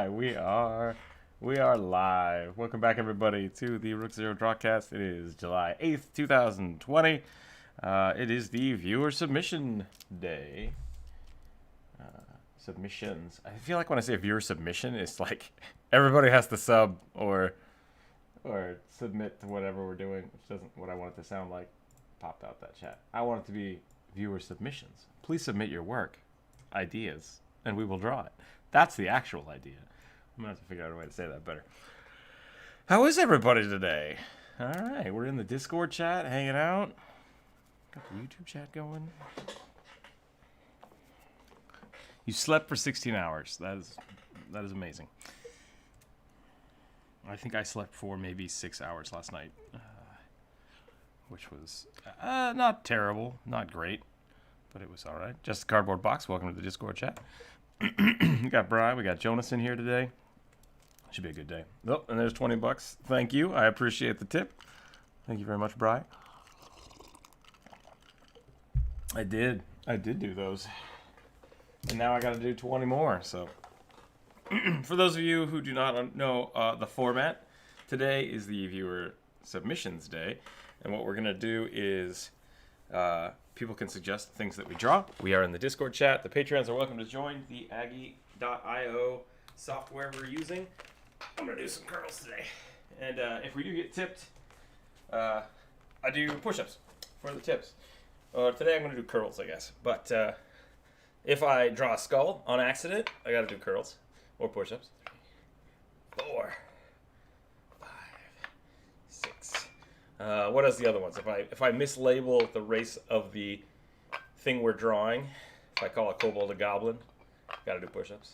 right, we are live. Welcome back, everybody, to the Rookzer0 Drawcast. It is July 8th, 2020. It is the viewer submission day. Submissions. I feel like when I say viewer submission, it's like everybody has to sub or submit to whatever we're doing, which isn't what I want it to sound like. Popped out that chat. I want it to be viewer submissions. Please submit your work, ideas, and we will draw it. That's the actual idea. I'm gonna have to figure out a way to say that better. How is everybody today? All right, we're in the Discord chat, hanging out. Got the YouTube chat going. You slept for 16 hours. That is amazing. I think I slept for maybe 6 hours last night, which was not terrible, not great, but it was all right. Just a cardboard box. Welcome to the Discord chat. We got Brian. We got Jonas in here today. Should be a good day. Oh, and there's $20. Thank you. I appreciate the tip. Thank you very much, Brian. I did do those. And now I got to do 20 more. So, for those of you who do not know the format, today is the viewer submissions day. And what we're going to do is people can suggest things that we draw. We are in the Discord chat. The Patreons are welcome to join the Aggie.io software we're using. I'm going to do some curls today. And if we do get tipped, I do push-ups for the tips. Today I'm going to do curls, I guess. But if I draw a skull on accident, I got to do curls or push-ups. 3, 4, 5, 6. What is the other ones? If I mislabel the race of the thing we're drawing, if I call a kobold a goblin, got to do push-ups.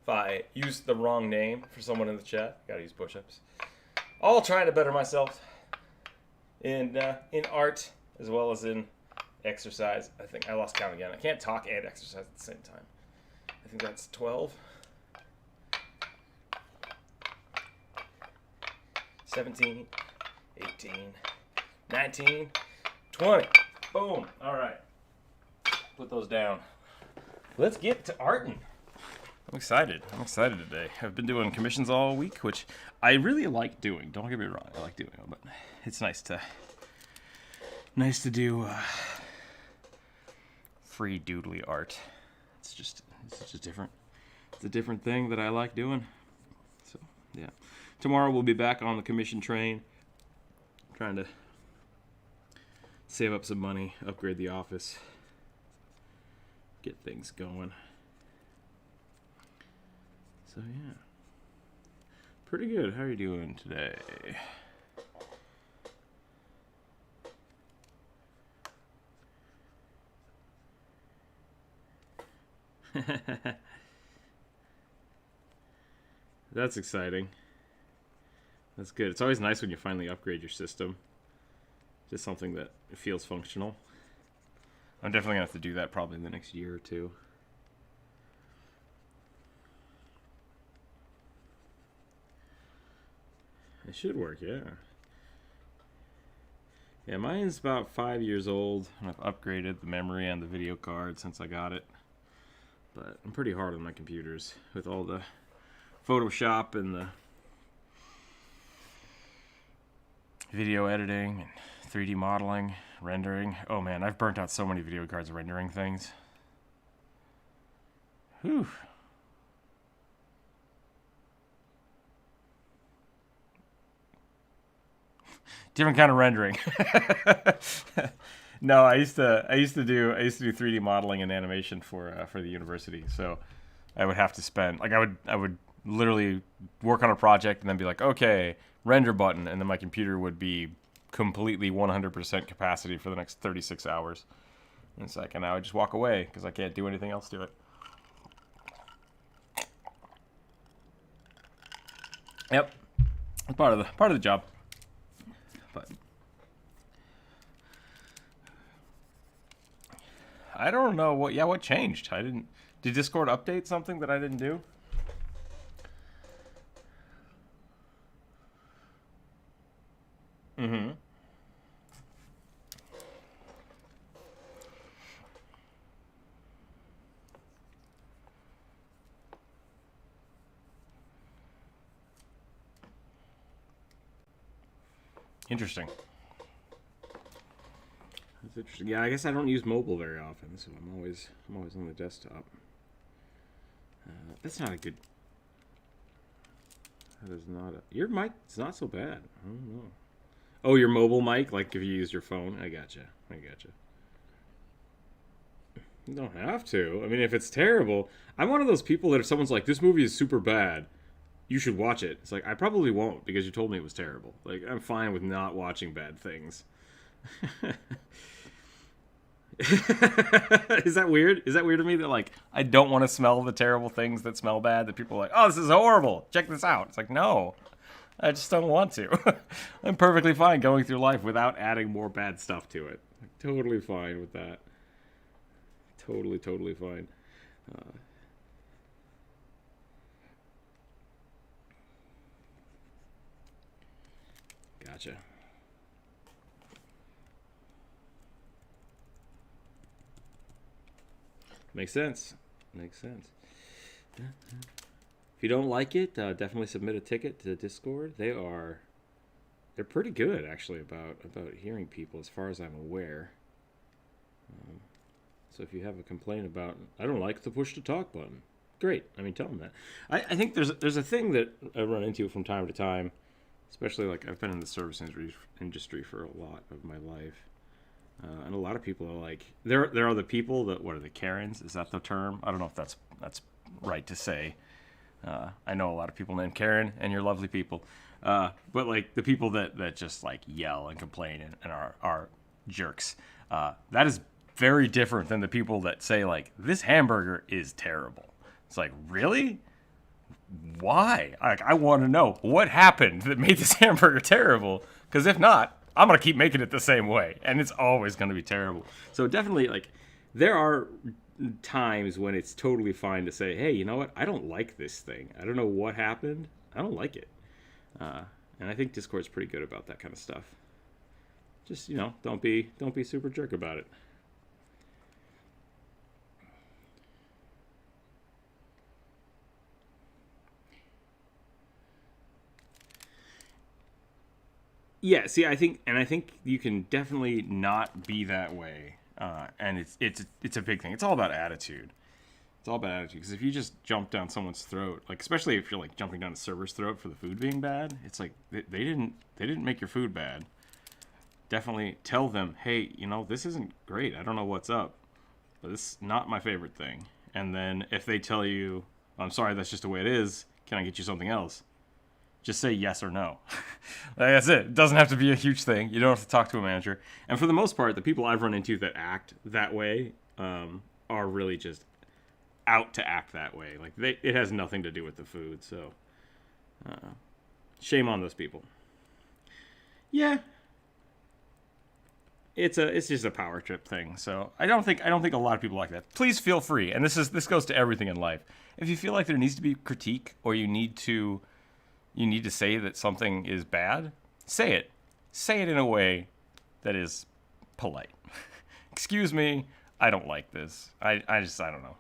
If I use the wrong name for someone in the chat, got to use push-ups. All trying to better myself in art as well as in exercise. I think I lost count again. I can't talk and exercise at the same time. I think that's 12. 17, 18, 19, 20. Boom. All right. Put those down. Let's get to arting. I'm excited today. I've been doing commissions all week, which I really like doing. Don't get me wrong. I like doing them, but it's nice to do free doodly art. It's just different. It's a different thing that I like doing. So, yeah. Tomorrow we'll be back on the commission train, trying to save up some money, upgrade the office, get things going. So yeah, pretty good. How are you doing today? That's exciting. That's good. It's always nice when you finally upgrade your system. Just something that feels functional. I'm definitely going to have to do that probably in the next year or two. It should work, yeah. Yeah, mine's about 5 years old. I've upgraded the memory and the video card since I got it. But I'm pretty hard on my computers with all the Photoshop and the video editing and 3D modeling, rendering. Oh man, I've burnt out so many video cards rendering things. Whew. Different kind of rendering. No, I used to do 3D modeling and animation for the university. So I would have to spend I would literally work on a project and then be like, okay, render button, and then my computer would be completely 100% capacity for the next 36 hours. And it's like, and I would just walk away because I can't do anything else to it. Yep, it's part of the job. But I don't know what changed. Did Discord update something that I didn't do? Mm-hmm. Interesting. That's interesting. Yeah, I guess I don't use mobile very often, so I'm always on the desktop. That's not a good. That is not a. Your mic is not so bad. I don't know. Oh, your mobile mic, like if you use your phone. I gotcha. You don't have to. I mean, if it's terrible, I'm one of those people that if someone's like, "This movie is super bad," you should watch it. It's like I probably won't because you told me it was terrible. Like I'm fine with not watching bad things. Is that weird? Is that weird to me that like I don't want to smell the terrible things that smell bad, that people are like, oh, this is horrible, check this out. It's like, no, I just don't want to. I'm perfectly fine going through life without adding more bad stuff to it. Totally fine with that. Totally fine. Gotcha. Makes sense. If you don't like it, definitely submit a ticket to Discord. They're pretty good actually about hearing people, as far as I'm aware. So if you have a complaint about, I don't like the push to talk button, great. I mean, tell them that. I think there's a thing that I run into from time to time, especially like I've been in the service industry for a lot of my life. And a lot of people are like, there are the people that, what are the Karens? Is that the term? I don't know if that's right to say. I know a lot of people named Karen, and you're lovely people. But like the people that just like yell and complain and are jerks. That is very different than the people that say like, this hamburger is terrible. It's like, really? Why? I want to know what happened that made this hamburger terrible. Because if not, I'm going to keep making it the same way, and it's always going to be terrible. So definitely, like, there are times when it's totally fine to say, hey, you know what? I don't like this thing. I don't know what happened. I don't like it. And I think Discord's pretty good about that kind of stuff. Just, don't be super jerk about it. Yeah, see, I think you can definitely not be that way, and it's a big thing. It's all about attitude. It's all about attitude, because if you just jump down someone's throat, like especially if you're like jumping down a server's throat for the food being bad, it's like they didn't make your food bad. Definitely tell them, hey, this isn't great. I don't know what's up, but this is not my favorite thing. And then if they tell you, I'm sorry, that's just the way it is. Can I get you something else? Just say yes or no. That's it. It doesn't have to be a huge thing. You don't have to talk to a manager. And for the most part, the people I've run into that act that way are really just out to act that way. Like it has nothing to do with the food. So shame on those people. Yeah, it's just a power trip thing. So I don't think a lot of people like that. Please feel free. And this goes to everything in life. If you feel like there needs to be critique, or you need to say that something is bad, say it. Say it in a way that is polite. Excuse me, I don't like this. I don't know.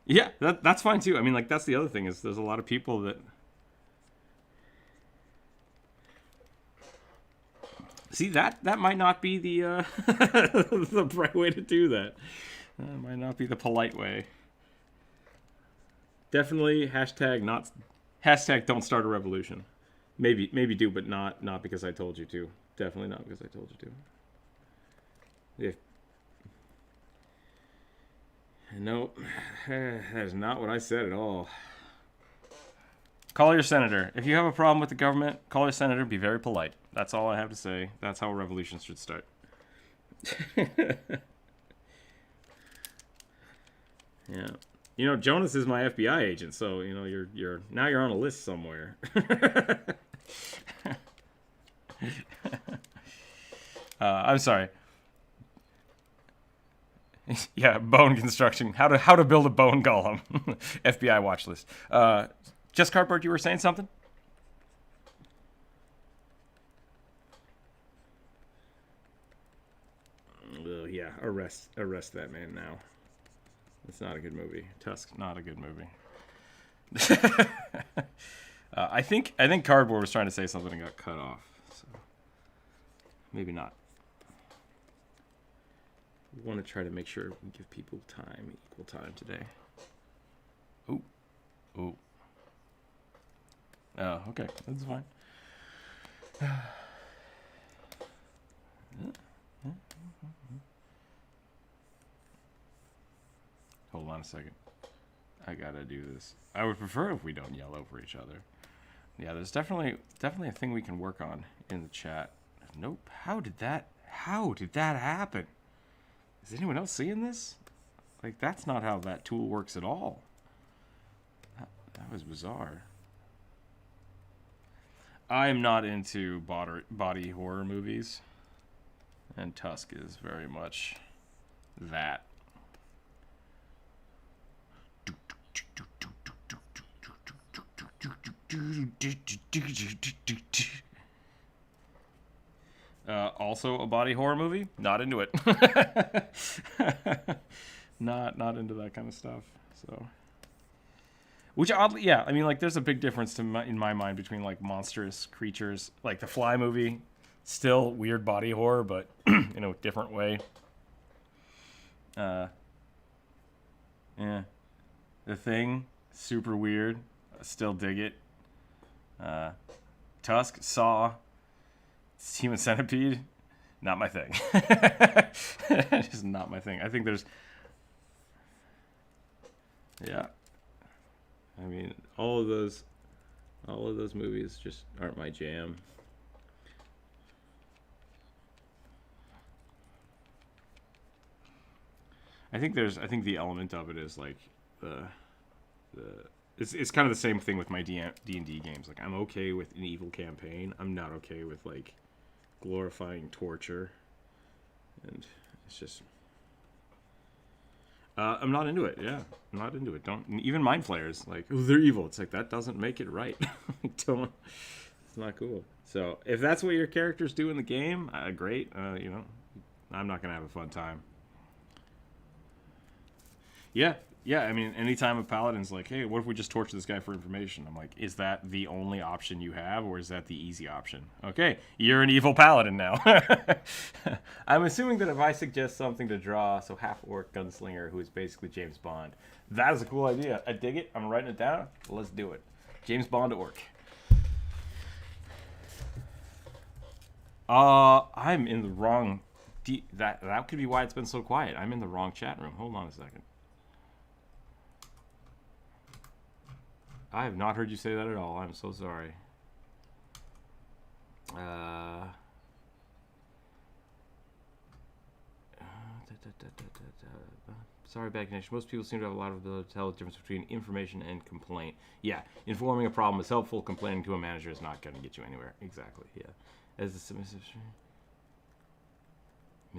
Yeah, that's fine too. I mean, like, that's the other thing, is there's a lot of people that... See, that might not be the the right way to do that. That might not be the polite way. Definitely hashtag don't start a revolution. Maybe do, but not because I told you to. Definitely not because I told you to. If no, that is not what I said at all. Call your senator. If you have a problem with the government, call your senator. Be very polite. That's all I have to say. That's how a revolution should start. Yeah. Jonas is my FBI agent, so you're on a list somewhere. I'm sorry. Yeah, bone construction. How to build a bone golem. FBI watch list. Just Cardboard, you were saying something? Yeah, arrest that man now. It's not a good movie. Tusk, not a good movie. I think Cardboard was trying to say something and got cut off. So. maybe not. We want to try to make sure we give people time, equal time today. Oh. Oh. Oh, okay. That's fine. Hold on a second. I gotta do this. I would prefer if we don't yell over each other. Yeah, there's definitely a thing we can work on in the chat. Nope. How did that happen? Is anyone else seeing this? Like, that's not how that tool works at all. That was bizarre. I am not into body horror movies. And Tusk is very much that. Also a body horror movie. Not into it. not into that kind of stuff. So, which oddly, yeah, I mean, like, there's a big difference in my mind between like monstrous creatures, like the Fly movie, still weird body horror, but in a different way. Yeah, The Thing, super weird. Still dig it. Tusk, Saw, Human Centipede, not my thing. Just not my thing. I think there's, yeah. I mean, all of those movies just aren't my jam. I think the element of it is like it's kind of the same thing with my D&D games. Like, I'm okay with an evil campaign. I'm not okay with like glorifying torture, and it's just I'm not into it. Yeah, I'm not into it. Don't even mind flayers. Like, oh, they're evil. It's like, that doesn't make it right. Don't. It's not cool. So if that's what your characters do in the game, great. You know, I'm not gonna have a fun time. Yeah. I mean, anytime a paladin's like, hey, what if we just torture this guy for information? I'm like, is that the only option you have, or is that the easy option? Okay, you're an evil paladin now. I'm assuming that if I suggest something to draw, so half-orc gunslinger who is basically James Bond, that is a cool idea. I dig it. I'm writing it down. Let's do it. James Bond orc. I'm in the wrong... That could be why it's been so quiet. I'm in the wrong chat room. Hold on a second. I have not heard you say that at all. I'm so sorry. Sorry, bad connection. Most people seem to have a lot of ability to tell the difference between information and complaint. Yeah, informing a problem is helpful. Complaining to a manager is not going to get you anywhere. Exactly, yeah. As the submissive...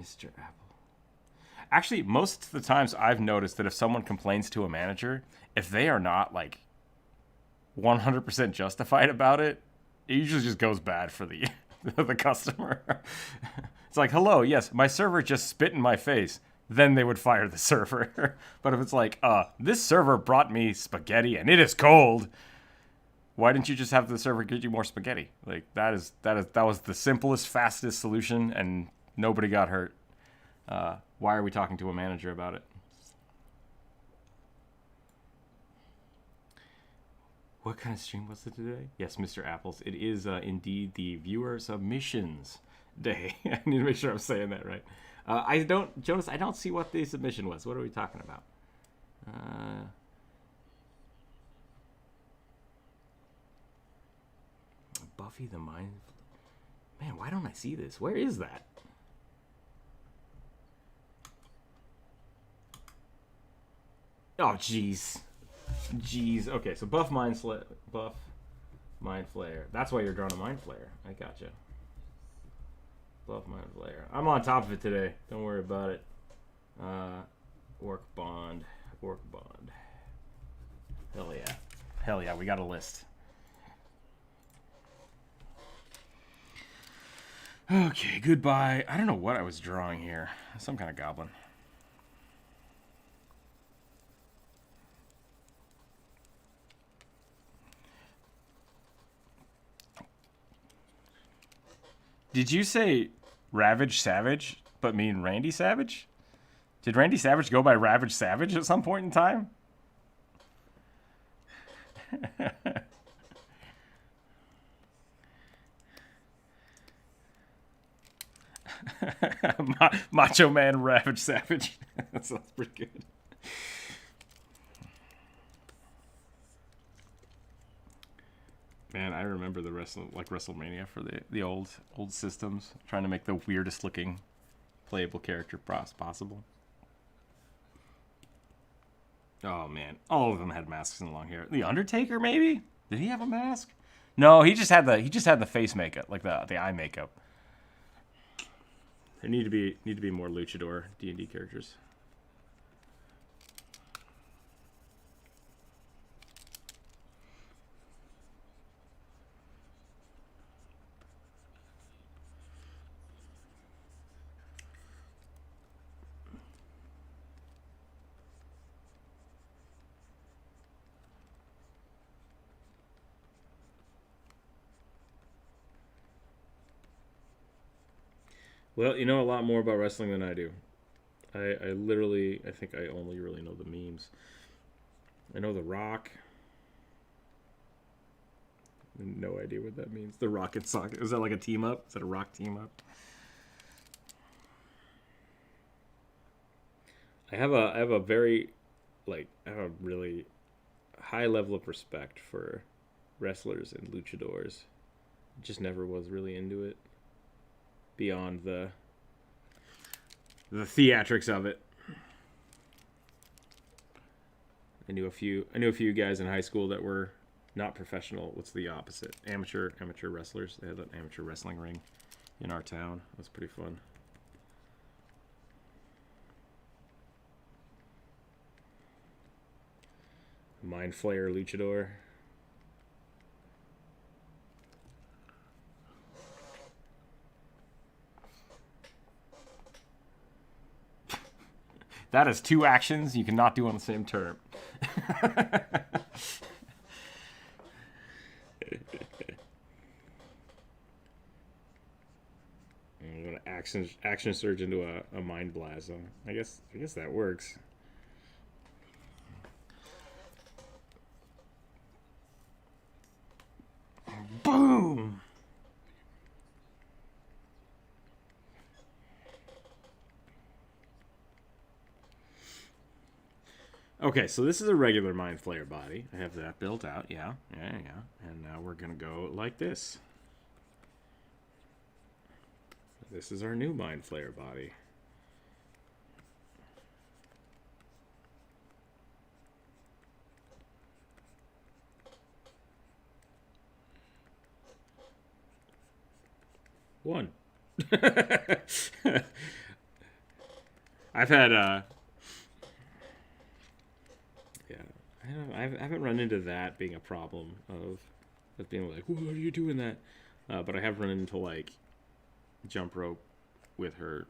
Mr. Apple. Actually, most of the times I've noticed that if someone complains to a manager, if they are not, like, 100% justified about it, it usually just goes bad for the the customer. It's like, hello, yes, my server just spit in my face. Then they would fire the server. But if it's like, this server brought me spaghetti and it is cold, why didn't you just have the server get you more spaghetti? Like, that was the simplest, fastest solution, and nobody got hurt. Why are we talking to a manager about it? What kind of stream was it today? Yes, Mr. Apples. It is indeed the viewer submissions day. I need to make sure I'm saying that right. Jonas, I don't see what the submission was. What are we talking about? Buffy the Mind... Man, why don't I see this? Where is that? Oh, jeez. Jeez. Okay, so buff mind flayer. That's why you're drawing a mind flayer. I gotcha. Buff mind flayer. I'm on top of it today. Don't worry about it. Orc bond. Hell yeah. Hell yeah, we got a list. Okay, goodbye. I don't know what I was drawing here. Some kind of goblin. Did you say Ravage Savage, but mean Randy Savage? Did Randy Savage go by Ravage Savage at some point in time? Macho Man Ravage Savage. That sounds pretty good. Man, I remember the WrestleMania for the old systems, trying to make the weirdest looking playable character possible. Oh man, all of them had masks and long hair. The Undertaker, maybe? Did he have a mask? No, he just had the face makeup, like the eye makeup. There need to be more luchador D&D characters. Well, you know a lot more about wrestling than I do. I think I only really know the memes. I know The Rock. No idea what that means. The Rock and Sock. Is that like a team up? Is that a Rock team up? I have a really high level of respect for wrestlers and luchadors. Just never was really into it. Beyond the theatrics of it. I knew a few guys in high school that were not professional. What's the opposite? Amateur wrestlers. They had an amateur wrestling ring in our town. It was pretty fun. Mind Flayer luchador. That is two actions you cannot do on the same turn. I'm gonna action surge into a mind blast. I guess that works. Boom! Okay, so this is a regular Mind Flayer body. I have that built out. Yeah. And now we're going to go like this. This is our new Mind Flayer body. One. I've had I haven't run into that being a problem of being like, "What are you doing that?" But I have run into like jump rope with her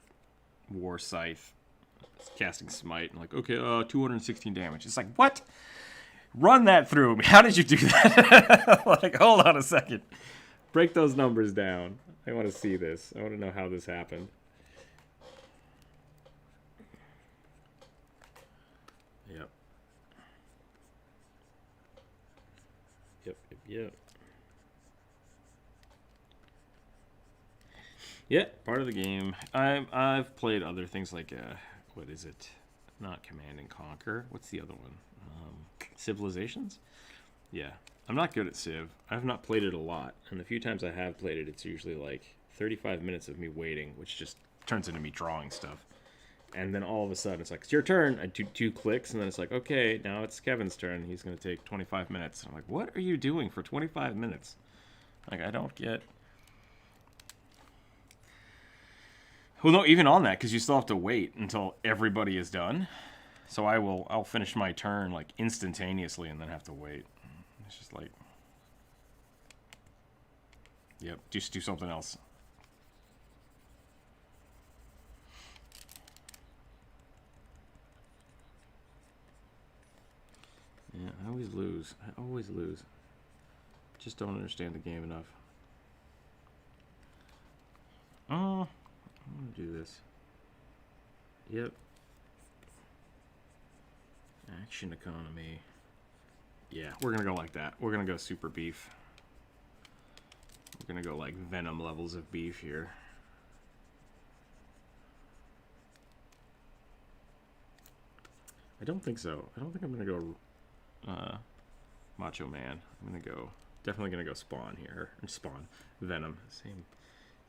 war scythe casting smite and like, okay, 216 damage. It's like, what? Run that through me. How did you do that? Like, hold on a second. Break those numbers down. I want to see this. I want to know how this happened. Yep. Yeah, part of the game. I've played other things like what is it? Not Command and Conquer. What's the other one? Civilizations? Yeah. I'm not good at Civ. I've not played it a lot, and the few times I have played it, it's usually like 35 minutes of me waiting, which just turns into me drawing stuff. And then all of a sudden, it's like, it's your turn. I do 2 clicks, and then it's like, okay, now it's Kevin's turn. He's going to take 25 minutes. And I'm like, what are you doing for 25 minutes? Like, I don't get... Well, no, even on that, because you still have to wait until everybody is done. So I'll finish my turn, like, instantaneously and then have to wait. It's just like... Yep, just do something else. Yeah, I always lose. Just don't understand the game enough. I'm gonna do this. Yep. Action economy. Yeah, we're gonna go like that. We're gonna go super beef. We're gonna go like Venom levels of beef here. I don't think so. I don't think I'm gonna go Macho Man. I'm gonna go, definitely gonna go Spawn here. Or Spawn. Venom.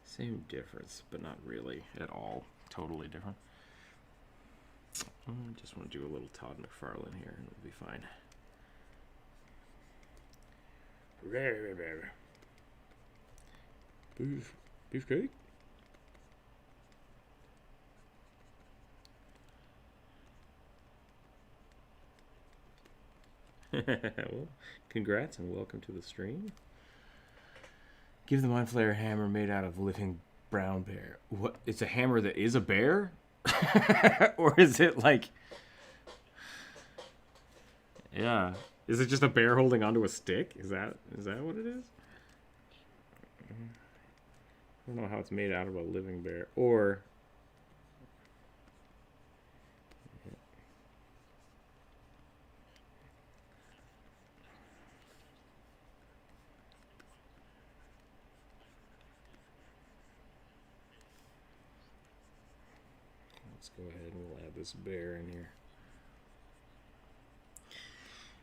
Same difference, but not really at all. Totally different. I just want to do a little Todd McFarlane here, and it'll be fine. Beefcake? Well, congrats and welcome to the stream. Give the Mind Flayer hammer made out of living brown bear. What? It's a hammer that is a bear? Or is it like... Yeah. Is it just a bear holding onto a stick? Is that what it is? I don't know how it's made out of a living bear. Or... Let's go ahead and we'll add this bear in here.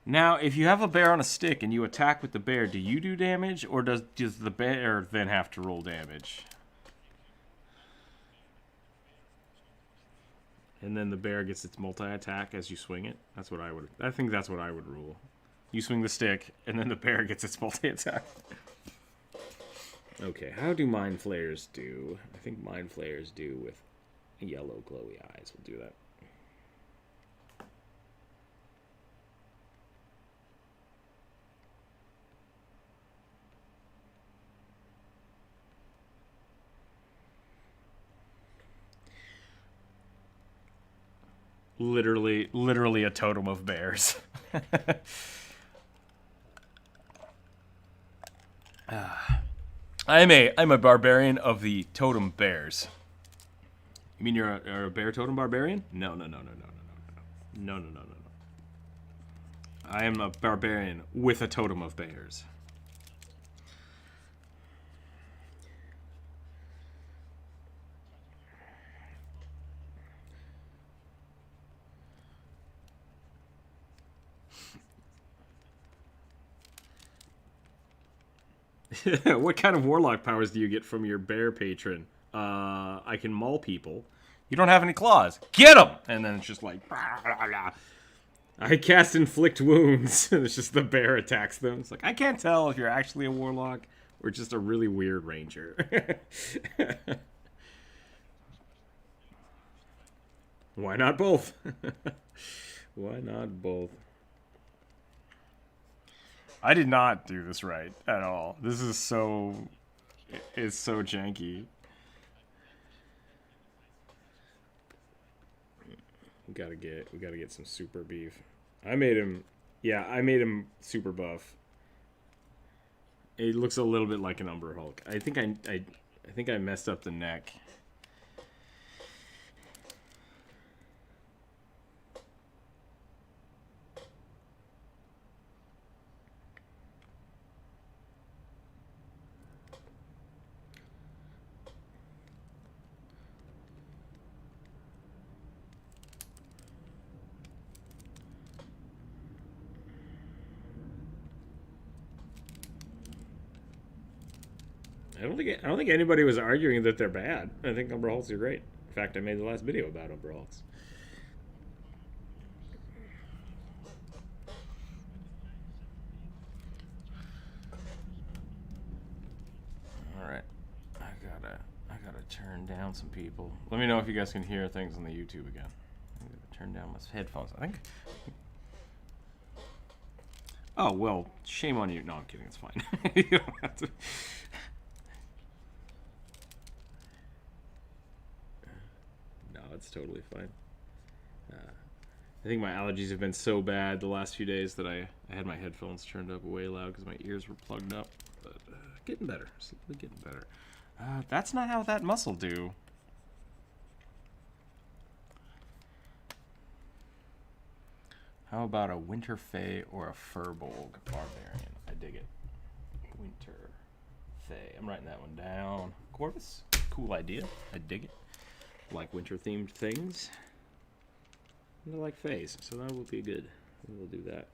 Now, if you have a bear on a stick and you attack with the bear, do you do damage, or does the bear then have to roll damage? And then the bear gets its multi-attack as you swing it? That's what I think that's what I would rule. You swing the stick, and then the bear gets its multi-attack. Okay, how do Mind Flayers do? I think Mind Flayers do with yellow glowy eyes. We'll do that. Literally a totem of bears. I'm a barbarian of the totem bears. You mean you're a bear totem barbarian? No. I am a barbarian with a totem of bears. What kind of warlock powers do you get from your bear patron? I can maul people. You don't have any claws. Get them! And then it's just like... Blah, blah, blah. I cast inflict wounds. It's just the bear attacks them. It's like, I can't tell if you're actually a warlock or just a really weird ranger. Why not both? Why not both? I did not do this right at all. This is so... It's so janky. We gotta get some super beef. I made him super buff. It looks a little bit like an Umber Hulk. I think I messed up the neck. I don't think anybody was arguing that they're bad. I think Umber Hulks are great. In fact, I made the last video about Umber Hulks. All right, I gotta turn down some people. Let me know if you guys can hear things on the YouTube again. I'm gonna turn down my headphones. I think. Oh well, shame on you. No, I'm kidding. It's fine. You don't have to. It's totally fine. I think my allergies have been so bad the last few days that I had my headphones turned up way loud because my ears were plugged up. But getting better. Slowly getting better. That's not how that muscle do. How about a Winter Fae or a Furbolg Barbarian? I dig it. Winter Fae. I'm writing that one down. Corvus, cool idea. I dig it. Like winter-themed things. And I like Faes, so that will be good. We'll do that.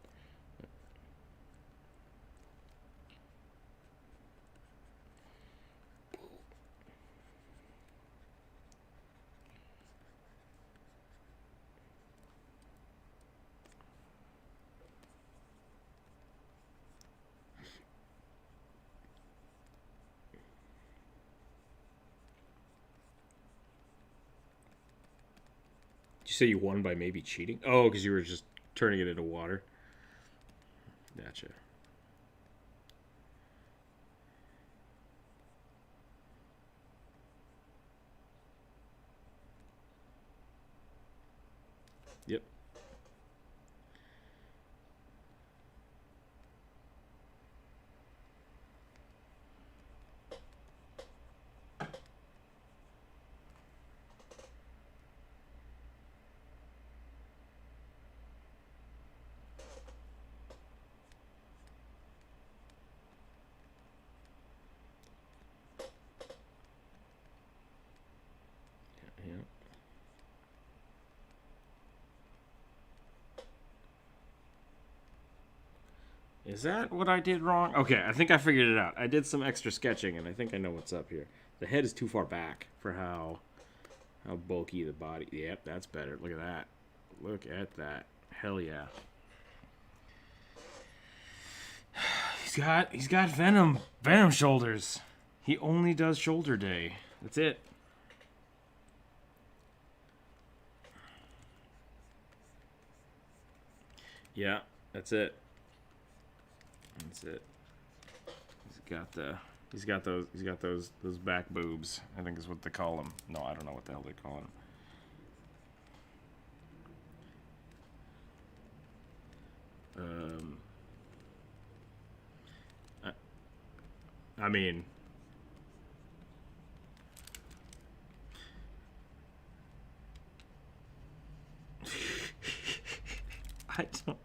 Did you say you won by maybe cheating? Oh, because you were just turning it into water. Gotcha. Yep. Yeah. Is that what I did wrong? Okay, I think I figured it out. I did some extra sketching, and I think I know what's up here. The head is too far back for how bulky the body. Yep, that's better. Look at that. Look at that. Hell yeah. He's got venom shoulders. He only does shoulder day. That's it. Yeah, that's it. That's it. He's got those Back boobs, I think is what they call them. No, I don't know what the hell they call them. I mean, I don't.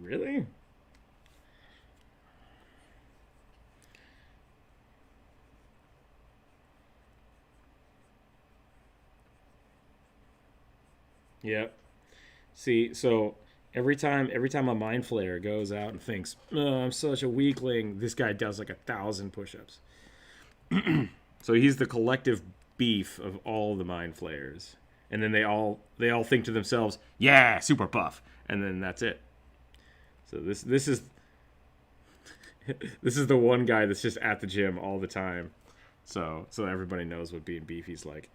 Really? Yep. See, so every time a mind flayer goes out and thinks, "Oh, I'm such a weakling," this guy does like 1,000 push-ups. So he's the collective beef of all the mind flayers, and then they all think to themselves, "Yeah, super buff," and then that's it. So this is this is the one guy that's just at the gym all the time. So everybody knows what being beefy's like.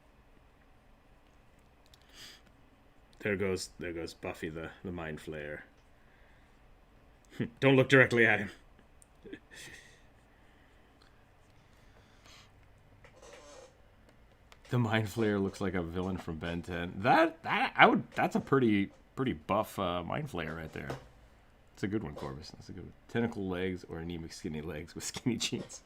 There goes Buffy the mind flayer. Don't look directly at him. The mind flayer looks like a villain from Ben 10. That's a pretty buff mind flayer right there. It's a good one, Corvus. That's a good one. Tentacle legs or anemic skinny legs with skinny jeans.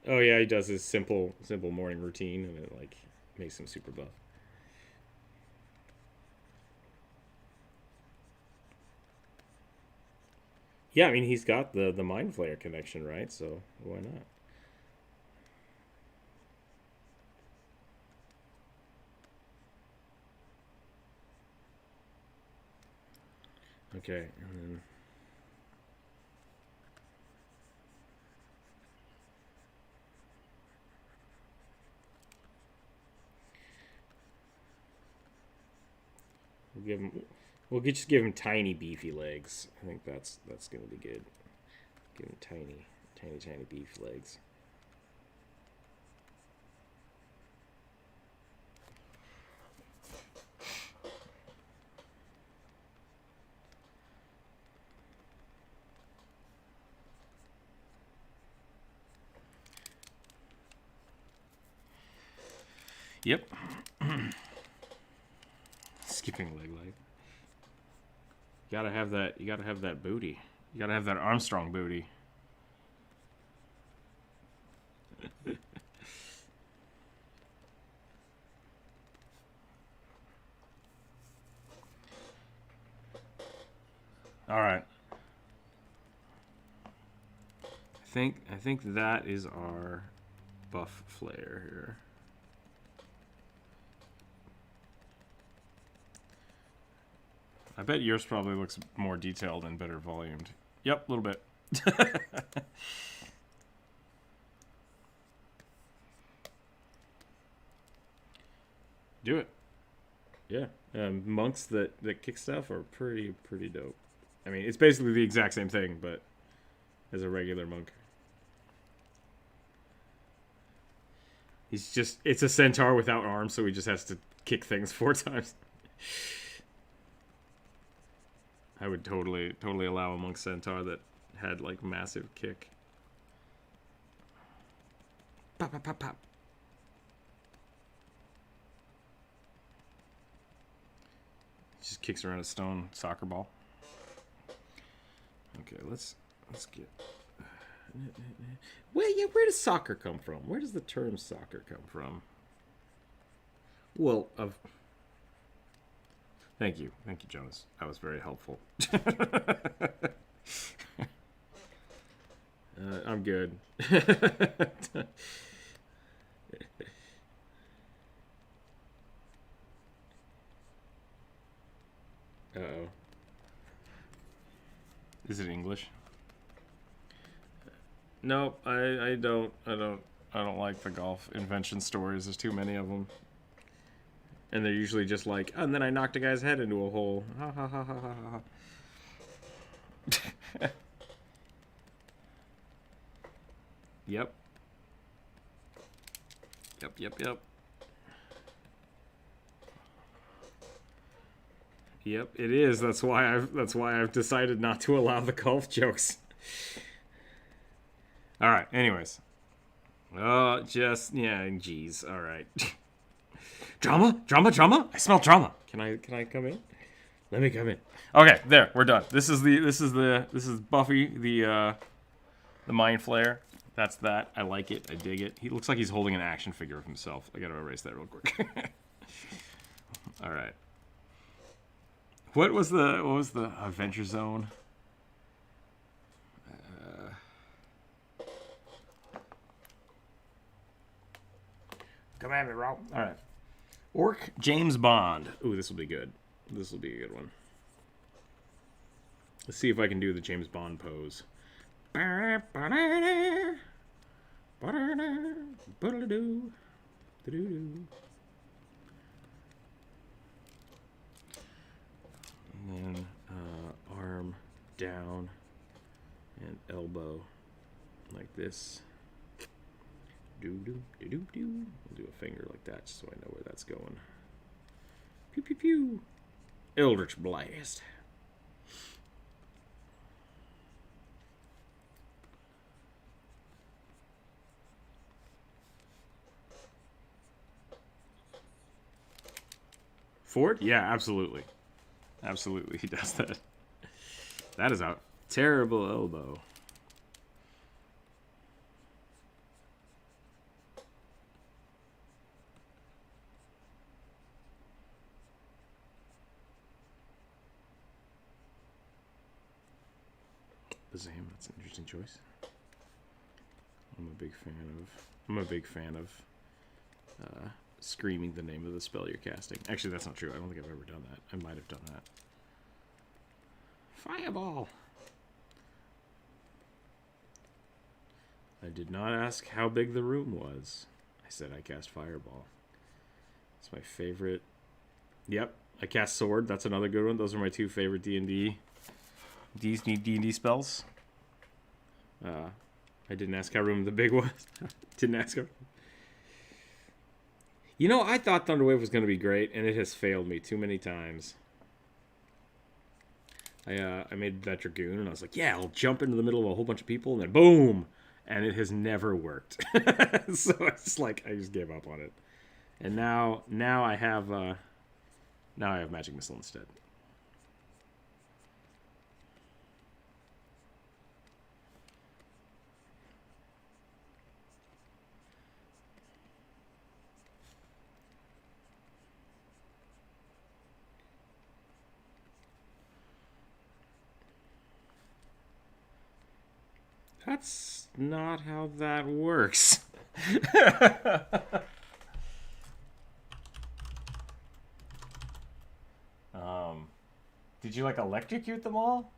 Oh yeah, he does his simple morning routine, and it like makes him super buff. Yeah, I mean he's got the mind flayer connection, right? So why not? Okay, and then just give him tiny beefy legs. I think that's gonna be good. Give him tiny beef legs. Yep. skipping leg light. You gotta have that. You gotta have that booty. You gotta have that Armstrong booty. All right. I think that is our buff flare here. I bet yours probably looks more detailed and better volumed. Yep, a little bit. Do it. Yeah. Monks that kick stuff are pretty dope. I mean, it's basically the exact same thing, but as a regular monk. It's a centaur without arms, so he just has to kick things 4 times. I would totally allow a monk centaur that had, like, massive kick. Pop, pop, pop, pop. Just kicks around a stone soccer ball. Okay, let's get... Where does soccer come from? Where does the term soccer come from? Well, Thank you, Jonas. That was very helpful. I'm good. Uh-oh. Is it English? Nope, I don't like the golf invention stories. There's too many of them. And they're usually just like, oh, and then I knocked a guy's head into a hole. Ha ha ha ha ha ha. Yep. Yep. Yep, it is. That's why I've decided not to allow the golf jokes. All right. Anyways. Jeez. All right. Drama. I smell drama. Can I come in? Let me come in. Okay, there. We're done. This is Buffy, the Mind Flayer. That's that. I like it. I dig it. He looks like he's holding an action figure of himself. I gotta erase that real quick. All right. What was the Adventure Zone? Come at me, Rob. All right. Orc James Bond. Ooh, this will be good. This will be a good one. Let's see if I can do the James Bond pose. And then arm down and elbow like this. We'll do a finger like that just so I know where that's going. Pew pew pew. Eldritch Blast. Ford? Yeah, absolutely. Absolutely, he does that. That is a terrible elbow. Bazam, that's an interesting choice. I'm a big fan of screaming the name of the spell you're casting. Actually, that's not true. I don't think I've ever done that. I might have done that. Fireball! I did not ask how big the room was. I said I cast Fireball. It's my favorite. Yep, I cast Sword. That's another good one. Those are my 2 favorite D&D spells. I didn't ask how room the big was. Didn't ask her. You know, I thought Thunderwave was going to be great, and it has failed me too many times. I made that Dragoon, and I was like, yeah, I'll jump into the middle of a whole bunch of people, and then boom! And it has never worked. So it's like, I just gave up on it. And now I have Now I have magic missile instead. That's not how that works. Did you like electrocute them all?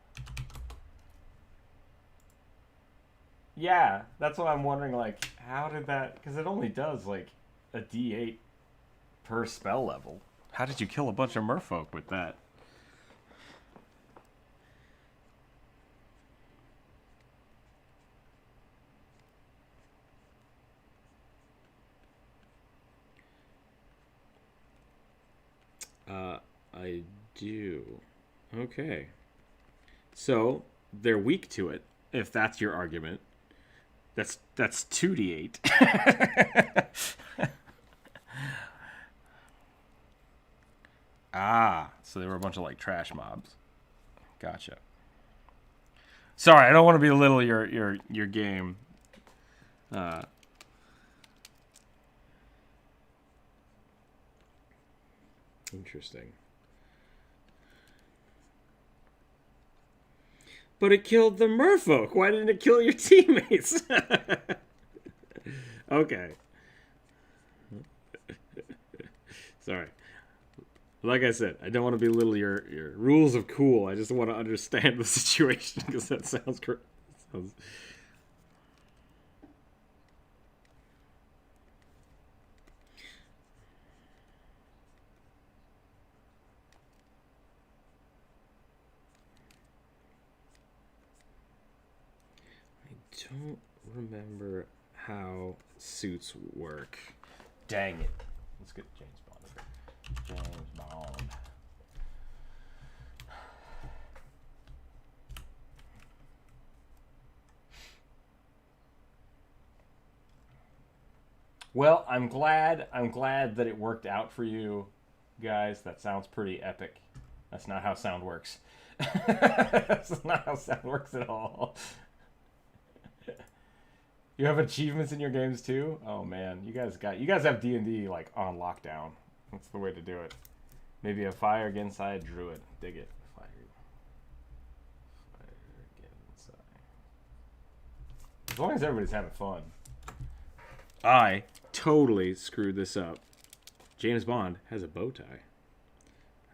Yeah, that's what I'm wondering. Like, how did that? Because it only does like a D8 per spell level. How did you kill a bunch of merfolk with that? I do. Okay. So they're weak to it, if that's your argument. That's 2d8. Ah, so they were a bunch of like trash mobs. Gotcha. Sorry, I don't want to belittle your game. Interesting. But it killed the merfolk. Why didn't it kill your teammates? Okay. Sorry. Like I said, I don't want to belittle your rules of cool. I just want to understand the situation because that sounds correct. I don't remember how suits work. Dang it. Let's get James Bond. James Bond. Well, I'm glad that it worked out for you guys. That sounds pretty epic. That's not how sound works. That's not how sound works at all. You have achievements in your games too? Oh man, you guys have D&D like on lockdown. That's the way to do it. Maybe a fire inside druid. Dig it. Fire inside. As long as everybody's having fun. I totally screwed this up. James Bond has a bow tie.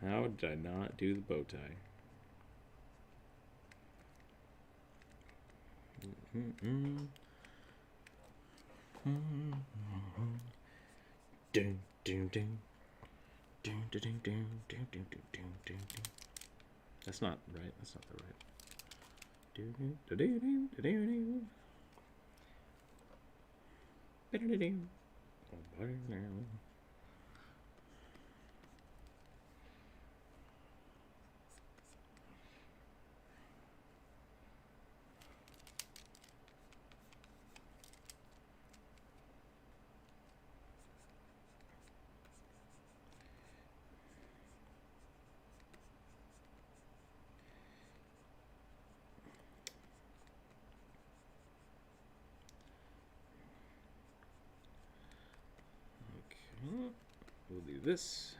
How did I not do the bow tie? That's not right. That's not the right. We'll do this.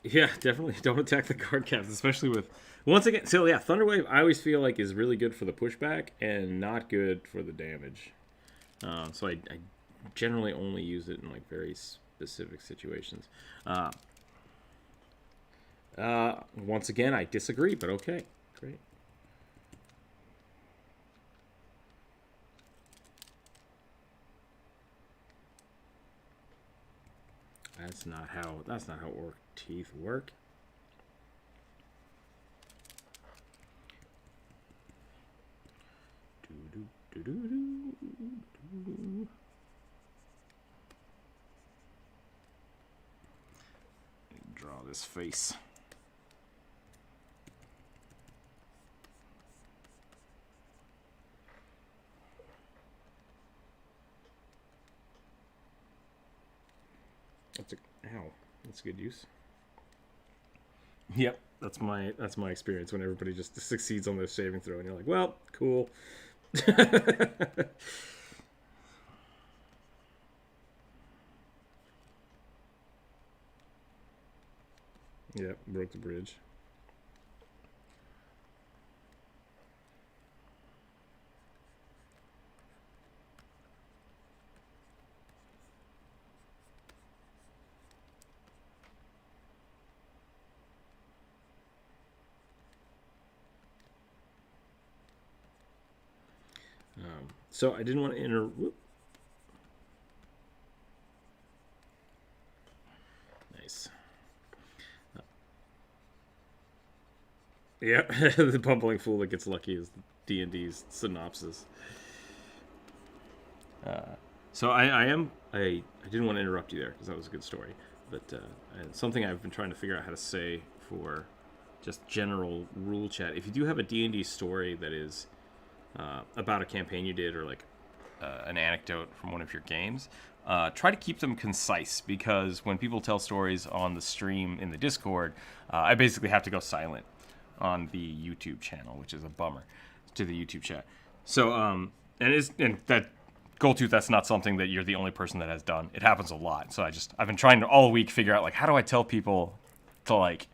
Yeah, definitely don't attack the card caps, especially with once again. So yeah, Thunderwave I always feel like is really good for the pushback and not good for the damage. So I generally only use it in like very specific situations. Once again, I disagree, but okay, great. That's not how orc teeth work. Draw this face. That's a good use. Yep, that's my experience when everybody just succeeds on their saving throw, and you're like, well, cool. Yep, broke the bridge. So I didn't want to interrupt. Nice. Yeah, the bumbling fool that gets lucky is D&D's synopsis. So I didn't want to interrupt you there because that was a good story, but something I've been trying to figure out how to say for just general rule chat. If you do have a D&D story that is about a campaign you did, or like an anecdote from one of your games, try to keep them concise, because when people tell stories on the stream in the Discord, I basically have to go silent on the YouTube channel, which is a bummer to the YouTube chat. So and that Goldtooth, that's not something that you're the only person that has done. It happens a lot. So I've been trying to all week figure out, like, how do I tell people to, like,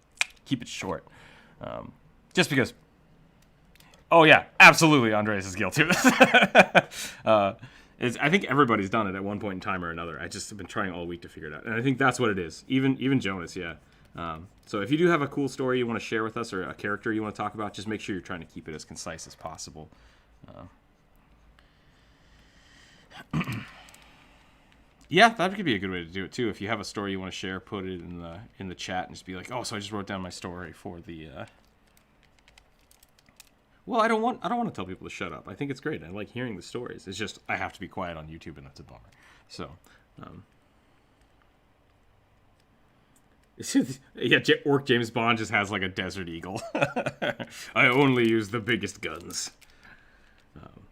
keep it short, just because. Oh, yeah, absolutely, Andreas is guilty of this. I think everybody's done it at one point in time or another. I just have been trying all week to figure it out. And I think that's what it is. Even Jonas, yeah. So if you do have a cool story you want to share with us, or a character you want to talk about, just make sure you're trying to keep it as concise as possible. Yeah, that could be a good way to do it, too. If you have a story you want to share, put it in the chat and just be like, oh, so I just wrote down my story for the... Well, I don't want to tell people to shut up. I think it's great. I like hearing the stories. It's just I have to be quiet on YouTube, and that's a bummer. So, yeah, Orc James Bond just has like a Desert Eagle. I only use the biggest guns.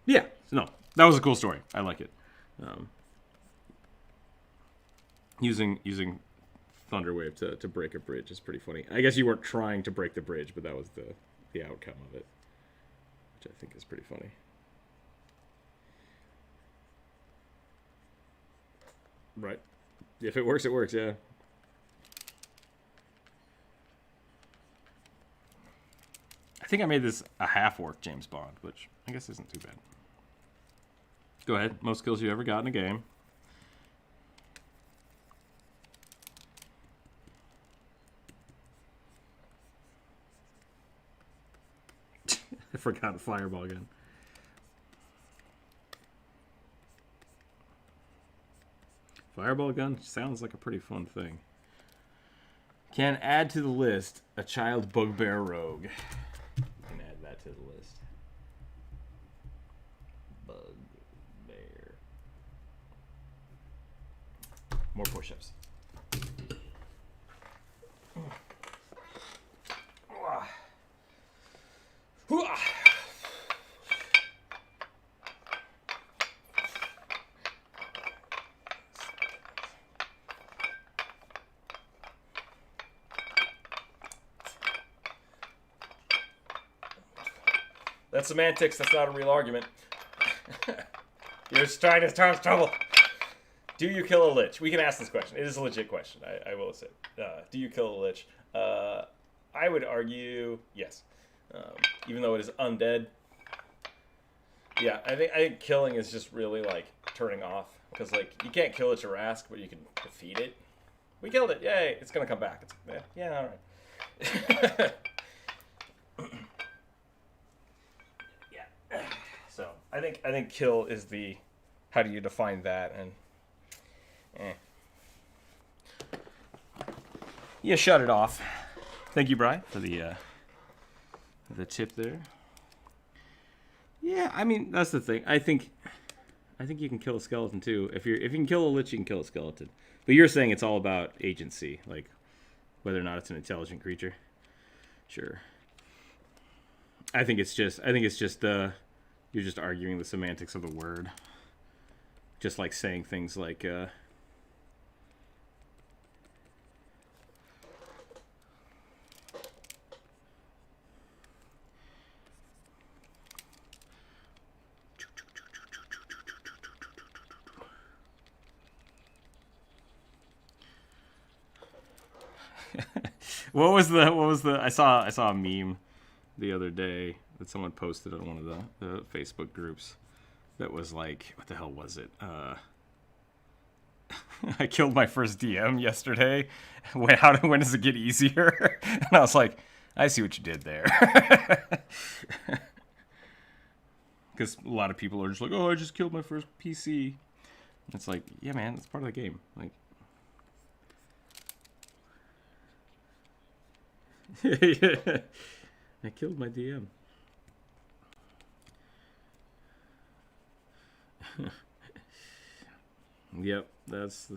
Yeah, no, that was a cool story. I like it. Using Thunderwave to break a bridge is pretty funny. I guess you weren't trying to break the bridge, but that was the outcome of it, which I think is pretty funny. Right. If it works, it works, yeah. I think I made this a half-orc James Bond, which I guess isn't too bad. Go ahead. Most kills you ever got in a game. I forgot the fireball gun. Fireball gun sounds like a pretty fun thing. Can add to the list a child bugbear rogue. You can add that to the list. Bugbear. More push-ups. That's semantics. That's not a real argument. You're just trying to start trouble. Do you kill a lich? We can ask this question. It is a legit question. I will say. Do you kill a lich? I would argue yes. Even though it is undead. Yeah, I think killing is just really like turning off, because like you can't kill a Jurask, but you can defeat it. We killed it! Yay! It's gonna come back. Yeah, all right. Yeah. So I think kill is the, how do you define that, and yeah, shut it off. Thank you, Brian, for the tip there. Yeah, I mean that's the thing. I think you can kill a skeleton too. If you can kill a lich, you can kill a skeleton. But you're saying it's all about agency, like whether or not it's an intelligent creature. Sure. I think it's just you're just arguing the semantics of the word. Just like saying things like what was the I saw a meme the other day that someone posted on one of the Facebook groups that was like, what the hell was it? I killed my first DM yesterday. When does it get easier? And I was like, I see what you did there. Because a lot of people are just like, oh, I just killed my first PC. It's like, yeah, man, that's part of the game. Like, yeah. I killed my DM. Yep, that's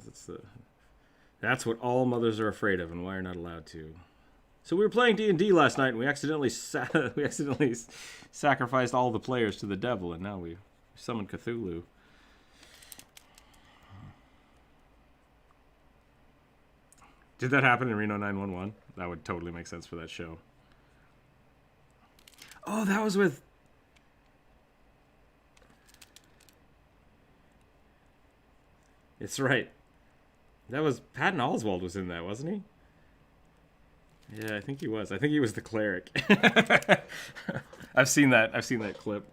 what all mothers are afraid of, and why you're not allowed to. So we were playing D&D last night, and we accidentally sacrificed all the players to the devil, and now we summoned Cthulhu. Did that happen in Reno 911? That would totally make sense for that show. Oh, that was with... It's right. That was... Patton Oswalt was in that, wasn't he? Yeah, I think he was. I think he was the cleric. I've seen that clip.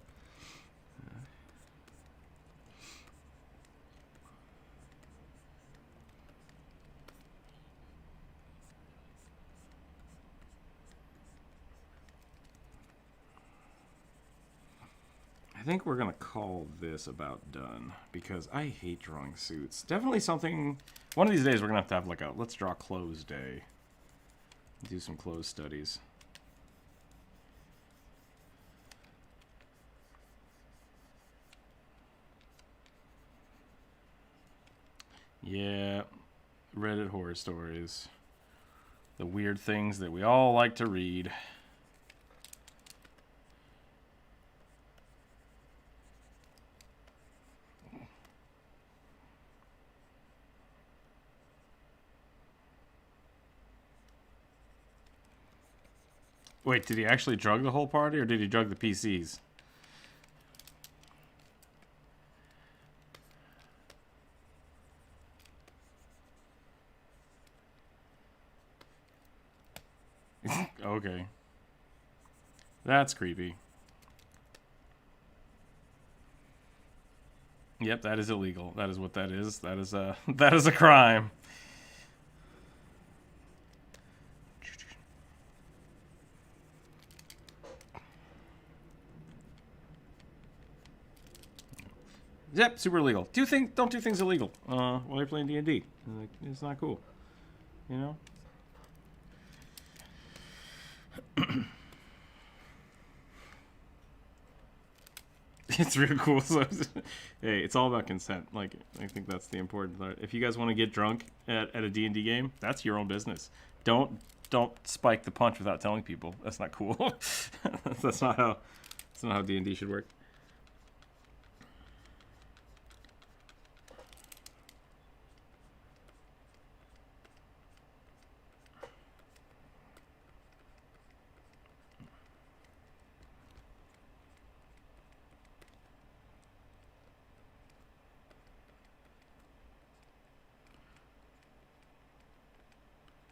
I think we're going to call this about done, because I hate drawing suits. Definitely something... One of these days we're going to have like a let's draw clothes day. Do some clothes studies. Yeah, Reddit horror stories. The weird things that we all like to read. Wait, did he actually drug the whole party, or did he drug the PCs? Okay. That's creepy. Yep, that is illegal. That is what that is. That is a crime. Yep, super illegal. Don't do things illegal while you're playing D&D. Like, it's not cool, you know. It's really cool. So, hey, it's all about consent. Like, I think that's the important part. If you guys want to get drunk at a D&D game, that's your own business. Don't spike the punch without telling people. That's not cool. That's not how D&D should work.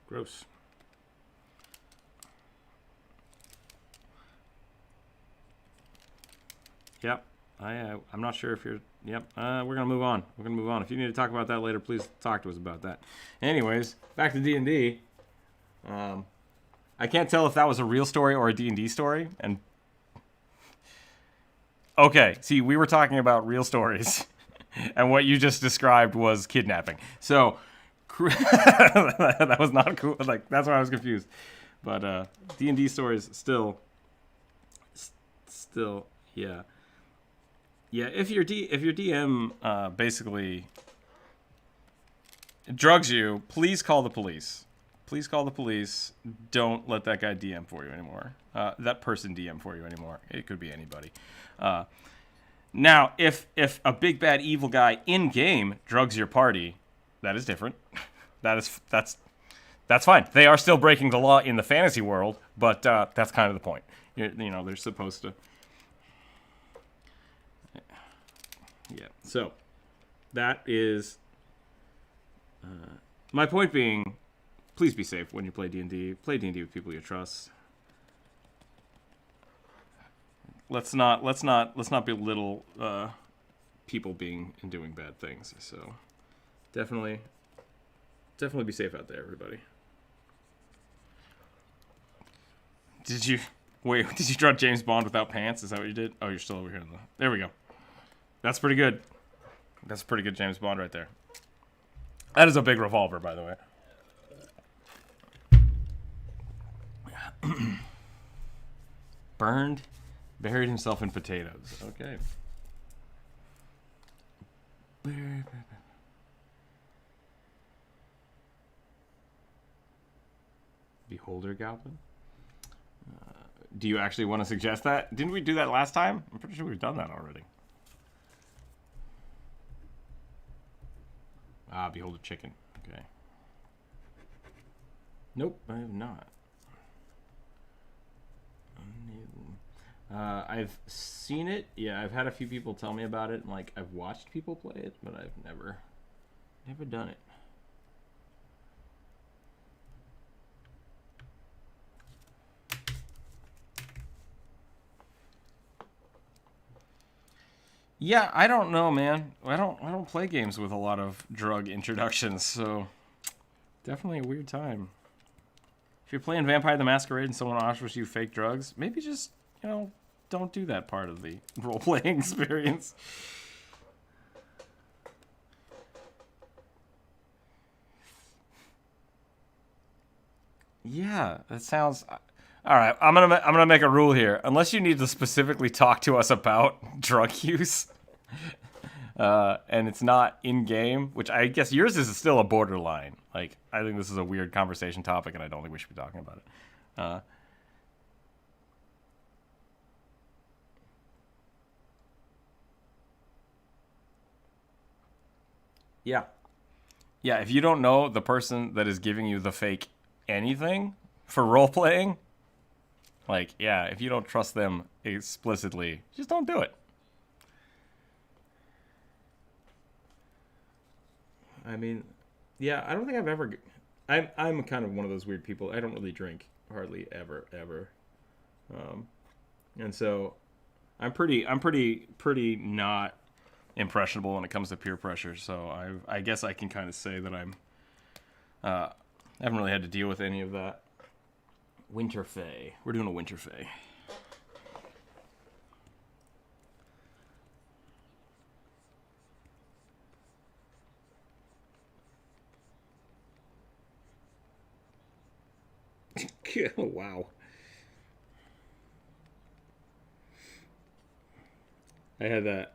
Gross. Yep. I'm not sure if you're... Yep. We're going to move on. If you need to talk about that later, please talk to us about that. Anyways, back to D&D. I can't tell if that was a real story or a D&D story. And okay, see, we were talking about real stories. And what you just described was kidnapping. So... that was not cool. Like, that's why I was confused. But D&D stories still, yeah. Yeah, if your DM basically drugs you, please call the police. Please call the police. Don't let that guy DM for you anymore. That person DM for you anymore. It could be anybody. Now, if a big bad evil guy in game drugs your party, that is different. That's fine. They are still breaking the law in the fantasy world, but that's kind of the point. You know, they're supposed to. Yeah. So that is my point being. Please be safe when you play D&D. Play D&D with people you trust. Let's not belittle people being and doing bad things. So definitely be safe out there, everybody. Did you draw James Bond without pants? Is that what you did? Oh, you're still over here. There we go. That's pretty good. That's a pretty good James Bond right there. That is a big revolver, by the way. Buried himself in potatoes. Okay. Beholder Goblin? Do you actually want to suggest that? Didn't we do that last time? I'm pretty sure we've done that already. Beholder Chicken. Okay. Nope, I have not. I've seen it. Yeah, I've had a few people tell me about it, and like I've watched people play it, but I've never done it. Yeah, I don't know, man. I don't play games with a lot of drug introductions, so definitely a weird time. If you're playing Vampire the Masquerade and someone offers you fake drugs, maybe just, don't do that part of the role-playing experience. Yeah, that sounds... All right, I'm gonna make a rule here. Unless you need to specifically talk to us about drug use, and it's not in game, which I guess yours is still a borderline. Like, I think this is a weird conversation topic, and I don't think we should be talking about it. Yeah. Yeah, if you don't know the person that is giving you the fake anything for role playing, like, yeah, if you don't trust them explicitly, just don't do it. I mean, yeah, I don't think I've ever... I'm kind of one of those weird people. I don't really drink hardly ever. And so I'm pretty not impressionable when it comes to peer pressure. So I guess I can kind of say that I haven't really had to deal with any of that. Winterfell. We're doing a Winterfell. Wow. I had that.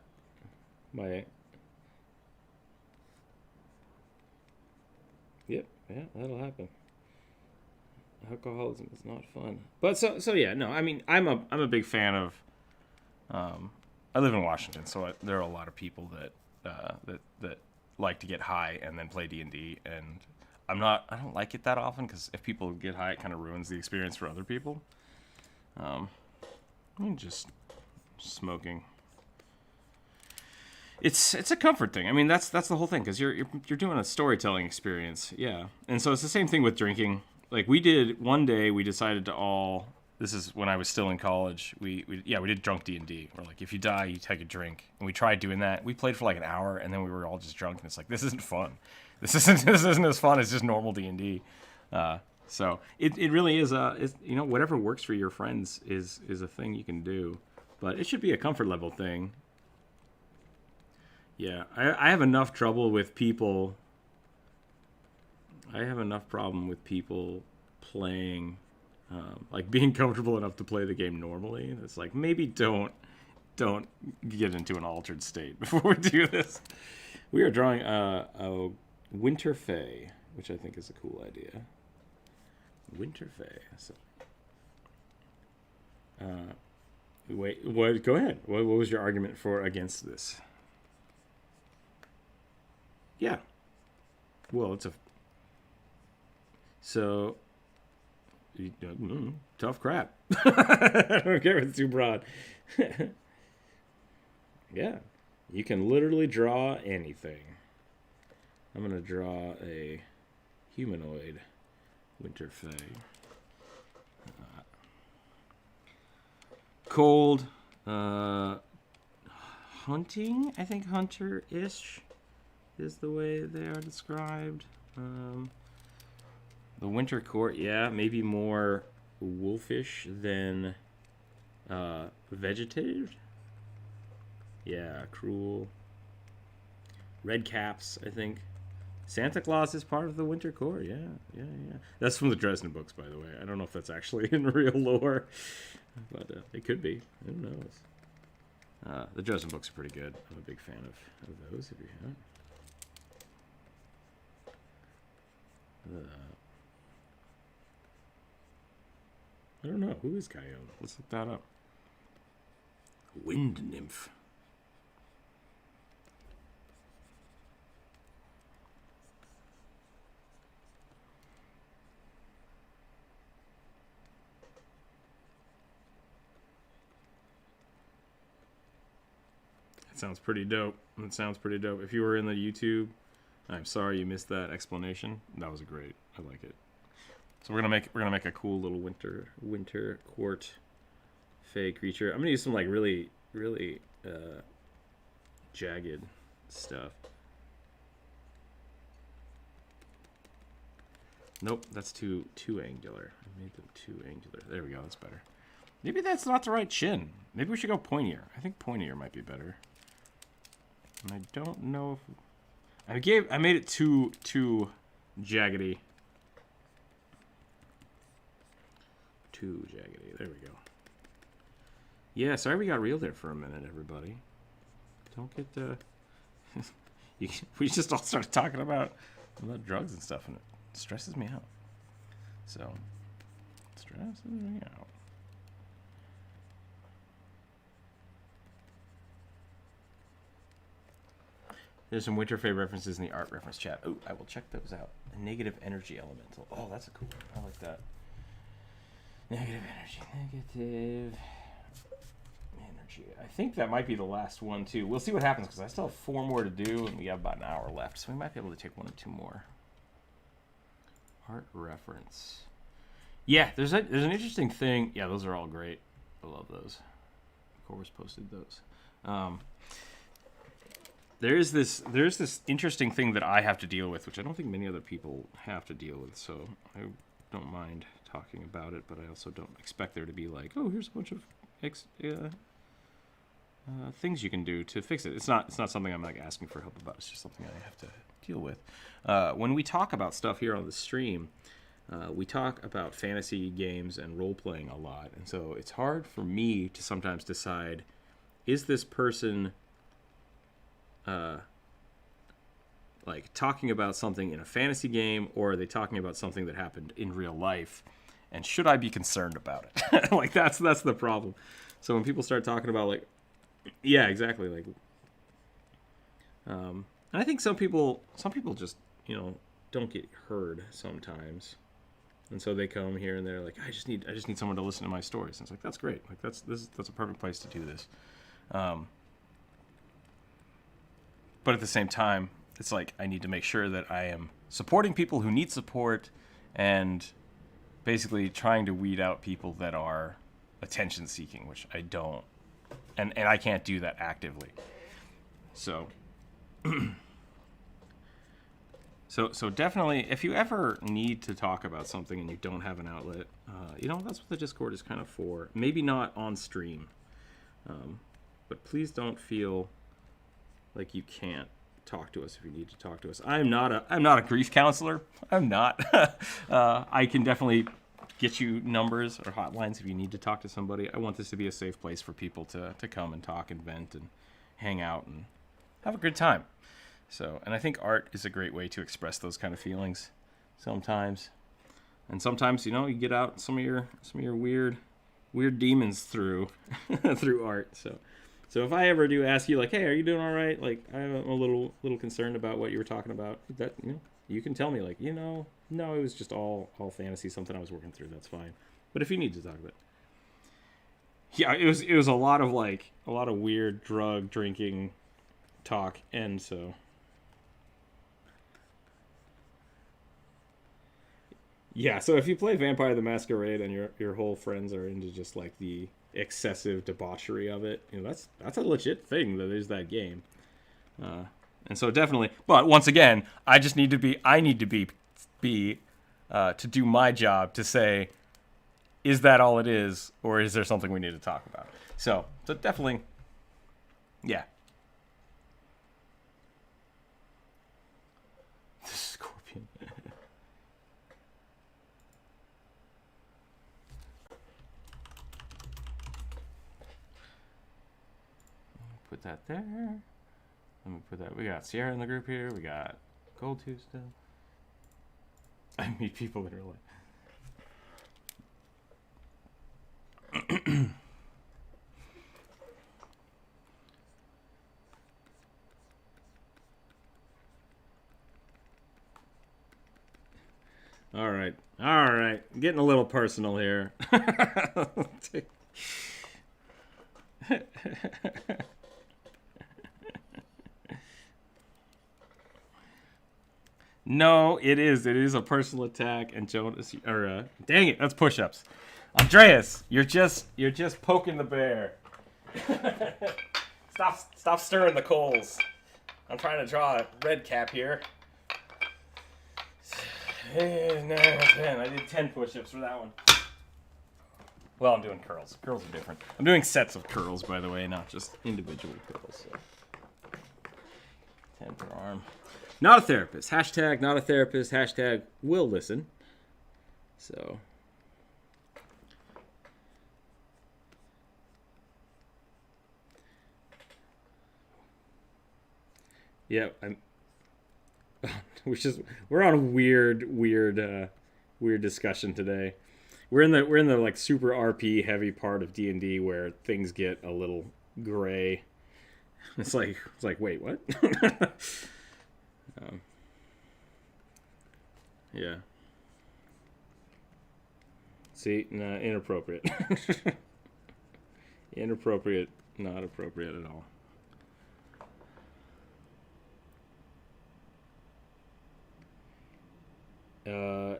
Yep, yeah, that'll happen. Alcoholism is not fun. But so yeah, no, I mean, I'm a big fan of. I live in Washington, so there are a lot of people that like to get high and then play D&D, and I don't like it that often because if people get high, it kind of ruins the experience for other people. I mean, just smoking. It's a comfort thing. I mean, that's the whole thing because you're doing a storytelling experience, yeah. And so it's the same thing with drinking. Like we did one day, we decided to all. This is when I was still in college. We did drunk D&D. We're like, if you die, you take a drink. And we tried doing that. We played for like an hour, and then we were all just drunk. And it's like, this isn't fun. This isn't as fun as just normal D&D. So it really is. Whatever works for your friends is a thing you can do, but it should be a comfort level thing. Yeah, I have enough trouble with people. I have enough problem with people playing, like being comfortable enough to play the game normally. It's like maybe don't don't get into an altered state before we do this. We are drawing a winter fae, which I think is a cool idea. Winter fae. So, wait, what? Go ahead. What was your argument for against this? Yeah. Well, it's a. So. Tough crap. I don't care if it's too broad. Yeah. You can literally draw anything. I'm going to draw a humanoid winter fae. Cold. Hunting? I think hunter-ish is the way they are described. The winter court, yeah, maybe more wolfish than vegetative. Yeah, cruel. Red caps, I think. Santa Claus is part of the winter court. Yeah. That's from the Dresden books, by the way. I don't know if that's actually in real lore, but it could be. Who knows? The Dresden books are pretty good. I'm a big fan of those, if you haven't. I don't know. Who is Coyote? Let's look that up. Wind nymph. That sounds pretty dope. If you were in the YouTube, I'm sorry you missed that explanation. That was great. I like it. So we're gonna make a cool little winter court fae creature. I'm gonna use some like really jagged stuff. Nope, that's too angular. I made them too angular. There we go. That's better. Maybe that's not the right chin. Maybe we should go pointier. I think pointier might be better. And I don't know if I made it too jaggedy. Too jaggedy. There we go. Yeah, sorry we got real there for a minute, everybody. Don't get we just all started talking about drugs and stuff, and it stresses me out. So, stresses me out. There's some Winter Fae references in the art reference chat. Oh, I will check those out. A negative energy elemental. Oh, that's a cool one. I like that. Negative energy. I think that might be the last one, too. We'll see what happens, because I still have 4 more to do, and we have about an hour left. So we might be able to take 1 or 2 more. Art reference. Yeah, there's an interesting thing. Yeah, those are all great. I love those. Course posted those. There's this interesting thing that I have to deal with, which I don't think many other people have to deal with. So I don't mind talking about it, but I also don't expect there to be like, oh, here's a bunch of things you can do to fix it. It's not something I'm like asking for help about. It's just something I have to deal with. When we talk about stuff here on the stream, we talk about fantasy games and role playing a lot, and so it's hard for me to sometimes decide: is this person like talking about something in a fantasy game, or are they talking about something that happened in real life? And should I be concerned about it? Like that's the problem. So when people start talking about like, yeah, exactly. Like, and I think some people just, don't get heard sometimes. And so they come here and they're like, I just need someone to listen to my stories. And it's like, that's great. Like that's a perfect place to do this. But at the same time, it's like I need to make sure that I am supporting people who need support and basically trying to weed out people that are attention seeking, which I don't. And I can't do that actively. So So definitely, if you ever need to talk about something and you don't have an outlet, that's what the Discord is kind of for. Maybe not on stream, but please don't feel like you can't talk to us if you need to talk to us. I'm not a grief counselor. I'm not. I can definitely get you numbers or hotlines if you need to talk to somebody. I want this to be a safe place for people to come and talk and vent and hang out and have a good time. So, and I think art is a great way to express those kind of feelings sometimes. And sometimes, you know, you get out some of your weird demons through through art. So if I ever do ask you, like, hey, are you doing all right? Like, I'm a little concerned about what you were talking about. That, you know, you can tell me, like, you know, no, it was just all fantasy, something I was working through. That's fine. But if you need to talk about it, yeah, it was a lot of weird drug drinking talk, and so yeah. So if you play Vampire the Masquerade and your whole friends are into just like the excessive debauchery of it, you know, that's a legit thing that is that game. And so definitely, but once again, I need to be to do my job to say, is that all it is, or is there something we need to talk about? So definitely, yeah. The scorpion. Put that there. Let me put that. We got Sierra in the group here. We got Gold Tooth still. I meet people in real life. All right. Getting a little personal here. No, it is. It is a personal attack, and Jonas, or dang it, that's push-ups. Andreas, you're just poking the bear. Stop stirring the coals. I'm trying to draw a red cap here. 9, 10. I did 10 push-ups for that one. Well, I'm doing curls. Curls are different. I'm doing sets of curls, by the way, not just individual curls. So. 10 per arm. Not a therapist. Hashtag not a therapist. Hashtag will listen. So. Yeah, we're on a weird discussion today. We're in the like super RP heavy part of D&D where things get a little gray. It's like wait, what? Yeah. See, nah, inappropriate. Inappropriate, not appropriate at all.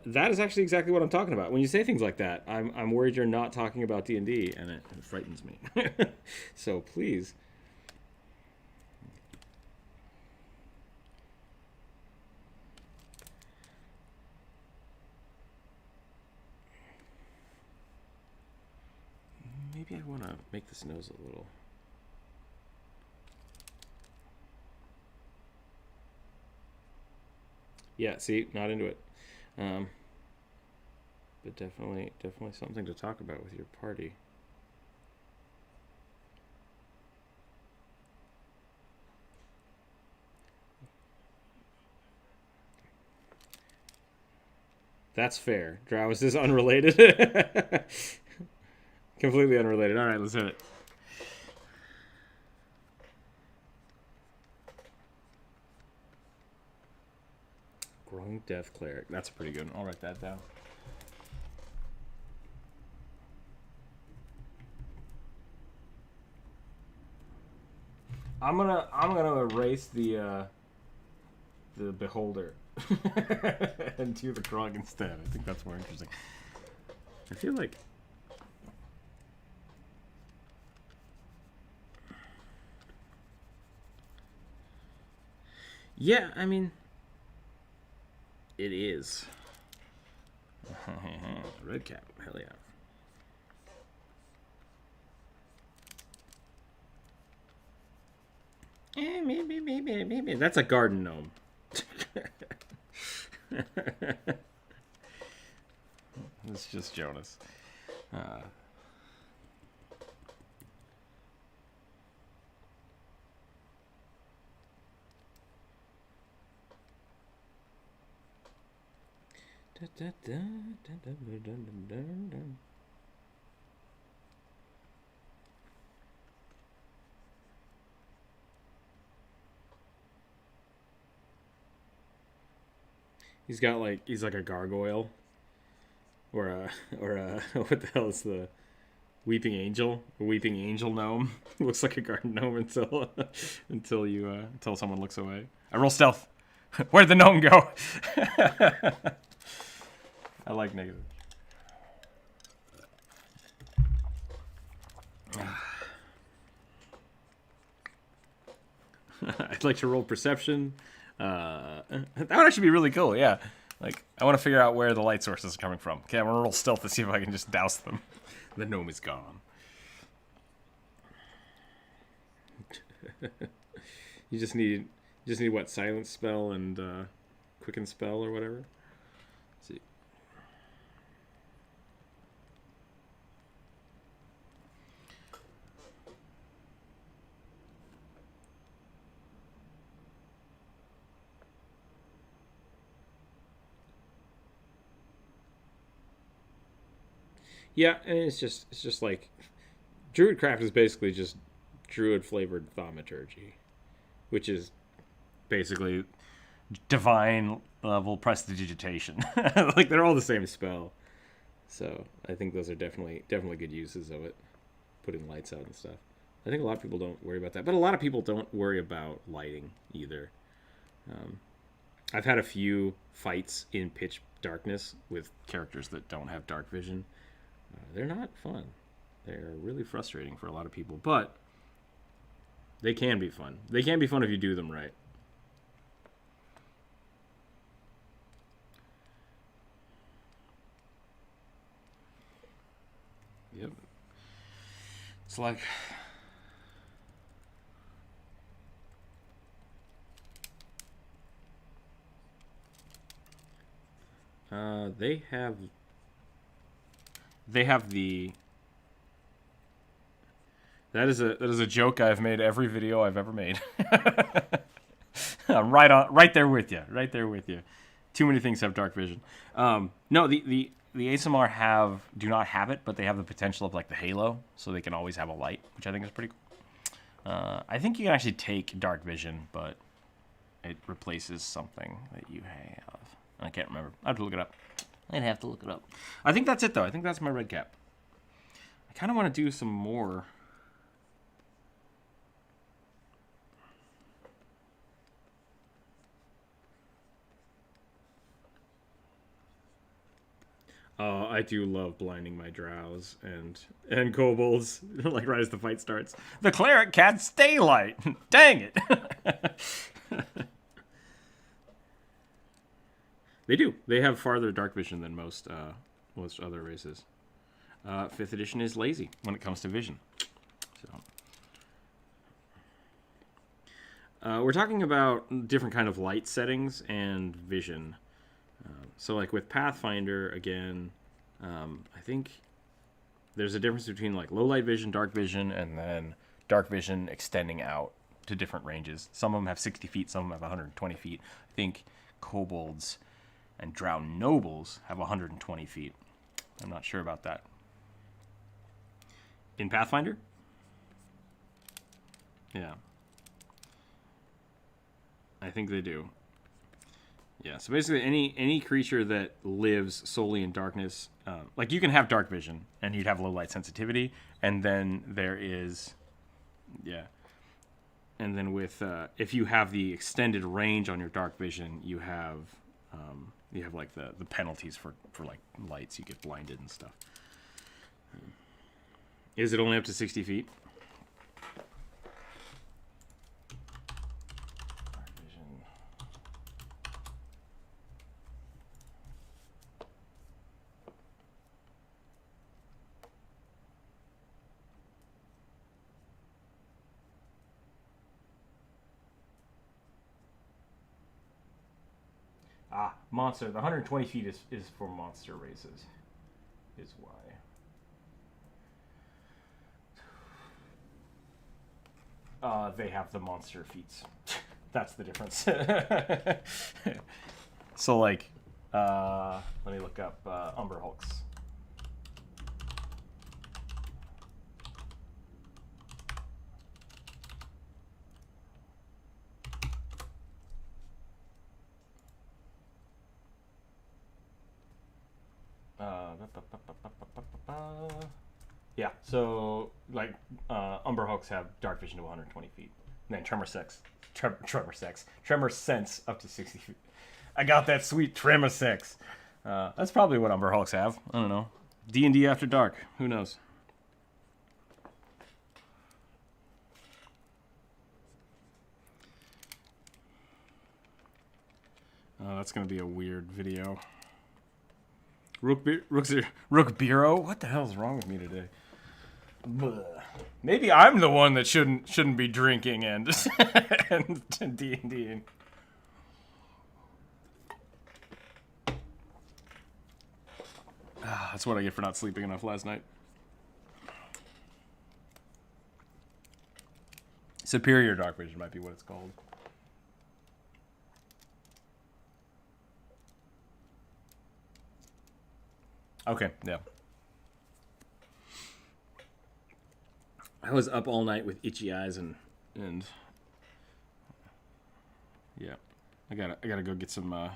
That is actually exactly what I'm talking about. When you say things like that, I'm worried you're not talking about D&D, and it frightens me. So please. Maybe I want to make this nose a little... Yeah, see, not into it. But definitely something to talk about with your party. That's fair. Drowse is unrelated. Completely unrelated. All right, let's hit it. Growing Death Cleric. That's a pretty good one. I'll write that down. I'm gonna erase the Beholder and do the Grog instead. I think that's more interesting. I feel like. Yeah, I mean, it is. Red cap, hell yeah. Maybe. That's a garden gnome. It's just Jonas. He's like a gargoyle, or a what the hell is the weeping angel? A weeping angel gnome. Looks like a garden gnome until until someone looks away. I roll stealth. Where'd the gnome go? I like negative. I'd like to roll perception. That would actually be really cool, yeah. Like, I want to figure out where the light sources are coming from. Okay, I'm gonna roll stealth to see if I can just douse them. The gnome is gone. You just need what, silence spell and quicken spell or whatever. Let's see. Yeah, and it's just like Druidcraft is basically just Druid flavored thaumaturgy, which is Basically, divine level prestidigitation. like they're all the same spell. So I think those are definitely good uses of it, putting lights out and stuff. I think a lot of people don't worry about that, but a lot of people don't worry about lighting either. I've had a few fights in pitch darkness with characters that don't have dark vision. They're not fun. They're really frustrating for a lot of people, but they can be fun. They can be fun if you do them right. Yep. It's like... They have the... That is a joke I've made every video I've ever made. I'm right there with you. Right there with you. Too many things have dark vision. No, the ASMR do not have it, but they have the potential of like the halo, so they can always have a light, which I think is pretty cool. I think you can actually take dark vision, but it replaces something that you have. I can't remember. I have to look it up. I'd have to look it up. I think that's it, though. I think that's my red cap. I kind of want to do some more. I do love blinding my drows and kobolds, like right as the fight starts. The cleric casts daylight. Dang it. They do. They have farther dark vision than most other races. 5th edition is lazy when it comes to vision. So we're talking about different kind of light settings and vision. So like with Pathfinder, again, I think there's a difference between like low light vision, dark vision, and then dark vision extending out to different ranges. Some of them have 60 feet, some of them have 120 feet. I think kobolds and drow nobles have 120 feet. I'm not sure about that. In Pathfinder? Yeah. I think they do. Yeah, so basically any creature that lives solely in darkness, like you can have dark vision and you'd have low light sensitivity, and then there is, yeah, and then with if you have the extended range on your dark vision, you have like the penalties for like lights. You get blinded and stuff. Is it only up to 60 feet? Monster. The 120 feet is for monster races. is why. They have the monster feats. That's the difference. So, like, let me look up Umber Hulks. Yeah, so like Umber Hulks have dark vision to 120 feet, and then Tremor Sense up to 60 feet. I got that sweet Tremor Sense. That's probably what Umber Hulks have. I don't know. D&D After Dark. Who knows? Oh, that's gonna be a weird video. Rookzer0. What the hell is wrong with me today? Bleh. Maybe I'm the one that shouldn't be drinking and and D&D. That's what I get for not sleeping enough last night. Superior dark vision might be what it's called. Okay, yeah. I was up all night with itchy eyes and yeah, I gotta go get some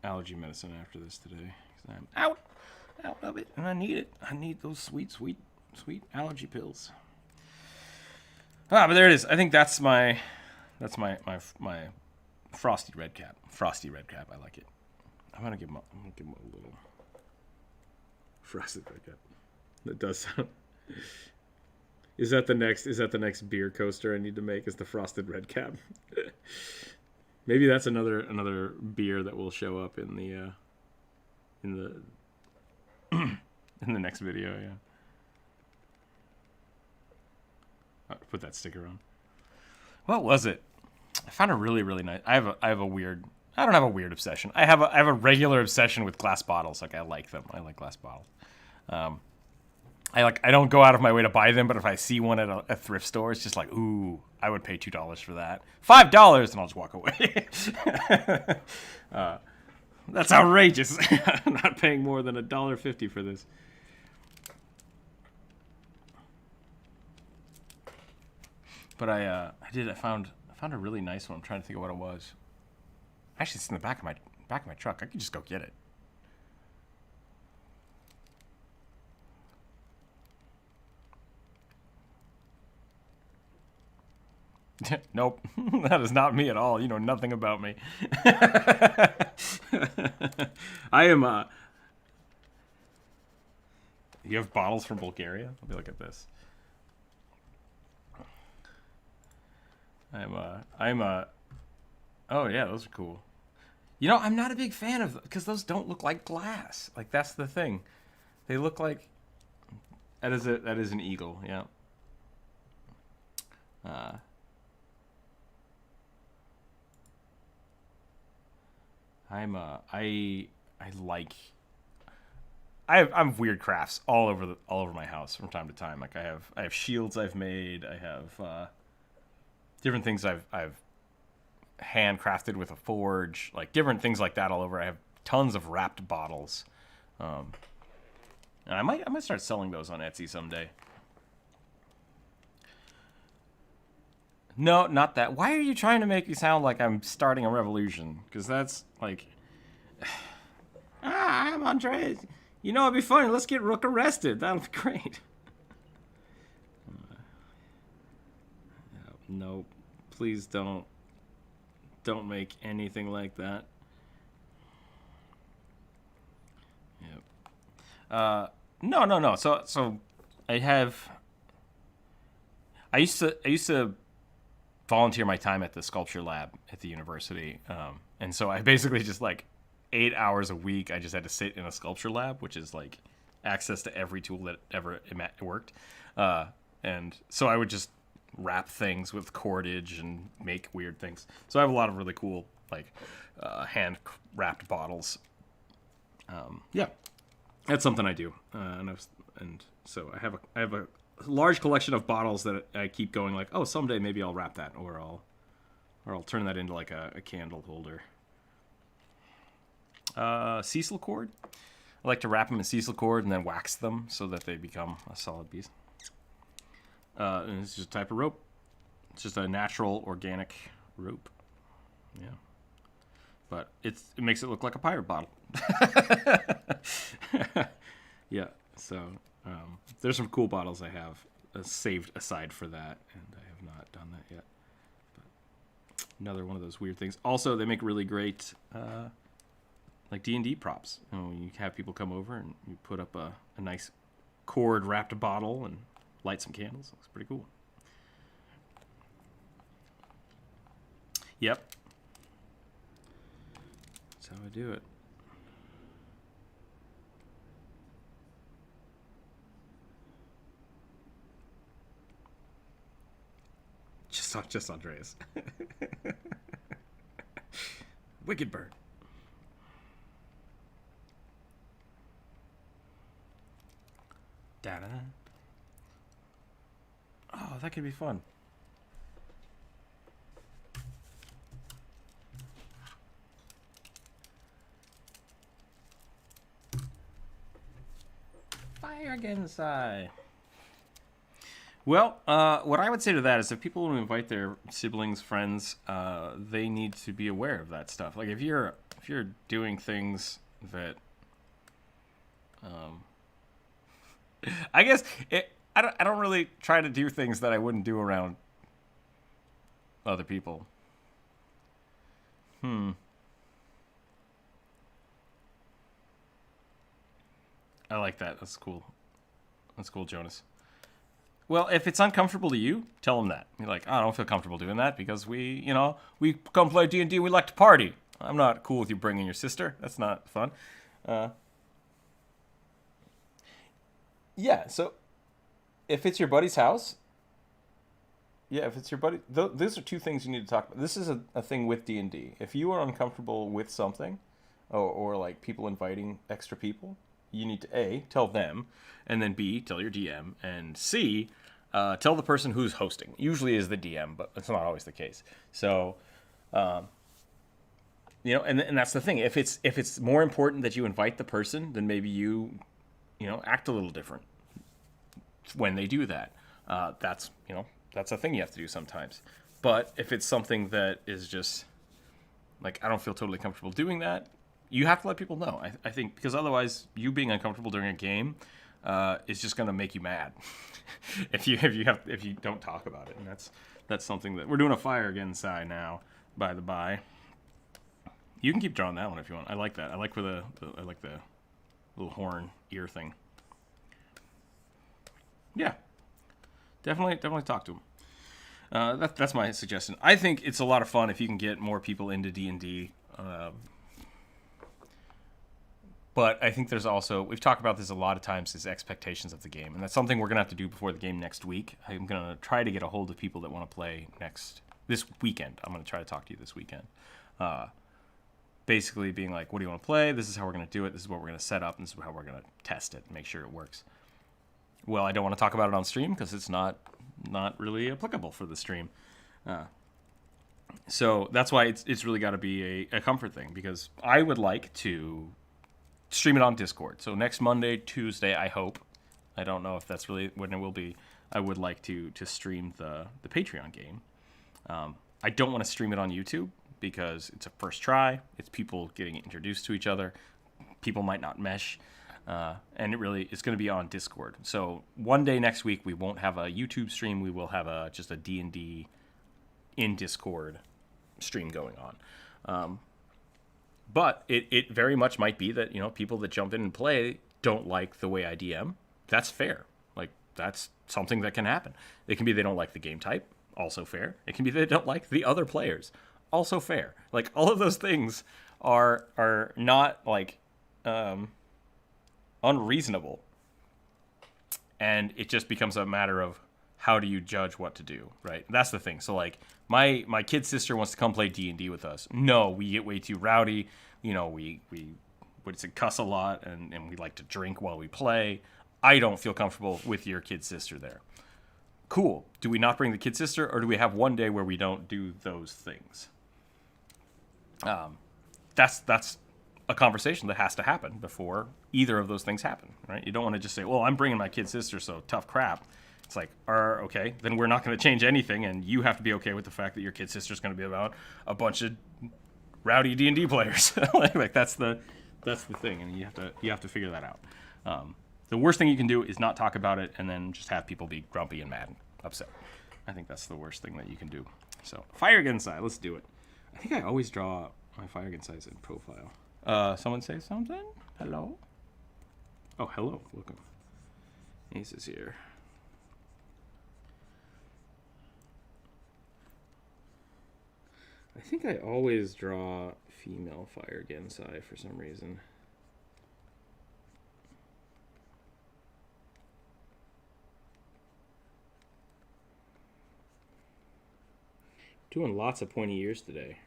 allergy medicine after this today. 'Cause I'm out of it, and I need it. I need those sweet allergy pills. But there it is. I think that's my frosty red cap. Frosty red cap. I like it. I'm gonna give him a little frosted red cap. That does sound. Is that the next beer coaster I need to make? Is the frosted red cap? Maybe that's another beer that will show up in the in the next video. Yeah. I'll put that sticker on. What was it? I found a really nice. I have a weird. I don't have a weird obsession. I have a regular obsession with glass bottles. Like I like them. I like glass bottles. I don't go out of my way to buy them, but if I see one at a thrift store, it's just like, ooh, I would pay $2 for that. $5, and I'll just walk away. That's outrageous. I'm not paying more than $1.50 for this. But I found a really nice one. I'm trying to think of what it was. Actually, it's in the back of my truck. I could just go get it. Nope, that is not me at all. You know nothing about me. I am. You have bottles from Bulgaria? Let me look at this. Oh yeah, those are cool. You know, I'm not a big fan of because those don't look like glass. Like that's the thing. They look like that is an eagle. Yeah. I'm weird crafts all over my house from time to time. Like I have shields I've made. I have different things I've handcrafted with a forge. Like different things like that all over. I have tons of wrapped bottles. And I might start selling those on Etsy someday. No, not that. Why are you trying to make me sound like I'm starting a revolution? Because that's like... I'm Andres. You know, it'd be funny. Let's get Rook arrested. That'll be great. No, please don't make anything like that. Yep. No. So I used to volunteer my time at the sculpture lab at the university, and so I basically just like 8 hours a week I just had to sit in a sculpture lab, which is like access to every tool that ever worked, and so I would just wrap things with cordage and make weird things. So I have a lot of really cool like hand wrapped bottles. Yeah, that's something I do. And so I have a large collection of bottles that I keep going like, oh, someday maybe I'll wrap that, or I'll turn that into like a candle holder. Cecil cord. I like to wrap them in Cecil cord and then wax them so that they become a solid piece. And it's just a type of rope. It's just a natural, organic rope. Yeah. But it makes it look like a pirate bottle. Yeah. So there's some cool bottles I have saved aside for that, and I have not done that yet. But another one of those weird things. Also, they make really great like D&D props. You know, you have people come over and you put up a nice cord wrapped bottle and light some candles. It looks pretty cool. Yep. That's how I do it. Just Andreas. Wicked bird. Da-da. Oh, that could be fun. Fire against eye. Well, what I would say to that is if people want to invite their siblings, friends, they need to be aware of that stuff. Like if you're doing things that, I guess I don't really try to do things that I wouldn't do around other people. I like that. That's cool. That's cool, Jonas. Well, if it's uncomfortable to you, tell them that. You're like, I don't feel comfortable doing that because we come play D&D, we like to party. I'm not cool with you bringing your sister. That's not fun. Yeah, so if it's your buddy's house, if it's your buddy, those are two things you need to talk about. This is a thing with D&D. If you are uncomfortable with something, or like people inviting extra people, you need to A, tell them, and then B, tell your DM, and C, tell the person who's hosting. Usually is the DM, but it's not always the case. So, and that's the thing. If it's more important that you invite the person, then maybe you act a little different when they do that. That's a thing you have to do sometimes. But if it's something that is just like, I don't feel totally comfortable doing that, you have to let people know. I think because otherwise, you being uncomfortable during a game is just going to make you mad if you don't talk about it. And that's something that we're doing a fire again side now. By the by, you can keep drawing that one if you want. I like that. I like the little horn ear thing. Yeah, definitely talk to them. That's my suggestion. I think it's a lot of fun if you can get more people into D&D. But I think there's also, we've talked about this a lot of times, is expectations of the game. And that's something we're going to have to do before the game next week. I'm going to try to get a hold of people that want to play this weekend. I'm going to try to talk to you this weekend. Basically being like, what do you want to play? This is how we're going to do it. This is what we're going to set up. And this is how we're going to test it and make sure it works. Well, I don't want to talk about it on stream because it's not really applicable for the stream. So that's why it's really got to be a comfort thing, because I would like to stream it on Discord. So next Monday, Tuesday, I hope. I don't know if that's really when it will be. I would like to stream the Patreon game. I don't want to stream it on YouTube because it's a first try. It's people getting introduced to each other. People might not mesh. And it's going to be on Discord. So one day next week, we won't have a YouTube stream. We will have just a D&D in Discord stream going on. But it very much might be that, people that jump in and play don't like the way I DM. That's fair. Like, that's something that can happen. It can be they don't like the game type. Also fair. It can be they don't like the other players. Also fair. Like, all of those things are not, like, unreasonable. And it just becomes a matter of how do you judge what to do, right? That's the thing. So, like, my kid sister wants to come play D&D with us. No, we get way too rowdy. We would cuss a lot, and we like to drink while we play. I don't feel comfortable with your kid sister there. Cool. Do we not bring the kid sister, or do we have one day where we don't do those things? That's a conversation that has to happen before either of those things happen, right? You don't want to just say, well, I'm bringing my kid sister, so tough crap. It's like, okay, then we're not going to change anything, and you have to be okay with the fact that your kid sister's going to be about a bunch of rowdy D&D players. like that's the thing, and you have to figure that out. The worst thing you can do is not talk about it and then just have people be grumpy and mad and upset. I think that's the worst thing that you can do. So, fire again side, let's do it. I think I always draw my fire again size in profile. Someone say something? Hello? Oh, hello. Welcome. Ace is here. I think I always draw female fire again side for some reason. Doing lots of pointy ears today.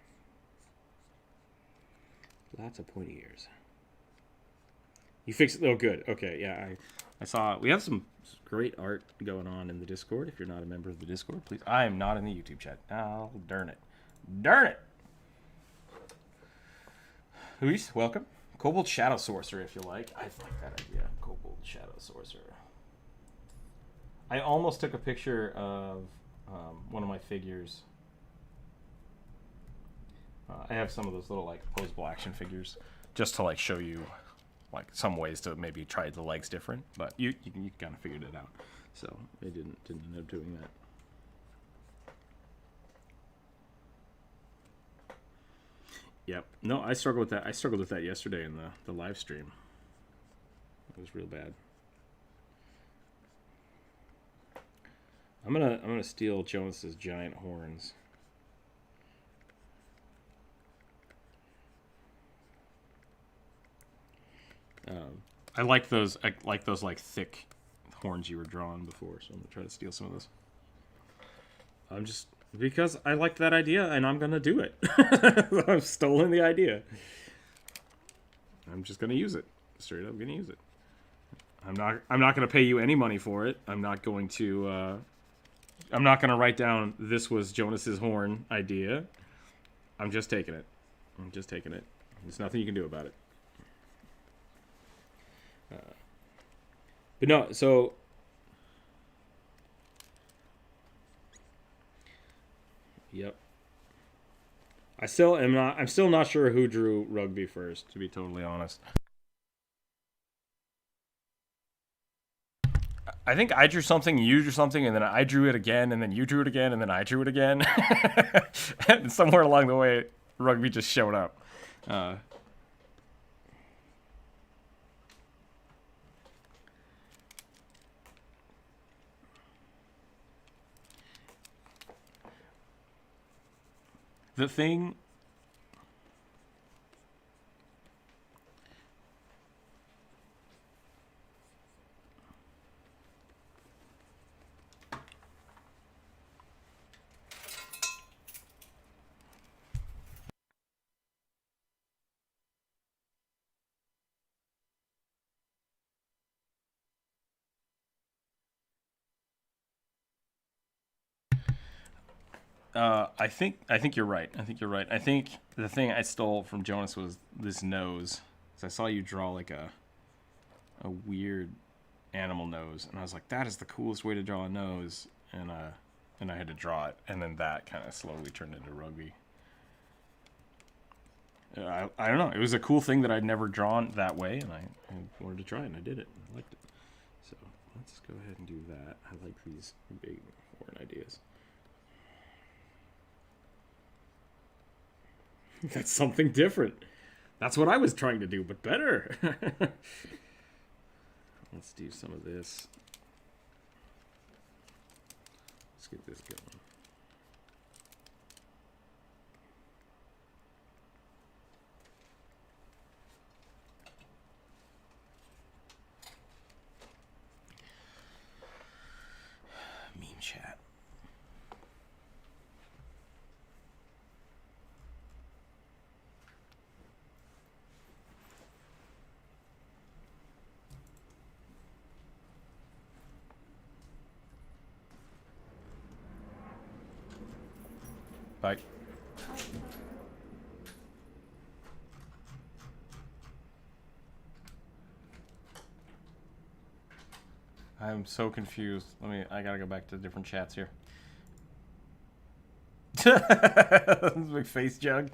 Lots of pointy ears. You fixed it? Oh, good. Okay, yeah. I saw... We have some great art going on in the Discord. If you're not a member of the Discord, please... I am not in the YouTube chat. Oh, darn it. Darn it! Luis, welcome. Kobold Shadow Sorcerer, if you like. I like that idea. Kobold Shadow Sorcerer. I almost took a picture of one of my figures... I have some of those little like posable action figures just to like show you like some ways to maybe try the legs different, but you kind of figured it out. So I didn't end up doing that. Yep. No, I struggled with that. I struggled with that yesterday in the live stream. It was real bad. I'm gonna steal Jonas's giant horns. I like those like thick horns you were drawing before, so I'm gonna try to steal some of those. I'm just because I liked that idea and I'm gonna do it. I've stolen the idea. I'm just gonna use it. Straight up gonna use it. I'm not gonna pay you any money for it. I'm not going to write down this was Jonas's horn idea. I'm just taking it. There's nothing you can do about it. But no, so yep. I'm still not sure who drew Rugby first, to be totally honest. I think I drew something, you drew something, and then I drew it again, and then you drew it again, and then I drew it again. And somewhere along the way, Rugby just showed up. The thing... I think you're right. I think the thing I stole from Jonas was this nose. So I saw you draw like a weird animal nose, and I was like, that is the coolest way to draw a nose, and I had to draw it, and then that kind of slowly turned into Rugby. I don't know. It was a cool thing that I'd never drawn that way, and I wanted to try it, and I did it. I liked it. So let's go ahead and do that. I like these big horn ideas. That's something different. That's what I was trying to do, but better. Let's do some of this. Let's get this going. Meme chat. Bye. I'm so confused. I gotta go back to different chats here. Big face jug.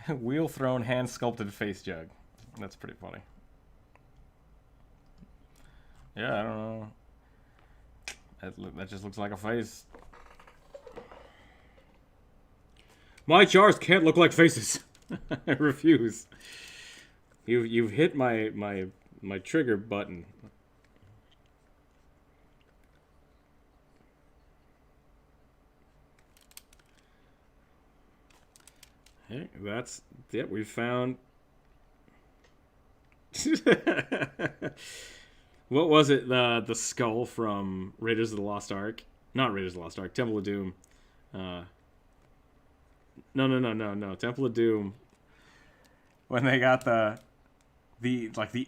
Wheel thrown, hand sculpted face jug. That's pretty funny. Yeah, I don't know. That just looks like a face. My jars can't look like faces. I refuse. You've hit my trigger button. Hey, that's it. We found. What was it? The skull from Raiders of the Lost Ark? Not Raiders of the Lost Ark. Temple of Doom. No. Temple of Doom. When they got the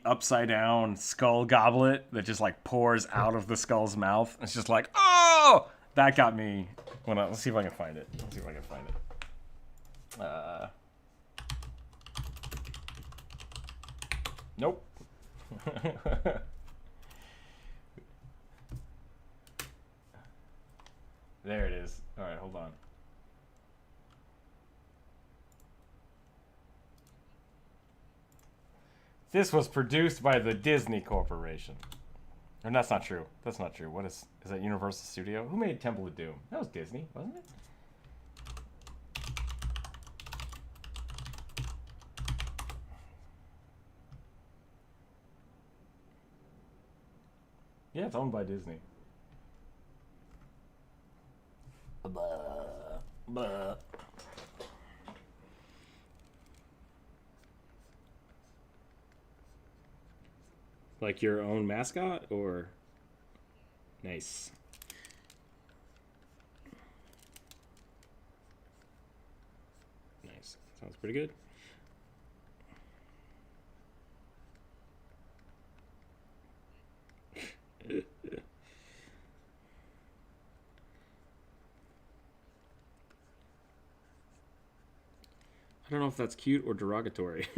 upside down skull goblet that just like pours out of the skull's mouth. It's just like, oh, that got me. Let's see if I can find it. Nope. There it is. All right, hold on. This was produced by the Disney Corporation. And that's not true. That's not true. What is that Universal Studio? Who made Temple of Doom? That was Disney, wasn't it? Yeah, it's owned by Disney. Blah. Like your own mascot, or nice. Nice. Sounds pretty good. I don't know if that's cute or derogatory.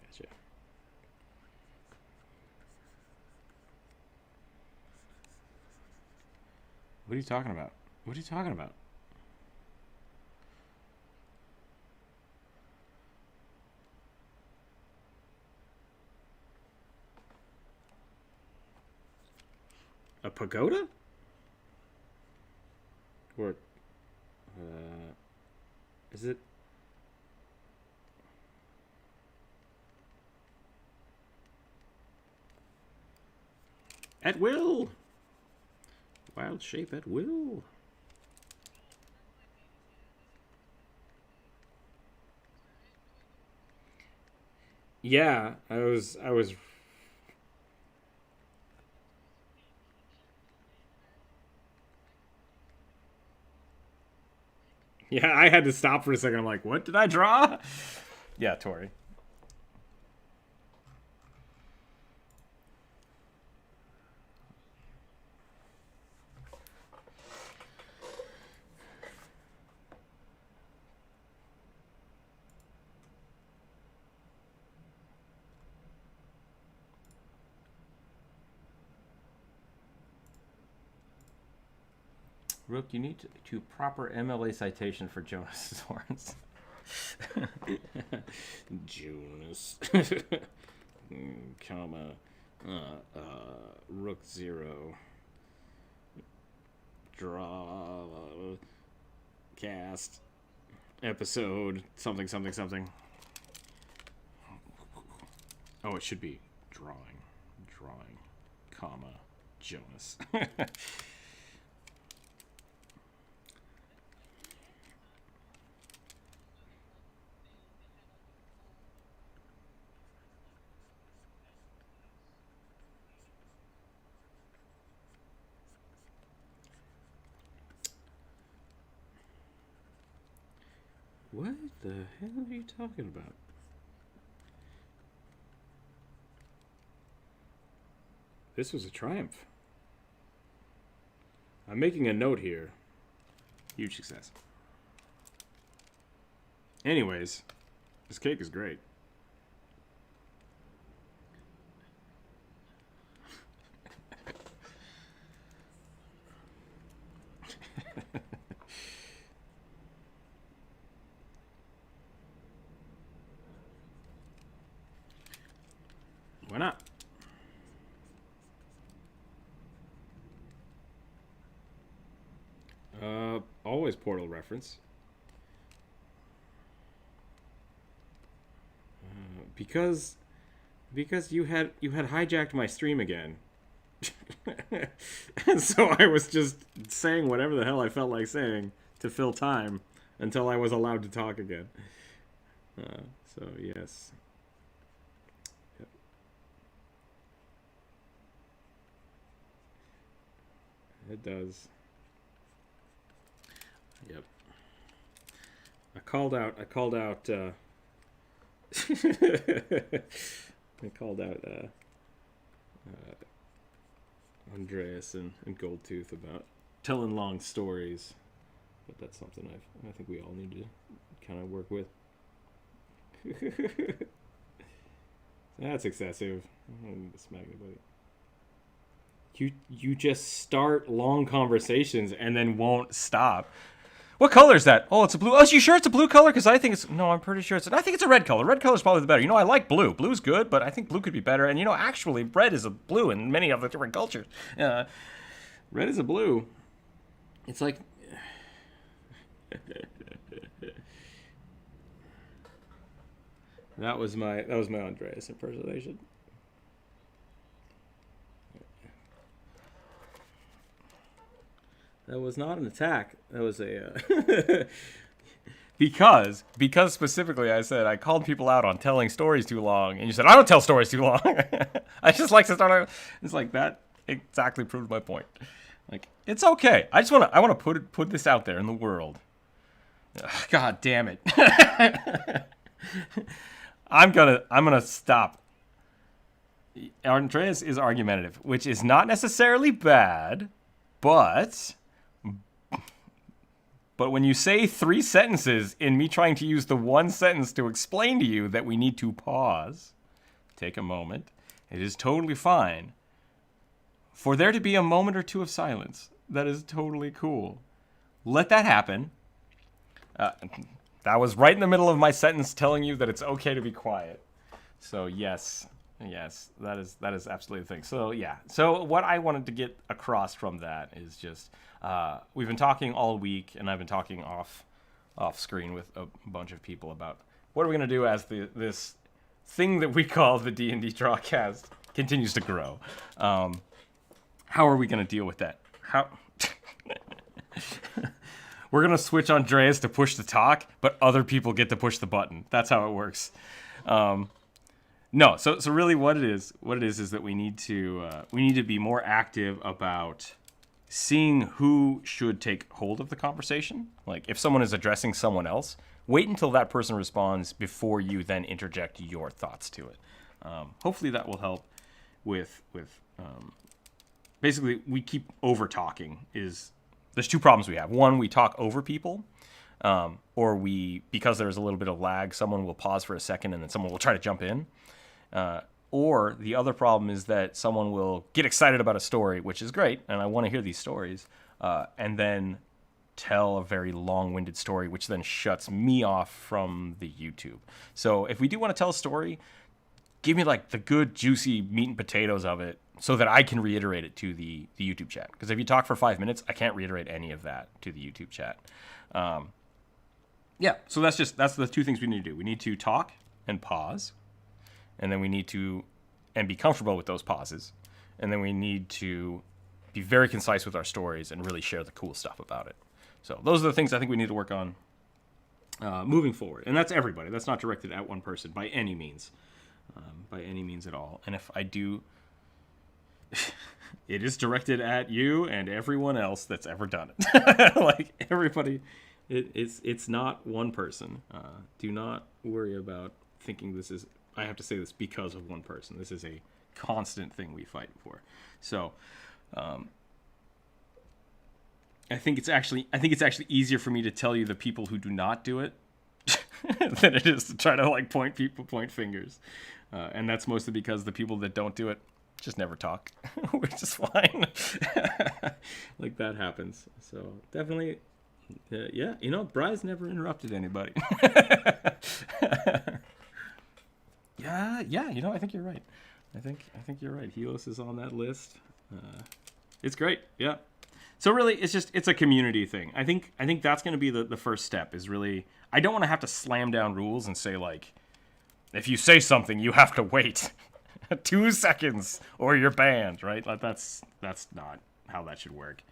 Gotcha. What are you talking about? What are you talking about? A pagoda? Or is it? At will. Wild shape at will. Yeah, I was Yeah, I had to stop for a second. I'm like, what did I draw? Yeah, Tori. Rook, you need to proper MLA citation for Jonas' horns. Jonas. Comma. Rookzer0 Drawcast. Episode. Something. Oh, it should be drawing. Comma. Jonas. What the hell are you talking about? This was a triumph. I'm making a note here. Huge success. Anyways, this cake is great. Why not? Always Portal reference. Because you had hijacked my stream again. And so I was just saying whatever the hell I felt like saying to fill time until I was allowed to talk again. So yes. Yep. It does. Yep. I called out I called out Andreas and Goldtooth about telling long stories, but that's something I think we all need to kind of work with. That's excessive. I don't need to smack anybody. You just start long conversations and then won't stop. What color is that? Oh, it's a blue. Oh, you sure it's a blue color? Because I think it's... No, I'm pretty sure it's... I think it's a red color. Red color's probably the better. You know, I like blue. Blue's good, but I think blue could be better. And, you know, actually, red is a blue in many of the different cultures. Red is a blue. It's like... That was my Andreas impersonation. That was not an attack. That was a... because specifically I said I called people out on telling stories too long, and you said, I don't tell stories too long. I just like to start... It's like that exactly proved my point. Like, it's okay. I want to put this out there in the world. God damn it. I'm gonna stop. Andreas is argumentative, which is not necessarily bad, but when you say 3 sentences in me trying to use the one sentence to explain to you that we need to pause, take a moment, it is totally fine for there to be a moment or two of silence. That is totally cool. Let that happen. That was right in the middle of my sentence telling you that it's okay to be quiet. So yes, that is absolutely the thing. So yeah, so what I wanted to get across from that is just we've been talking all week, and I've been talking off screen with a bunch of people about what are we going to do as this thing that we call the D&D Drawcast continues to grow. How are we going to deal with that? How? We're going to switch Andreas to push the talk, but other people get to push the button. That's how it works. No, so really what it is that we need to be more active about seeing who should take hold of the conversation. Like, if someone is addressing someone else, wait until that person responds before you then interject your thoughts to it. Hopefully that will help with basically, we keep over-talking. There's 2 problems we have. One, we talk over people, or because there's a little bit of lag, someone will pause for a second and then someone will try to jump in. Or the other problem is that someone will get excited about a story, which is great, and I want to hear these stories, and then tell a very long-winded story, which then shuts me off from the YouTube. So if we do want to tell a story, give me like the good, juicy meat and potatoes of it so that I can reiterate it to the YouTube chat. Because if you talk for 5 minutes, I can't reiterate any of that to the YouTube chat. Yeah, so that's the 2 things we need to do. We need to talk and pause. And then we need to be comfortable with those pauses. And then we need to be very concise with our stories and really share the cool stuff about it. So those are the things I think we need to work on moving forward. And that's everybody. That's not directed at one person by any means. By any means at all. And if I do... it is directed at you and everyone else that's ever done it. Like, everybody It's not one person. Do not worry about thinking this is. I have to say this because of one person. This is a constant thing we fight for. So, I think it's actually easier for me to tell you the people who do not do it than it is to try to like point fingers, and that's mostly because the people that don't do it just never talk, which is fine. Like that happens. So definitely, yeah. Bry's never interrupted anybody. Yeah. I think you're right. I think you're right. Helos is on that list. It's great. Yeah. So really, it's a community thing. I think that's going to be the first step. Is really, I don't want to have to slam down rules and say like, if you say something, you have to wait 2 seconds or you're banned, right? Like that's not how that should work.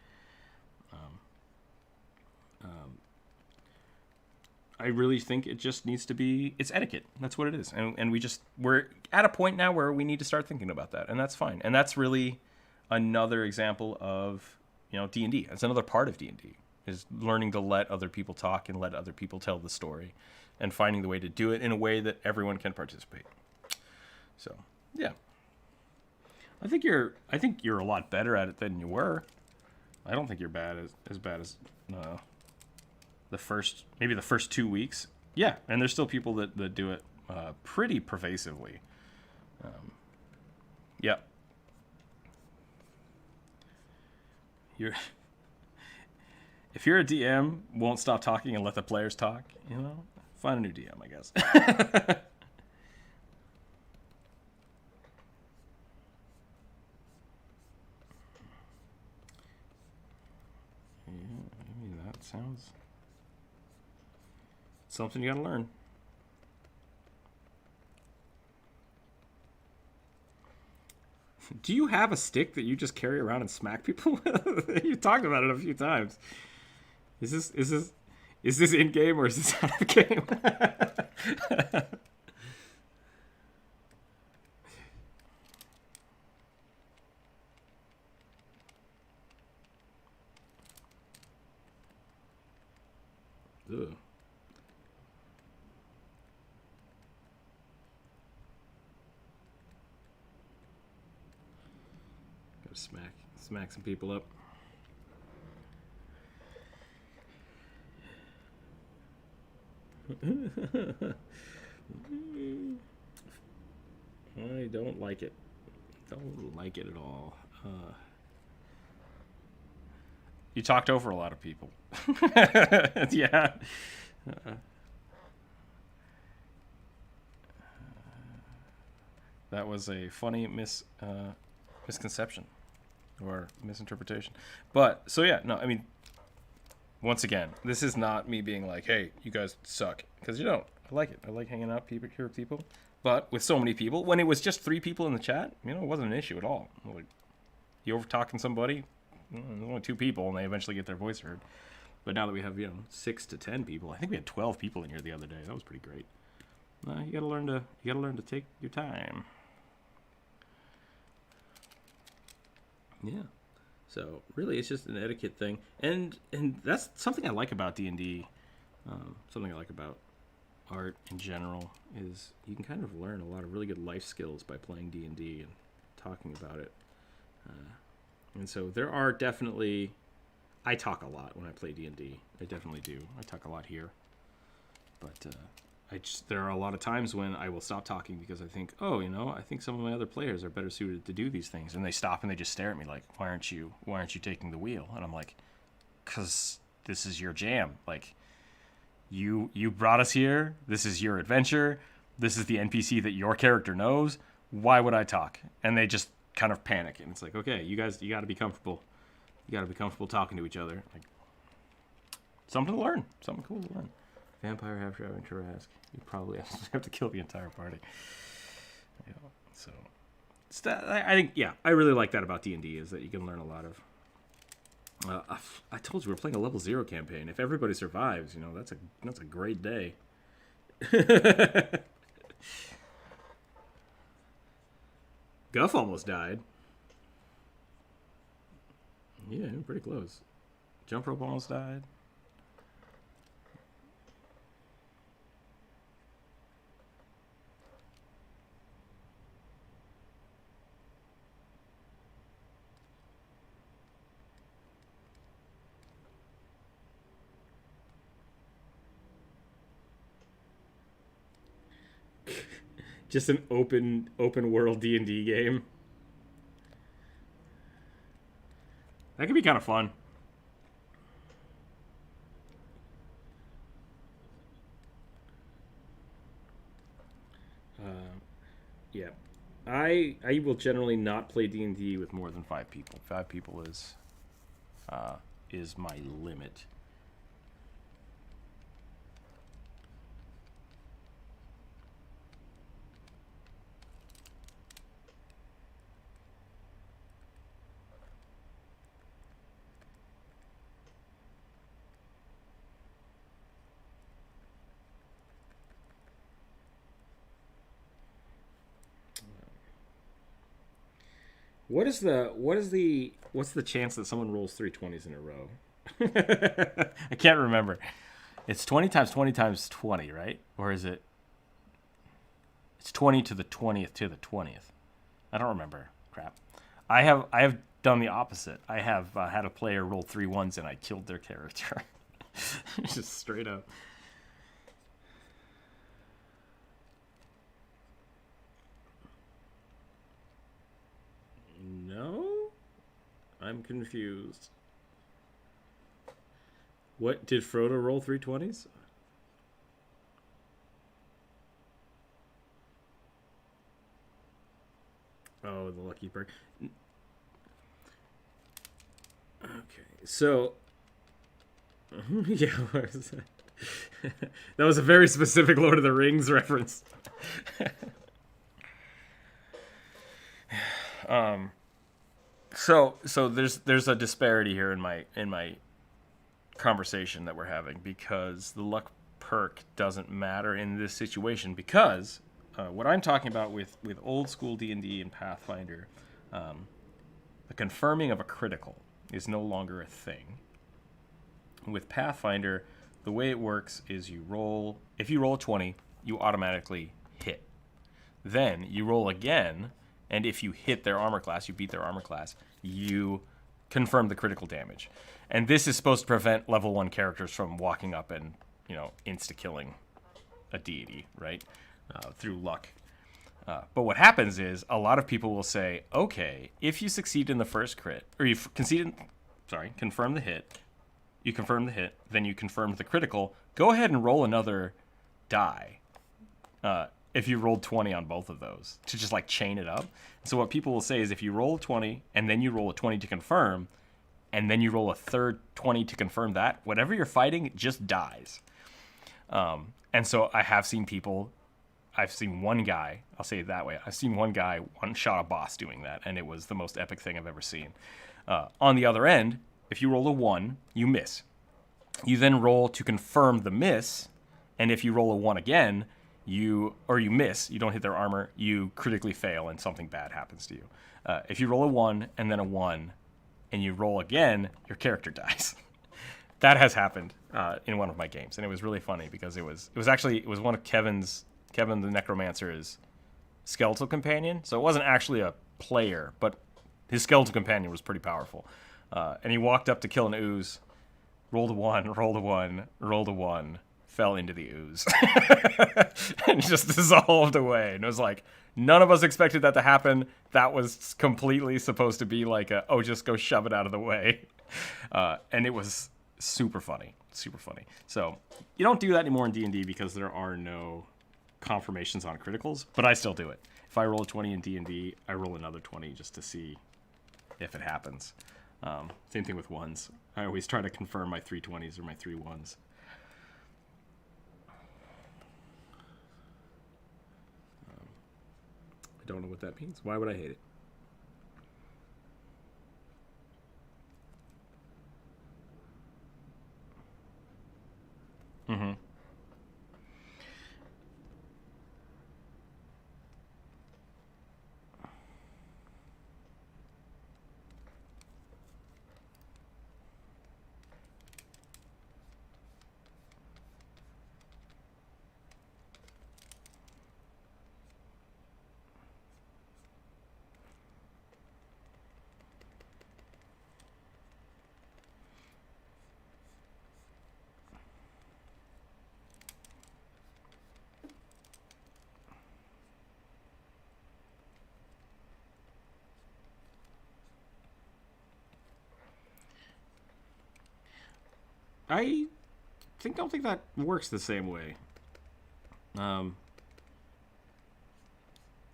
I really think it just needs to be, it's etiquette. That's what it is. And we're at a point now where we need to start thinking about that, and that's fine. And that's really another example of, D&D. It's another part of D&D, is learning to let other people talk and let other people tell the story and finding the way to do it in a way that everyone can participate. So, yeah. I think you're a lot better at it than you were. I don't think you're as bad as the first 2 weeks. Yeah, and there's still people that do it pretty pervasively. Yeah. If you're a DM, won't stop talking and let the players talk, find a new DM, I guess. That sounds something you gotta learn. Do you have a stick that you just carry around and smack people with? You've talked about it a few times. Is this in game or is this out of game? Ugh. Gotta smack some people up. I don't like it. Don't like it at all. You talked over a lot of people. Yeah. That was a funny misconception or misinterpretation. But, so yeah, no, I mean, once again, this is not me being like, hey, you guys suck. Because you don't. I like it. I like hanging out here with people. But with so many people, when it was just 3 people in the chat, it wasn't an issue at all. Like, you over talking somebody, there's only 2 people, and they eventually get their voice heard. But now that we have, 6 to 10 people, I think we had 12 people in here the other day. That was pretty great. You gotta learn to take your time. Yeah. So really, it's just an etiquette thing, and that's something I like about D&D. Something I like about art in general is you can kind of learn a lot of really good life skills by playing D&D and talking about it. And so there are definitely, I talk a lot when I play D&D. I definitely do. I talk a lot here, but there are a lot of times when I will stop talking because I think, I think some of my other players are better suited to do these things, and they stop and they just stare at me like, why aren't you taking the wheel? And I'm like, 'cause this is your jam. Like, you brought us here. This is your adventure. This is the NPC that your character knows. Why would I talk? And they just kind of panic, and it's like, okay, you guys, you got to be comfortable. You got to be comfortable talking to each other. Like, something to learn. Something cool to learn. Vampire half-drive Trask. You probably have to kill the entire party. So I think, I really like that about D&D is that you can learn a lot of. I told you we're playing a level 0 campaign. If everybody survives, that's a great day. Guff almost died. Yeah, pretty close. Jump rope almost died. Just an open world D&D game. That could be kind of fun. Yeah, I will generally not play D&D with more than 5 people. 5 people is my limit. What's the chance that someone rolls 3 20s in a row? I can't remember. It's 20 times 20 times 20, right? Or is it? It's 20 to the 20th to the 20th. I don't remember. Crap. I have done the opposite. I have had a player roll 3 1s and I killed their character. Just straight up. No? I'm confused. What, did Frodo roll 3 20s? Oh, the lucky perk. Okay, so... yeah, what was that? That was a very specific Lord of the Rings reference. So there's a disparity here in my conversation that we're having, because the luck perk doesn't matter in this situation, because what I'm talking about with old school D&D and Pathfinder, the confirming of a critical is no longer a thing. With Pathfinder, the way it works is if you roll a 20, you automatically hit. Then you roll again, and if you hit their armor class, you beat their armor class, you confirm the critical damage. And this is supposed to prevent level 1 characters from walking up and, insta-killing a deity, right? Through luck. But what happens is a lot of people will say, okay, if you succeed in the first crit, or you confirm the hit, then you confirm the critical, go ahead and roll another die. If you rolled 20 on both of those, to just chain it up. So what people will say is, if you roll a 20 and then you roll a 20 to confirm, and then you roll a third 20 to confirm that, whatever you're fighting just dies. And so I've seen one guy, I'll say it that way, I've seen one guy one-shot a boss doing that, and it was the most epic thing I've ever seen. On the other end, if you roll a 1, you miss. You then roll to confirm the miss, and if you roll a 1 again, you miss, you don't hit their armor, you critically fail, and something bad happens to you. If you roll a 1 and then a 1, and you roll again, your character dies. That has happened in one of my games, and it was really funny, because it was one of Kevin the Necromancer's skeletal companion. So it wasn't actually a player, but his skeletal companion was pretty powerful. And he walked up to kill an ooze, rolled a 1, rolled a 1, rolled a 1, fell into the ooze, and just dissolved away. And it was like, none of us expected that to happen. That was completely supposed to be just go shove it out of the way. And it was super funny. So you don't do that anymore in D&D, because there are no confirmations on criticals, but I still do it. If I roll a 20 in D&D, I roll another 20 just to see if it happens. Same thing with 1s. I always try to confirm my 3 20s or my 3 1s. I don't know what that means. Why would I hate it? Mm-hmm. I don't think that works the same way.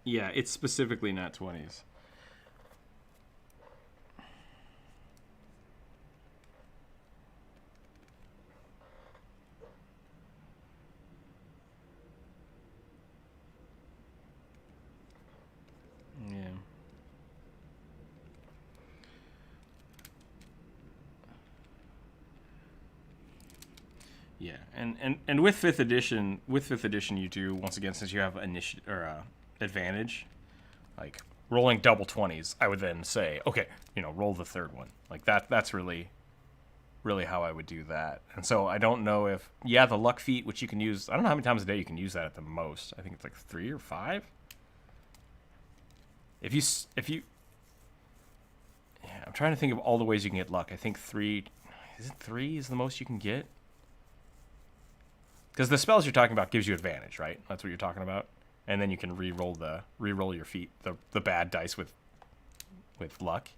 Yeah, it's specifically nat 20s. Yeah. Yeah, and with fifth edition, you do once again, since you have advantage, like rolling double 20s. I would then say, okay, roll the third one. Like that's really how I would do that. And so I don't know if the luck feat, which you can use. I don't know how many times a day you can use that at the most. I think it's like 3 or 5. If you, yeah, I'm trying to think of all the ways you can get luck. I think 3. Is it 3 is the most you can get? Because the spells you're talking about gives you advantage, right? That's what you're talking about. And then you can re-roll your feet, the bad dice with luck.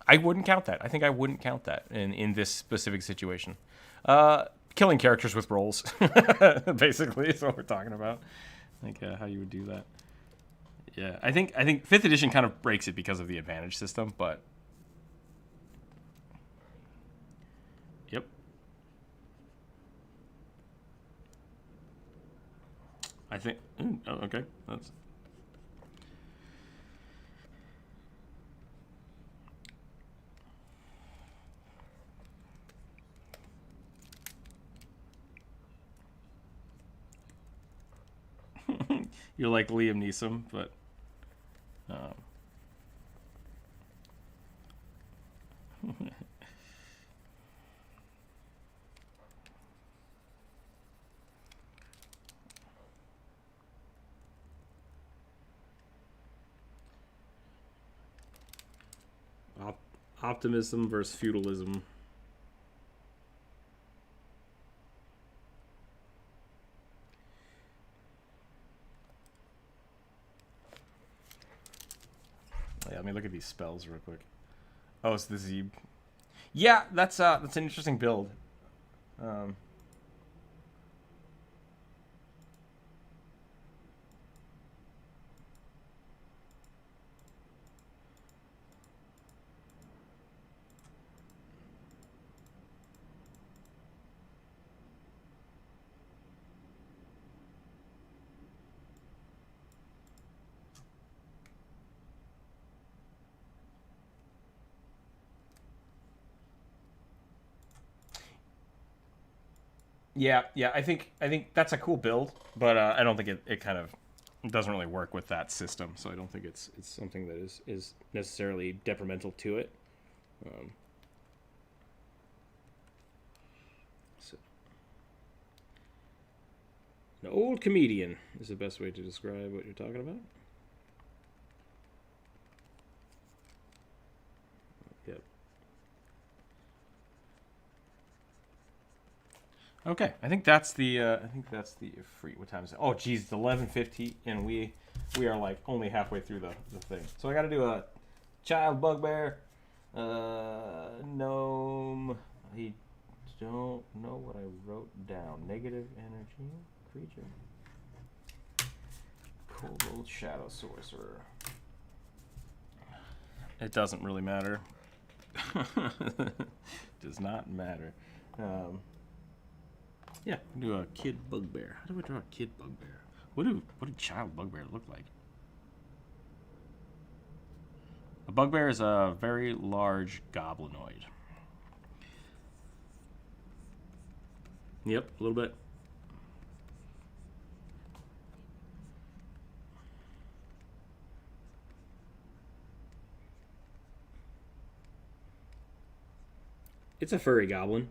I wouldn't count that. I think I wouldn't count that in this specific situation. Killing characters with rolls, basically, is what we're talking about. Like how you would do that. Yeah, I think 5th edition kind of breaks it because of the advantage system, but yep. I think. Okay, that's. You're like Liam Neeson, but. Optimism versus feudalism. Yeah, let me look at these spells real quick. Oh, it's the Zeeb. Yeah, that's an interesting build. Yeah, I think that's a cool build, but I don't think it kind of doesn't really work with that system. So I don't think it's something that is necessarily detrimental to it. So. An old comedian is the best way to describe what you're talking about. Yep. Okay, I think that's the free. What time is it? Oh, geez, it's 11:50, and we are like only halfway through the thing. So I got to do a child bugbear, gnome. I don't know what I wrote down. Negative energy creature. Cold shadow sorcerer. It doesn't really matter. Does not matter. Yeah, do a kid bugbear. How do I draw a kid bugbear? What do child bugbear look like? A bugbear is a very large goblinoid. Yep, a little bit. It's a furry goblin.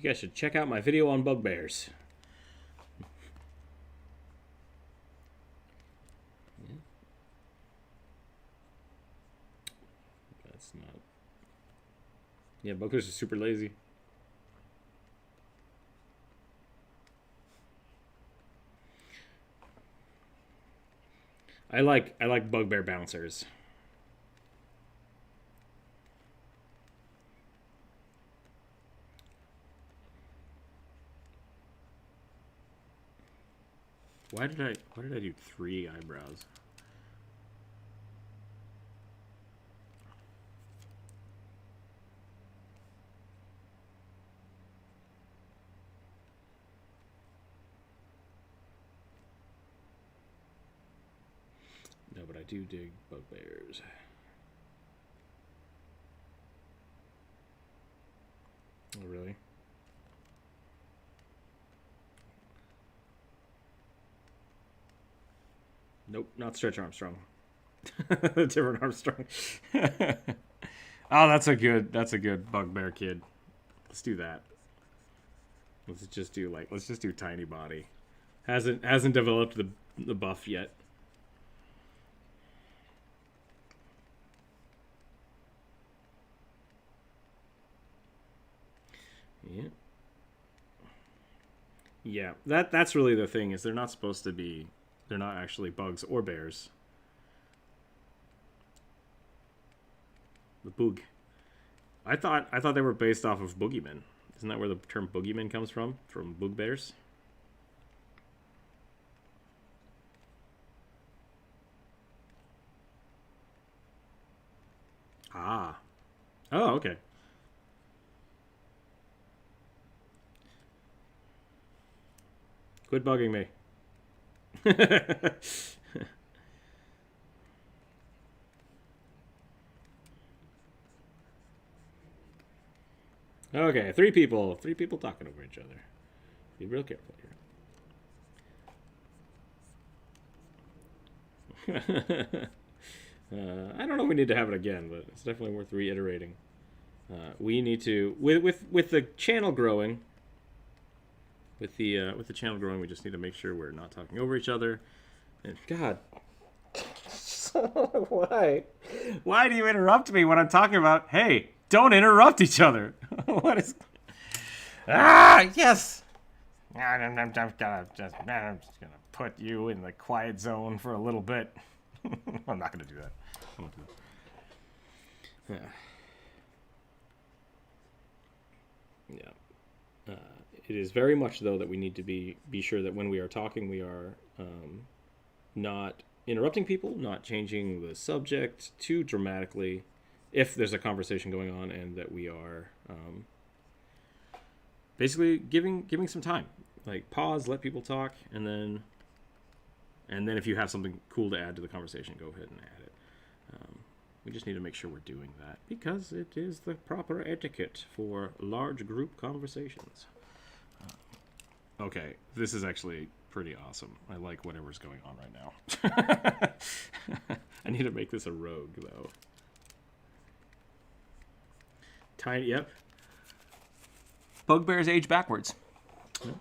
You guys should check out my video on bugbears. That's not... Yeah, bugbears are super lazy. I like bugbear bouncers. Why did I do 3 eyebrows? No, but I do dig bugbears. Oh, really? Nope, not Stretch Armstrong. Different Armstrong. Oh, that's a good bugbear kid. Let's do that. Let's just do tiny body. Hasn't developed the buff yet. Yeah. Yeah, that's really the thing, is they're not supposed to be, they're not actually bugs or bears. The boog. I thought they were based off of boogeymen. Isn't that where the term boogeyman comes from? From bugbears? Ah. Oh, okay. Quit bugging me. Okay, 3 people. 3 people talking over each other. Be real careful here. I don't know if we need to have it again, but it's definitely worth reiterating. We need to, with the channel growing, with the channel growing, we just need to make sure we're not talking over each other. And God, why do you interrupt me when I'm talking about? Hey, don't interrupt each other. What is? Yes. I'm just gonna put you in the quiet zone for a little bit. I'm not gonna do that. I won't do that. Yeah. It is very much, though, that we need to be sure that when we are talking, we are not interrupting people, not changing the subject too dramatically if there's a conversation going on, and that we are basically giving some time. Like, pause, let people talk, and then if you have something cool to add to the conversation, go ahead and add it. We just need to make sure we're doing that, because it is the proper etiquette for large group conversations. Okay, this is actually pretty awesome. I like whatever's going on right now. I need to make this a rogue, though. Tiny, yep. Bugbears age backwards. Yep.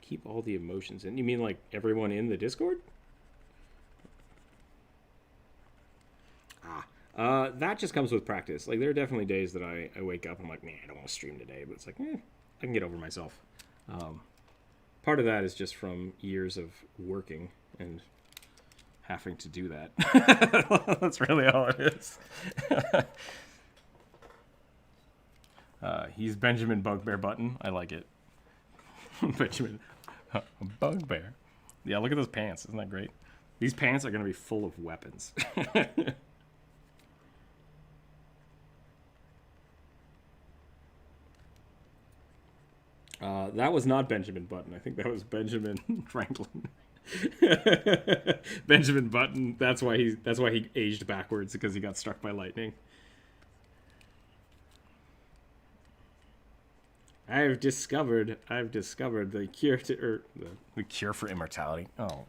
Keep all the emotions in. You mean like everyone in the Discord? That just comes with practice. Like, there are definitely days that I wake up and I'm like, man, I don't want to stream today. But it's like, I can get over myself. Part of that is just from years of working and having to do that. That's really all it is. He's Benjamin Bugbear Button. I like it. Benjamin Bugbear. Yeah, look at those pants. Isn't that great? These pants are going to be full of weapons. That was not Benjamin Button. I think that was Benjamin Franklin. Benjamin Button. That's why he aged backwards, because he got struck by lightning. I've discovered the cure to The cure for immortality. Oh.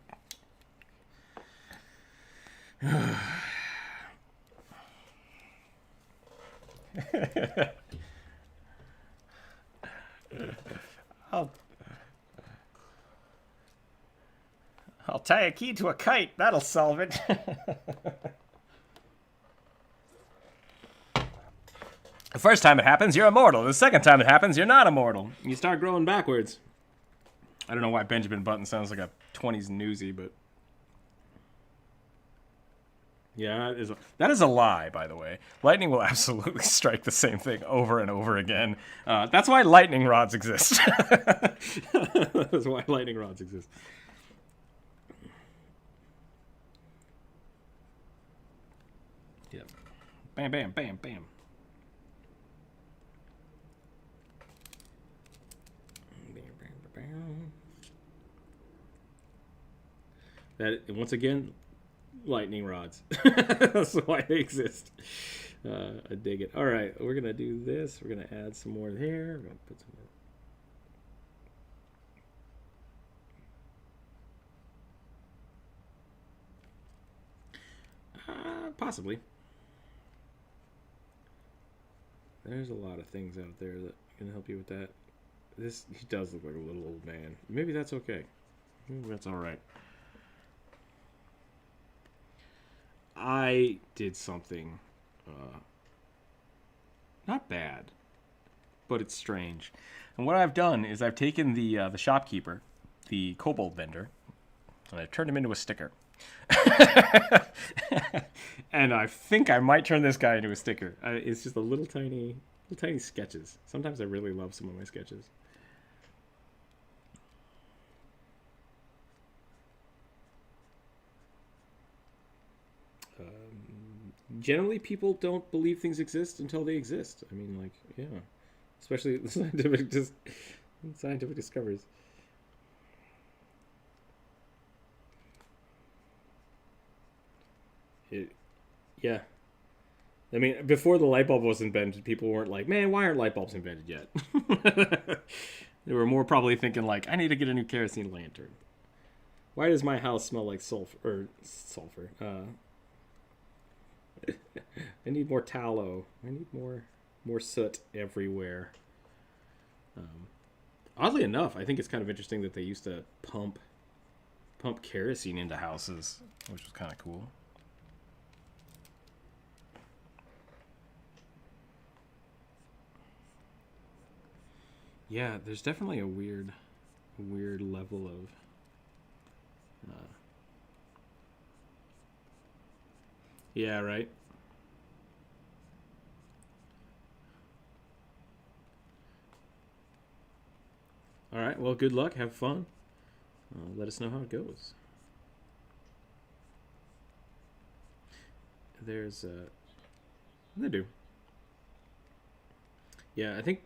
I'll tie a key to a kite. That'll solve it. The first time it happens, you're immortal. The second time it happens, you're not immortal. you start growing backwards. I don't know why Benjamin Button sounds like a 20s newsie, but Yeah, that is a lie, by the way. Lightning will absolutely strike the same thing over and over again. That's why lightning rods exist. that's why lightning rods exist. Yep. Bam, bam, bam, bam. That once again, lightning rods. That's why they exist. I dig it. All right, we're gonna do this. We're gonna add some more here. We're gonna put some more. Possibly. There's a lot of things out there that can help you with that. He does look like a little old man. Maybe that's okay. Maybe that's all right. I did something not bad, But it's strange. And what I've done is I've taken the shopkeeper, the kobold vendor, and I've turned him into a sticker. And I think I might turn this guy into a sticker. it's just a little tiny sketches. Sometimes I really love some of my sketches. Generally, people don't believe things exist until they exist. I mean, like, yeah, especially the scientific discoveries. Yeah. I mean, before the light bulb was invented, people weren't like, man, why aren't light bulbs invented yet? They were more probably thinking, like, I need to get a new kerosene lantern. Why does my house smell like sulfur? I need more tallow. I need more soot everywhere. Oddly enough, I think it's kind of interesting that they used to pump kerosene into houses, which was kind of cool. Yeah, there's definitely a weird level of yeah, right. All right, well, good luck. Have fun. Let us know how it goes. There's they do. Yeah, I think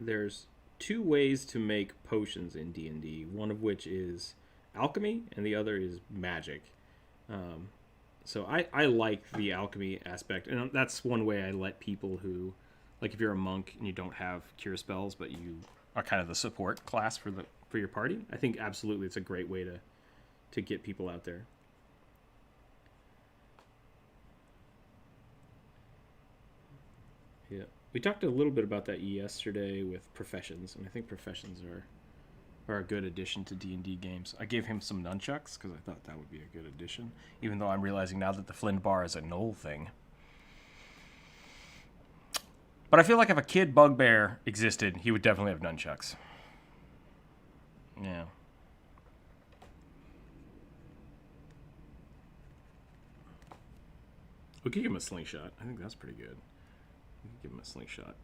there's two ways to make potions in D&D, one of which is alchemy and the other is magic. So I like the alchemy aspect, and that's one way I let people who, like, if you're a monk and you don't have cure spells but you Are kind of the support class for your party, I think absolutely it's a great way to get people out there. Yeah. We talked a little bit about that yesterday with professions, and I think professions are a good addition to D&D games. I gave him some nunchucks because I thought that would be a good addition, even though I'm realizing now that the Flynn bar is a null thing. But I feel like if a kid bugbear existed, he would definitely have nunchucks. Yeah. We could give him a slingshot. I think that's pretty good. We could give him a slingshot.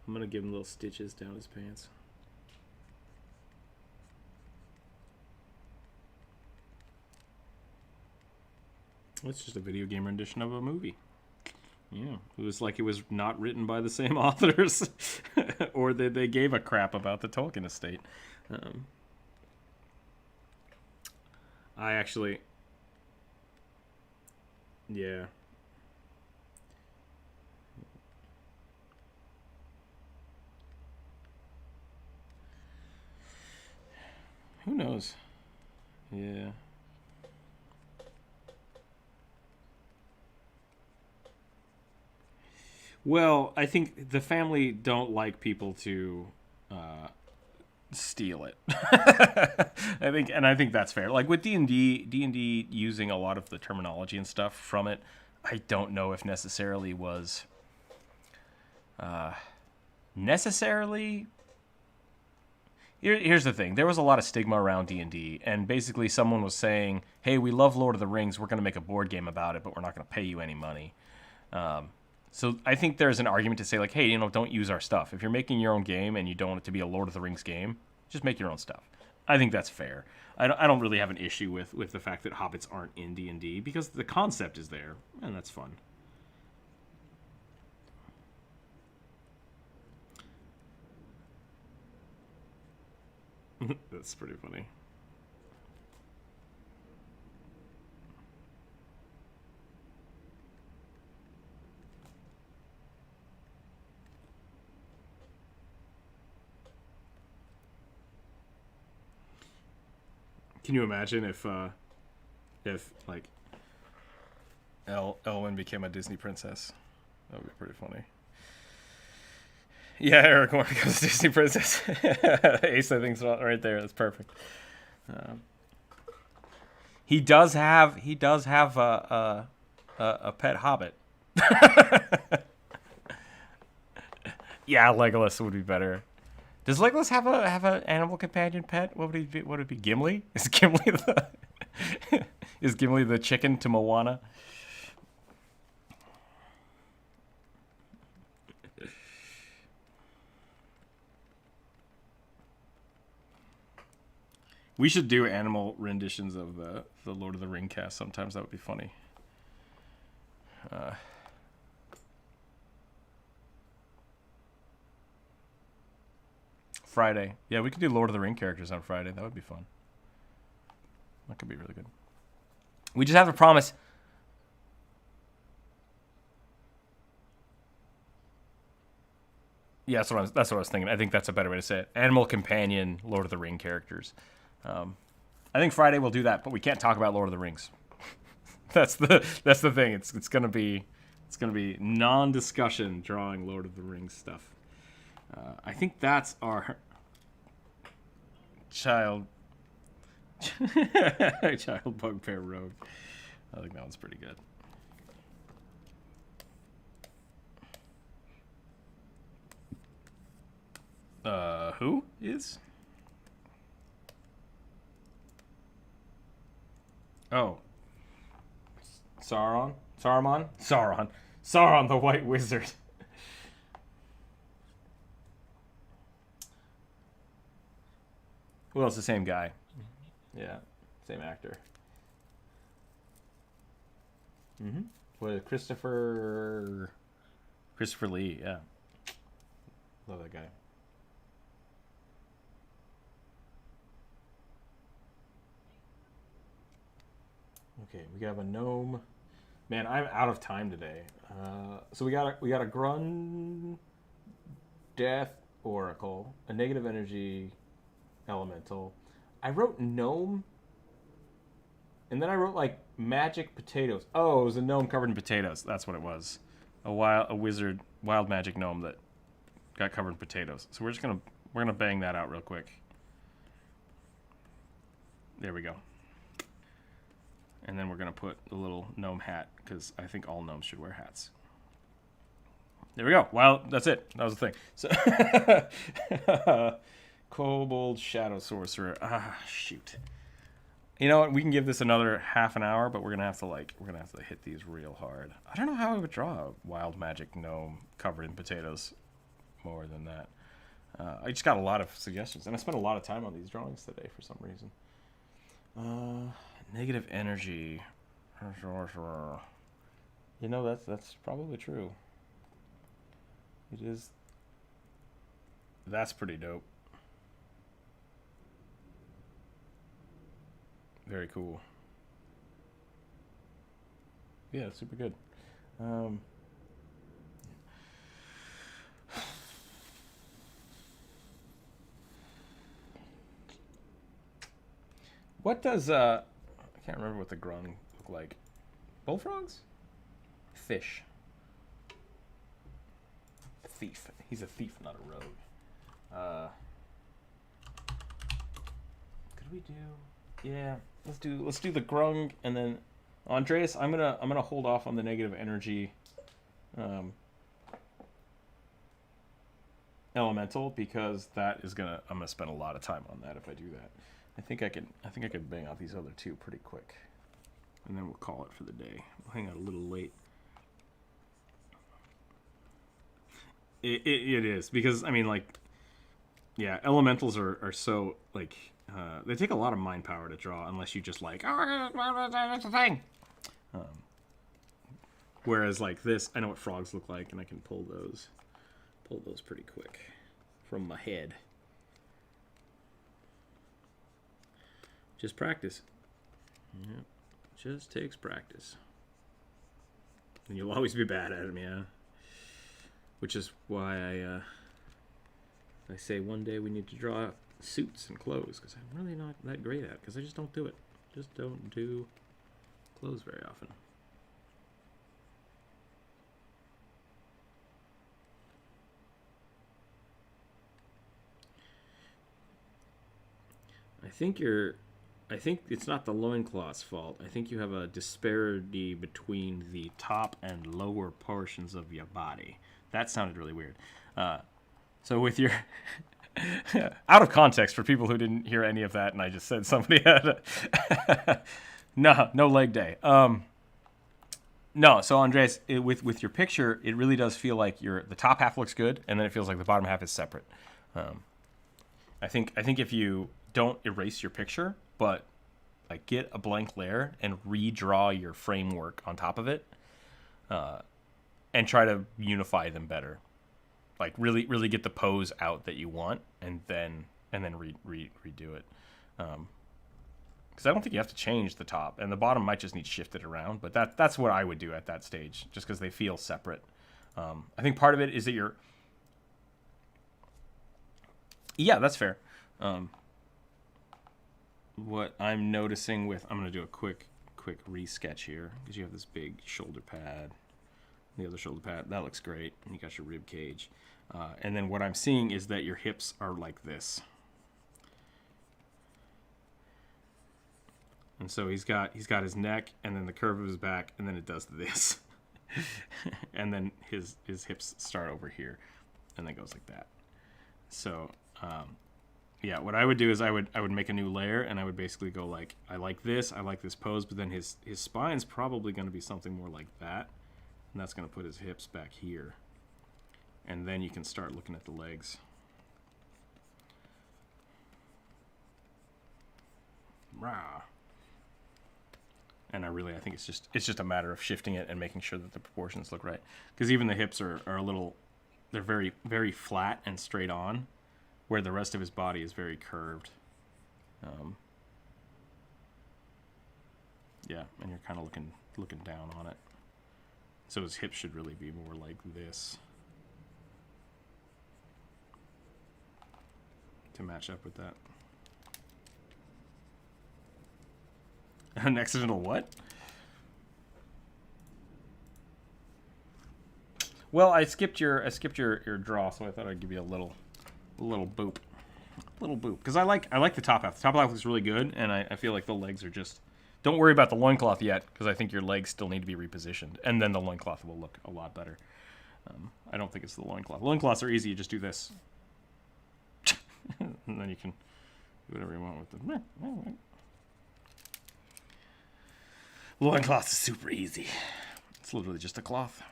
I'm going to give him little stitches down his pants. It's just a video game rendition of a movie. Yeah, it was like it was not written by the same authors, or that they gave a crap about the Tolkien estate. I actually, yeah, Who knows? Yeah. Well, I think the family don't like people to steal it. I think that's fair. Like with D&D using a lot of the terminology and stuff from it, I don't know if necessarily was necessarily. Here's the thing. There was a lot of stigma around D&D, and basically someone was saying, "Hey, we love Lord of the Rings. We're going to make a board game about it, but we're not going to pay you any money." So I think there's an argument to say, like, hey, don't use our stuff. If you're making your own game and you don't want it to be a Lord of the Rings game, just make your own stuff. I think that's fair. I don't really have an issue with the fact that hobbits aren't in D&D because the concept is there, and that's fun. That's pretty funny. Can you imagine if like Elwyn became a Disney princess? That would be pretty funny. Yeah, Aragorn becomes a Disney princess. Ace, I think's right there. That's perfect. He does have a pet hobbit. Yeah, Legolas would be better. Does Legolas have an animal companion pet? What would he be? What would it be? Gimli? Is Gimli the chicken to Moana? We should do animal renditions of the Lord of the Ring cast. Sometimes that would be funny. Friday. Yeah, we could do Lord of the Ring characters on Friday. That would be fun. That could be really good. We just have to promise. Yeah, that's what I was thinking. I think that's a better way to say it. Animal companion Lord of the Ring characters. I think Friday we'll do that, but we can't talk about Lord of the Rings. that's the thing. It's gonna be non-discussion drawing Lord of the Rings stuff. I think that's our child bugbear road. I think that one's pretty good. Who is? Oh. Sauron the White Wizard. Well, it's the same guy. Yeah, same actor. Mm-hmm. What, Christopher Lee? Yeah, love that guy. Okay, we have a gnome. Man, I'm out of time today. So we got a Grun Death Oracle, a negative energy elemental. I wrote gnome, and then I wrote like magic potatoes. Oh, it was a gnome covered in potatoes. That's what it was. A wild magic gnome that got covered in potatoes. So we're gonna bang that out real quick. There we go. And then we're gonna put a little gnome hat because I think all gnomes should wear hats. There we go. Well, that's it. That was the thing. So, Kobold Shadow Sorcerer. Ah, shoot. You know what? We can give this another half an hour, but we're gonna have to hit these real hard. I don't know how I would draw a wild magic gnome covered in potatoes more than that. I just got a lot of suggestions, and I spent a lot of time on these drawings today for some reason. Negative energy. You know, that's probably true. It is. That's pretty dope. Very cool. Yeah, super good. What does I can't remember what the grung look like. Bullfrogs? Fish. Thief. He's a thief, not a rogue. Could we do? Yeah, let's do the grung, and then Andreas, I'm gonna hold off on the negative energy elemental, because that is I'm gonna spend a lot of time on that if I do that. I think I can bang out these other two pretty quick, and then we'll call it for the day. We'll hang out a little late. It is, because I mean, like, yeah, elementals are so like they take a lot of mind power to draw, unless you just like, oh, that's the thing. Whereas like this, I know what frogs look like, and I can pull those pretty quick from my head. Just practice. Yep. Just takes practice. And you'll always be bad at them, yeah. Which is why I say one day we need to draw suits and clothes, because I'm really not that great at it, because I just don't do it. Just don't do clothes very often. I think it's not the loincloth's fault. I think you have a disparity between the top and lower portions of your body. That sounded really weird. So with your out of context for people who didn't hear any of that, and I just said somebody had a no leg day. No, so Andres, with your picture, it really does feel like the top half looks good, and then it feels like the bottom half is separate. I think if you don't erase your picture, but like get a blank layer and redraw your framework on top of it, and try to unify them better. Like really get the pose out that you want, and then redo it. Because I don't think you have to change the top, and the bottom might just need shifted around. But that's what I would do at that stage, just because they feel separate. I think part of it is that you're. Yeah, that's fair. What I'm noticing I'm going to do a quick resketch here, because you have this big shoulder pad, the other shoulder pad, that looks great, and you got your rib cage, and then what I'm seeing is that your hips are like this, and so he's got his neck, and then the curve of his back, and then it does this, and then his hips start over here, and then goes like that. So yeah, what I would do is I would make a new layer, and I would basically go like, I like this pose, but then his spine's probably going to be something more like that, and that's going to put his hips back here, and then you can start looking at the legs. Rah. And I think it's just a matter of shifting it and making sure that the proportions look right, because even the hips are a little, they're very very flat and straight on, where the rest of his body is very curved. Yeah, and you're kind of looking down on it. So his hips should really be more like this to match up with that. An accidental what? Well, I skipped your draw, so I thought I'd give you a little boop, because I like the top half. The top half looks really good, and I feel like the legs are just. Don't worry about the loincloth yet, because I think your legs still need to be repositioned, and then the loincloth will look a lot better. I don't think it's the loincloth. Loincloths are easy. You just do this, and then you can do whatever you want with them. Loincloth is super easy. It's literally just a cloth.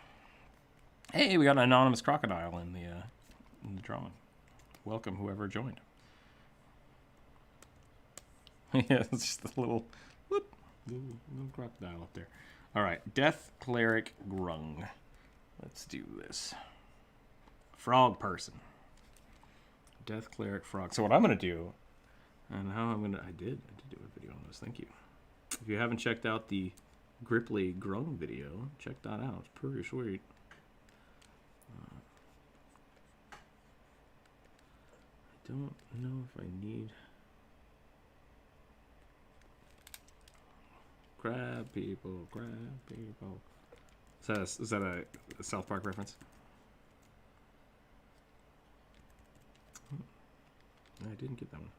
Hey, we got an anonymous crocodile in the drawing. Welcome, whoever joined. Yeah, it's just a little crocodile up there. All right, Death Cleric Grung. Let's do this. Frog person. Death Cleric Frog. So what I'm going to do, and how I'm going to... I did do a video on this. Thank you. If you haven't checked out the Gripply Grung video, check that out. It's pretty sweet. I don't know if I need... Crab people, crab people. Is that a South Park reference? I didn't get that one.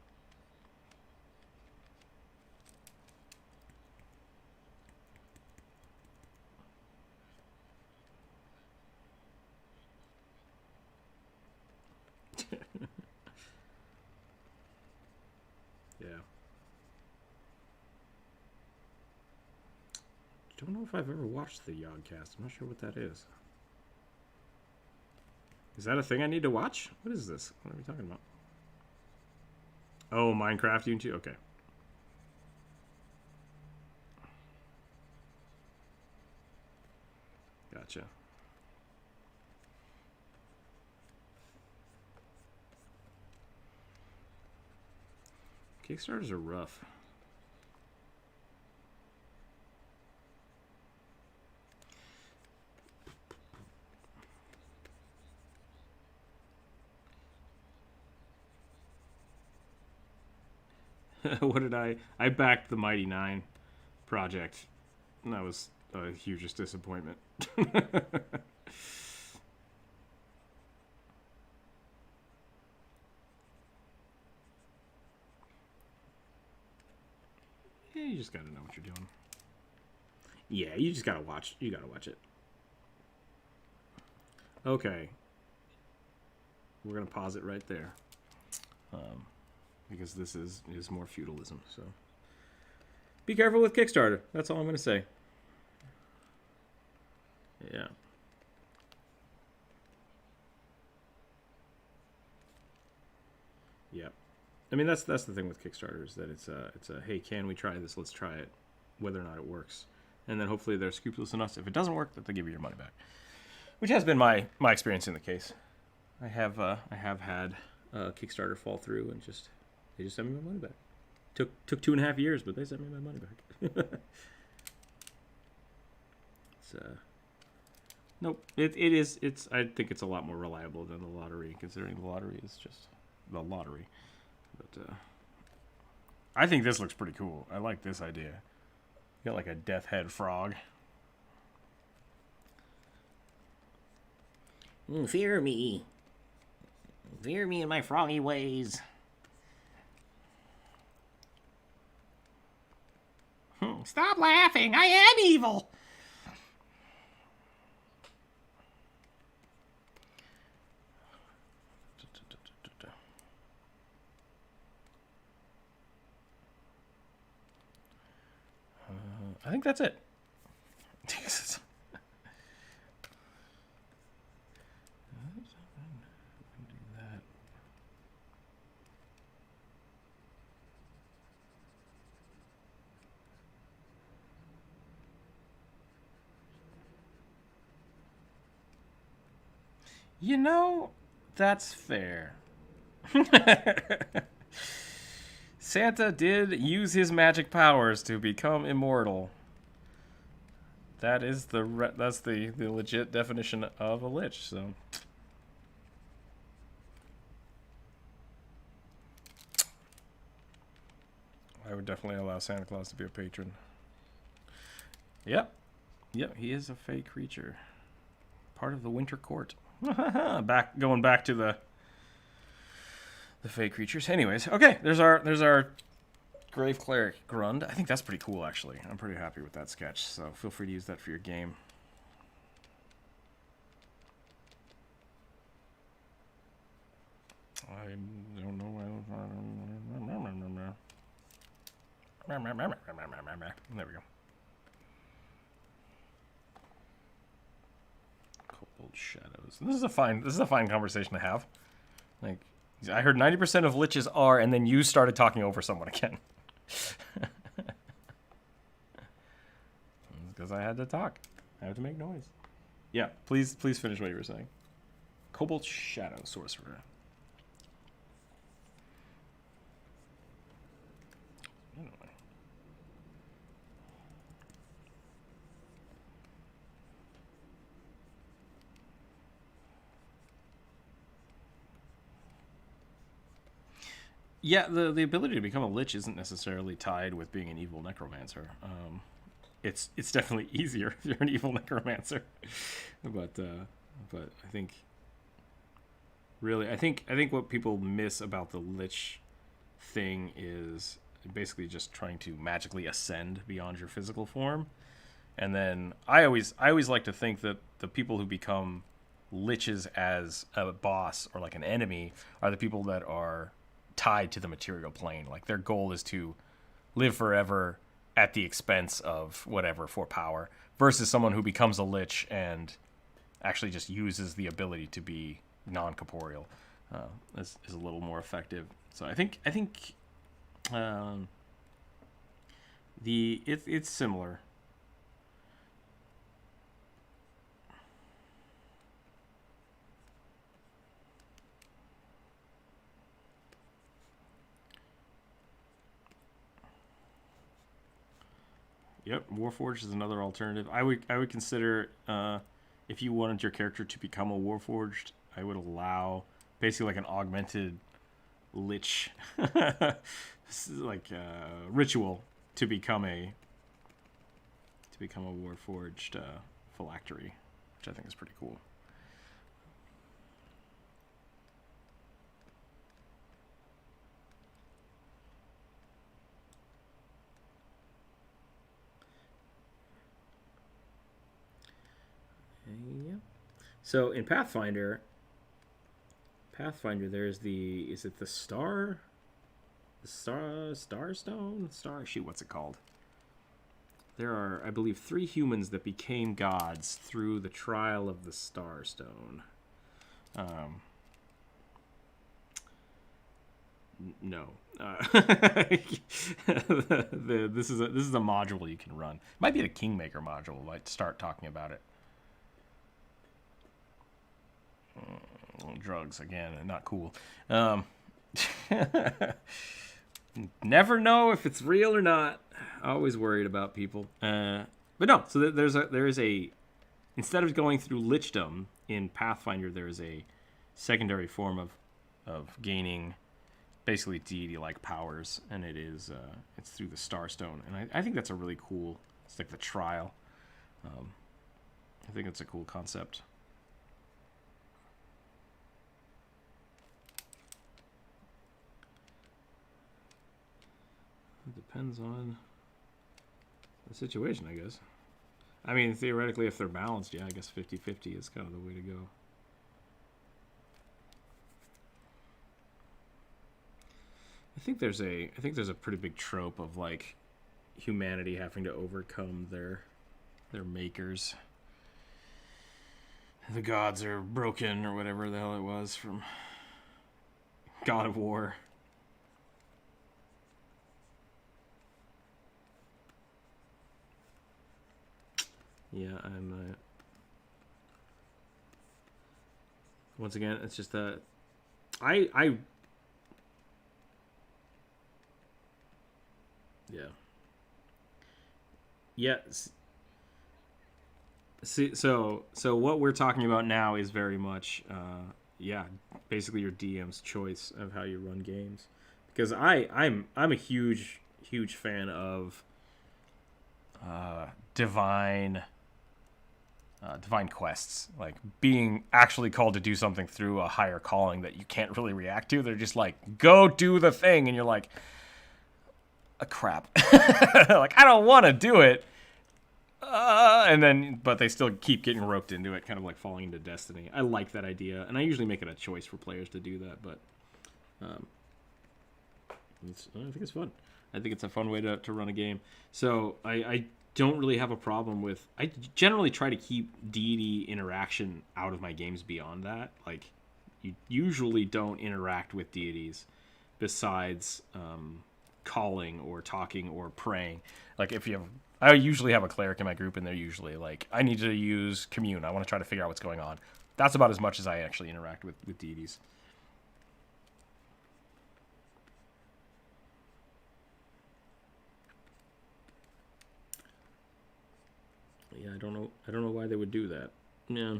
Yeah. Don't know if I've ever watched the Yogcast. I'm not sure what that is. Is that a thing I need to watch? What is this? What are we talking about? Oh, Minecraft YouTube? Okay. Gotcha. Kickstarters are rough. What did I backed the Mighty Nine project, and that was a hugest disappointment. Yeah, you just gotta know what you're doing. Yeah, you just gotta watch. You gotta watch it. Okay. We're gonna pause it right there. Because this is more feudalism, so. Be careful with Kickstarter. That's all I'm gonna say. Yeah. Yep. I mean, that's the thing with Kickstarter, is that it's a hey, can we try this? Let's try it, whether or not it works, and then hopefully they're scrupulous enough. If it doesn't work, that they give you your money back, which has been my experience in the case. I have had Kickstarter fall through, and they just sent me my money back. Took 2.5 years, but they sent me my money back. It's nope. It's I think it's a lot more reliable than the lottery, considering the lottery is just the lottery. But I think this looks pretty cool. I like this idea. You got like a death head frog. Fear me. Fear me in my froggy ways. Stop laughing. I am evil. I think that's it. You know, that's fair. Santa did use his magic powers to become immortal. That is that's the legit definition of a lich. So, I would definitely allow Santa Claus to be a patron. Yep, he is a fey creature, part of the Winter Court. Going back to the fey creatures. Anyways, okay. There's our Grave Cleric Grund. I think that's pretty cool, actually. I'm pretty happy with that sketch. So feel free to use that for your game. I don't know. There we go. Cold shadows. This is a fine conversation to have. Like, I heard 90% of liches are, and then you started talking over someone again. Because I had to talk. I had to make noise. Yeah, please finish what you were saying. Cobalt Shadow Sorcerer. Yeah, the ability to become a lich isn't necessarily tied with being an evil necromancer. it's definitely easier if you're an evil necromancer. But I think really, I think what people miss about the lich thing is basically just trying to magically ascend beyond your physical form. And then I always like to think that the people who become liches as a boss or like an enemy are the people that are tied to the material plane. Like their goal is to live forever at the expense of whatever for power, versus someone who becomes a lich and actually just uses the ability to be non-corporeal. Is a little more effective. So I think it's similar. Yep, Warforged is another alternative. I would consider if you wanted your character to become a Warforged, I would allow basically like an augmented lich like ritual to become a Warforged phylactery, which I think is pretty cool. Yeah. So in Pathfinder, there's is it the Star? Starstone? Shoot, what's it called? There are, I believe, 3 humans that became gods through the trial of the Starstone. No. This is a module you can run. Might be the Kingmaker module. Might start talking about it. Drugs again, not cool. Never know if it's real or not. Always worried about people. But no. So there is a instead of going through lichdom in Pathfinder, there is a secondary form of gaining basically deity-like powers, and it's through the Starstone, and I think that's a really cool. It's like the trial. I think it's a cool concept. It depends on the situation, I guess. I mean, theoretically, if they're balanced, yeah, I guess 50-50 is kind of the way to go. I think there's a pretty big trope of like humanity having to overcome their makers. The gods are broken or whatever the hell it was from God of War. Yeah, I'm once again, it's just that I yeah. Yes. See, so what we're talking about now is very much basically your DM's choice of how you run games. Because I'm a huge fan of divine quests, like being actually called to do something through a higher calling that you can't really react to. They're just like, go do the thing, and you're like, crap. Like, I don't want to do it, but they still keep getting roped into it, kind of like falling into destiny. I like that idea, and I usually make it a choice for players to do that, but I think it's fun. I think it's a fun way to run a game. So I don't really have a problem with... I generally try to keep deity interaction out of my games beyond that. Like, you usually don't interact with deities besides calling or talking or praying. Like, I usually have a cleric in my group, and they're usually like, I need to use commune. I want to try to figure out what's going on. That's about as much as I actually interact with deities. Yeah, I don't know why they would do that. Yeah.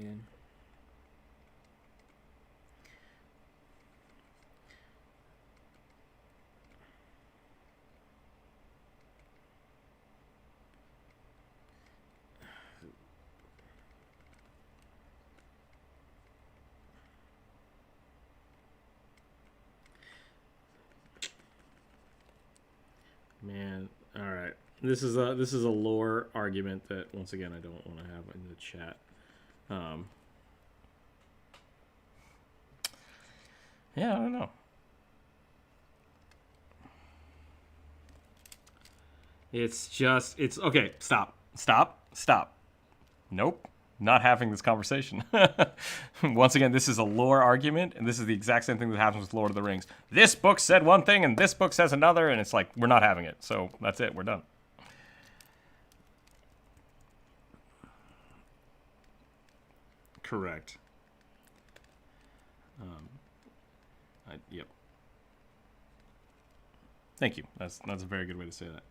man. Man, all right. This is a lore argument that once again I don't want to have in the chat. Yeah, I don't know. It's okay. Stop. Nope. Not having this conversation. Once again, this is a lore argument, and this is the exact same thing that happens with Lord of the Rings. This book said one thing, and this book says another, and it's like, we're not having it. So that's it. We're done. Correct. Yep. Thank you. That's a very good way to say that.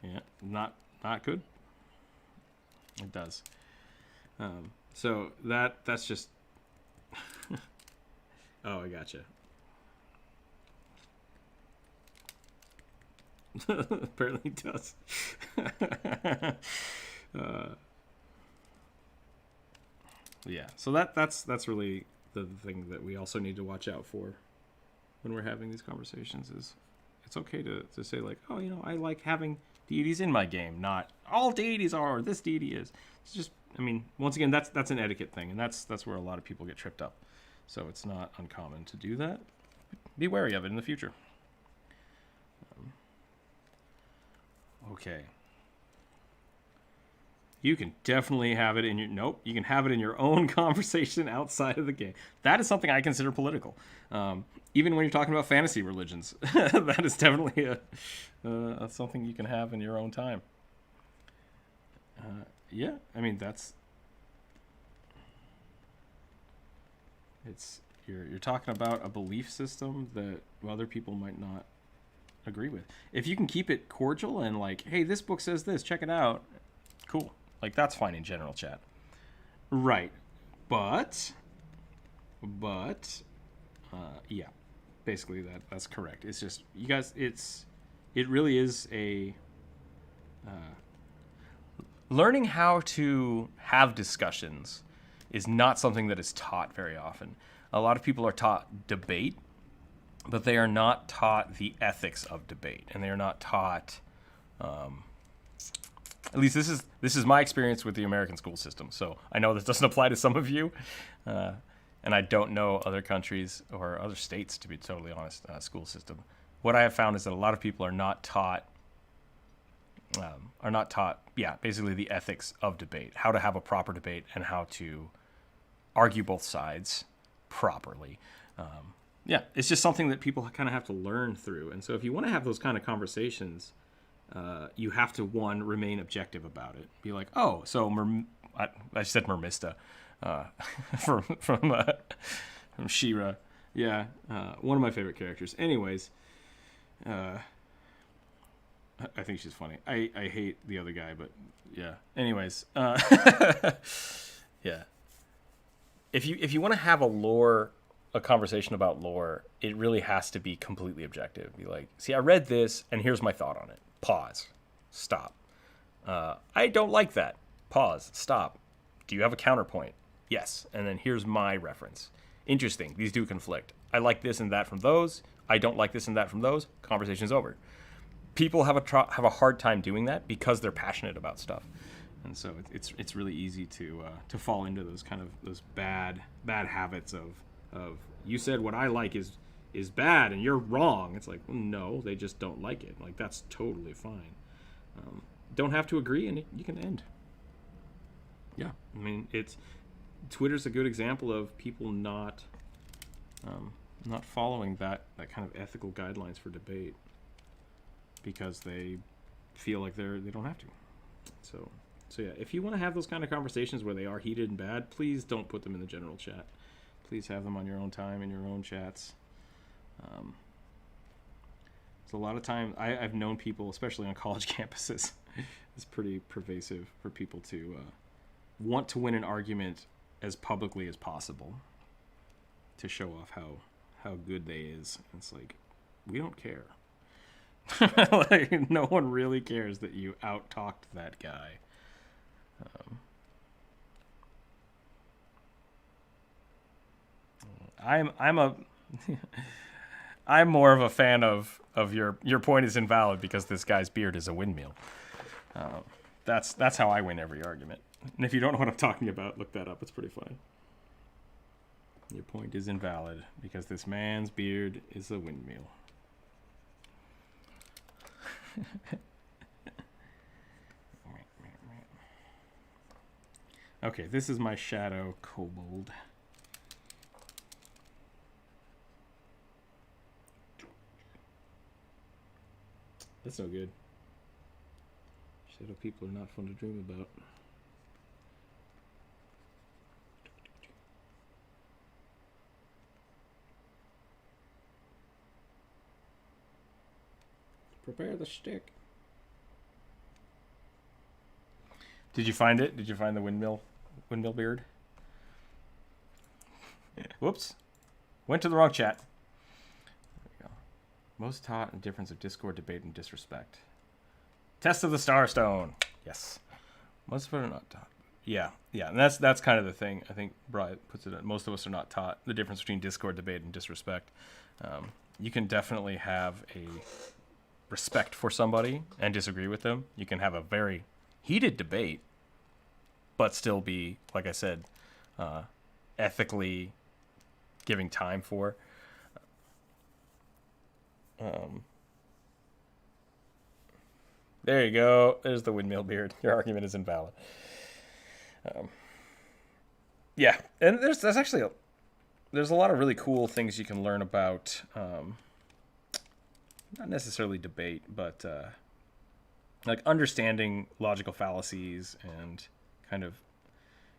Yeah. Not good. It does. So that's just. Oh, I gotcha. Apparently it does. Yeah. So that's really the thing that we also need to watch out for when we're having these conversations. Is it's okay to say like, oh, I like having deities in my game, not all deities are, or this deity is. It's just, I mean, once again, that's an etiquette thing, and that's where a lot of people get tripped up. So it's not uncommon to do that. Be wary of it in the future. Okay. You can definitely have it in your... Nope. You can have it in your own conversation outside of the game. That is something I consider political. Even when you're talking about fantasy religions. That is definitely something you can have in your own time. Yeah. I mean, that's... You're talking about a belief system that other people might not agree with. If you can keep it cordial and like, hey, this book says this, check it out. Cool. Like, that's fine in general chat. Right. But yeah, basically that's correct. It's just, you guys, it really is a... Learning how to have discussions is not something that is taught very often. A lot of people are taught debate, but they are not taught the ethics of debate, and they are not taught... at least this is my experience with the American school system. So I know this doesn't apply to some of you, and I don't know other countries or other states, to be totally honest, school system. What I have found is that a lot of people are not taught, basically the ethics of debate, how to have a proper debate and how to argue both sides properly. Yeah, it's just something that people kind of have to learn through. And so if you want to have those kind of conversations, you have to, one, remain objective about it. Be like, oh, so I said Mermista from She-Ra. Yeah, one of my favorite characters. Anyways, I think she's funny. I hate the other guy, but yeah. Anyways, yeah. If you want to have a conversation about lore, it really has to be completely objective. Be like, see, I read this, and here's my thought on it. Pause. Stop. I don't like that. Pause. Stop. Do you have a counterpoint? Yes. And then here's my reference. Interesting. These do conflict. I like this and that from those. I don't like this and that from those. Conversation's over. People have a hard time doing that because they're passionate about stuff, and so it's really easy to fall into those bad habits of you said what I like is bad and you're wrong. It's like, well, no, they just don't like it. Like, that's totally fine. Don't have to agree, and you can end. Yeah, I mean, Twitter's a good example of people not following that kind of ethical guidelines for debate because they feel like they don't have to. So yeah, if you want to have those kind of conversations where they are heated and bad, please don't put them in the general chat. Please have them on your own time in your own chats. So a lot of time, I've known people, especially on college campuses, it's pretty pervasive for people to want to win an argument as publicly as possible to show off how good they is. It's like, we don't care. Like, no one really cares that you out-talked that guy. I'm more of a fan of your point is invalid because this guy's beard is a windmill. That's how I win every argument. And if you don't know what I'm talking about, look that up. It's pretty funny. Your point is invalid because this man's beard is a windmill. Okay, this is my shadow kobold. That's no good. Shadow people are not fun to dream about. Prepare the stick. Did you find it? Did you find the windmill beard? Whoops. Went to the wrong chat. There we go. Most taught in difference of discord, debate, and disrespect. Test of the Starstone. Yes. Most of us are not taught. Yeah. And that's kind of the thing. I think Brian puts it. Most of us are not taught the difference between discord, debate, and disrespect. You can definitely have a respect for somebody and disagree with them. You can have a very heated debate, but still be, like I said, ethically giving time for. There you go. There's the windmill beard. Your argument is invalid. Yeah, and there's actually there's a lot of really cool things you can learn about. Not necessarily debate, but like understanding logical fallacies and kind of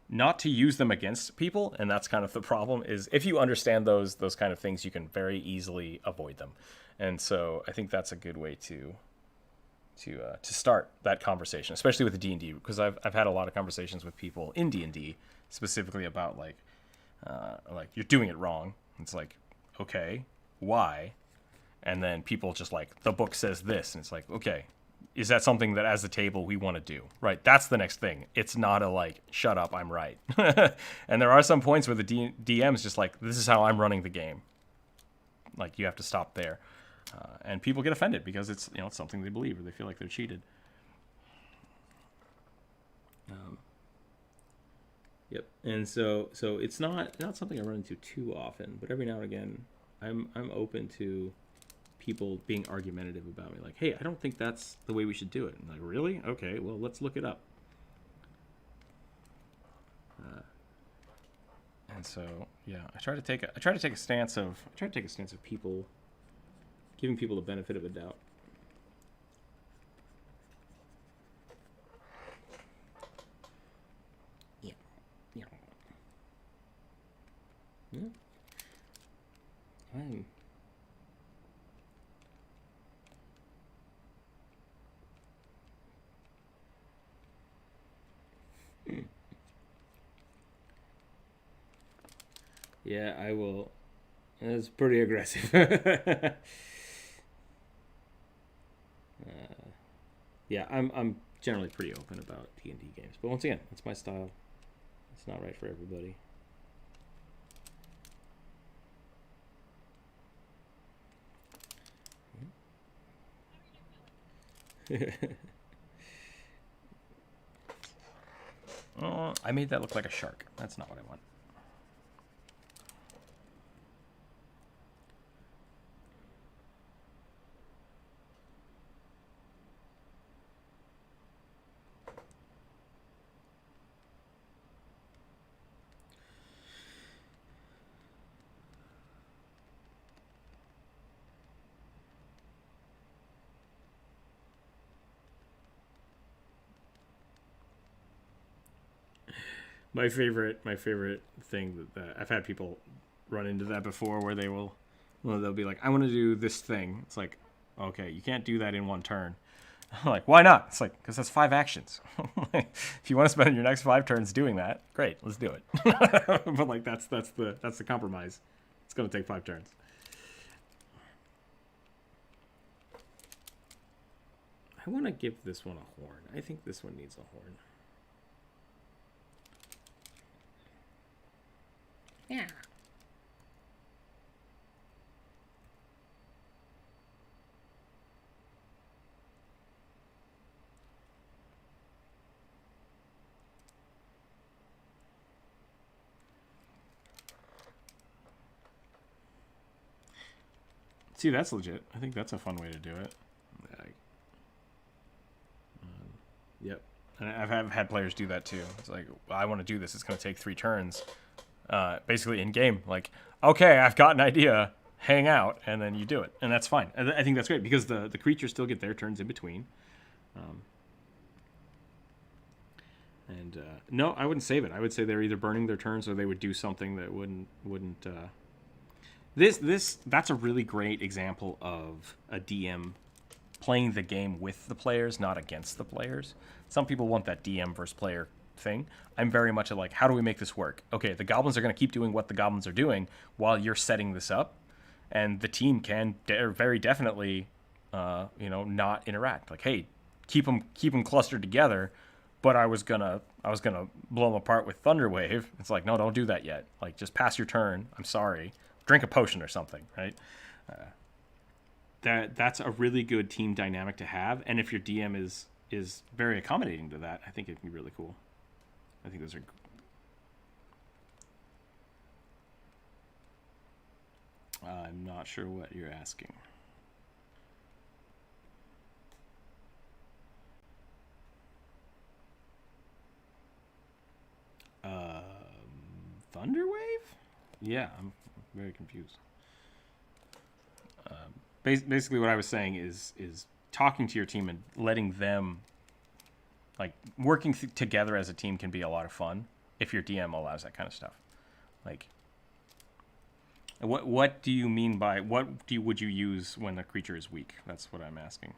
not to use them against people. And that's kind of the problem, is if you understand those kind of things, you can very easily avoid them. And so I think that's a good way to start that conversation, especially with the D&D, because I've had a lot of conversations with people in D&D specifically about like you're doing it wrong. It's like, okay, why? And then people just like, the book says this, and it's like, okay, is that something that as a table we want to do? Right, that's the next thing. It's not a like, shut up, I'm right. And there are some points where the DM's just like, this is how I'm running the game. Like, you have to stop there. And people get offended because it's, it's something they believe or they feel like they're cheated. Yep. And so it's not something I run into too often, but every now and again, I'm open to people being argumentative about me, like, hey, I don't think that's the way we should do it. And like, really? Okay, well, let's look it up. And so, yeah, I try to take a stance of people, giving people the benefit of a doubt. Yeah. Yeah, I will. That's pretty aggressive. Yeah, I'm generally pretty open about D&D games, but once again, that's my style. It's not right for everybody. I made that look like a shark. That's not what I want. My favorite thing that I've had people run into that before, where they'll be like, I want to do this thing. It's like, okay, you can't do that in one turn. I'm like, why not? It's like, because that's 5 actions. If you want to spend your next 5 turns doing that, great, let's do it. But like, that's the compromise. It's gonna take 5 turns. I want to give this one a horn. I think this one needs a horn. Yeah. See, that's legit. I think that's a fun way to do it. Yep. And I've had players do that too. It's like, well, I want to do this. It's going to take 3 turns. Basically in game, like, okay, I've got an idea. Hang out, and then you do it, and that's fine. I think that's great because the creatures still get their turns in between. No, I wouldn't save it. I would say they're either burning their turns or they would do something that wouldn't. That's a really great example of a DM playing the game with the players, not against the players. Some people want that DM versus player thing. I'm very much like, how do we make this work? Okay, the goblins are going to keep doing what the goblins are doing while you're setting this up, and the team can very definitely, not interact. Like, hey, keep them clustered together. But I was gonna blow them apart with Thunderwave. It's like, no, don't do that yet. Like, just pass your turn. I'm sorry. Drink a potion or something, right? That's a really good team dynamic to have. And if your DM is very accommodating to that, I think it can be really cool. I think those are. I'm not sure what you're asking. Thunderwave? Yeah, I'm very confused. Basically, what I was saying is talking to your team and letting them, like, working together as a team can be a lot of fun if your DM allows that kind of stuff. Like, what do you mean by would you use when a creature is weak? That's what I'm asking.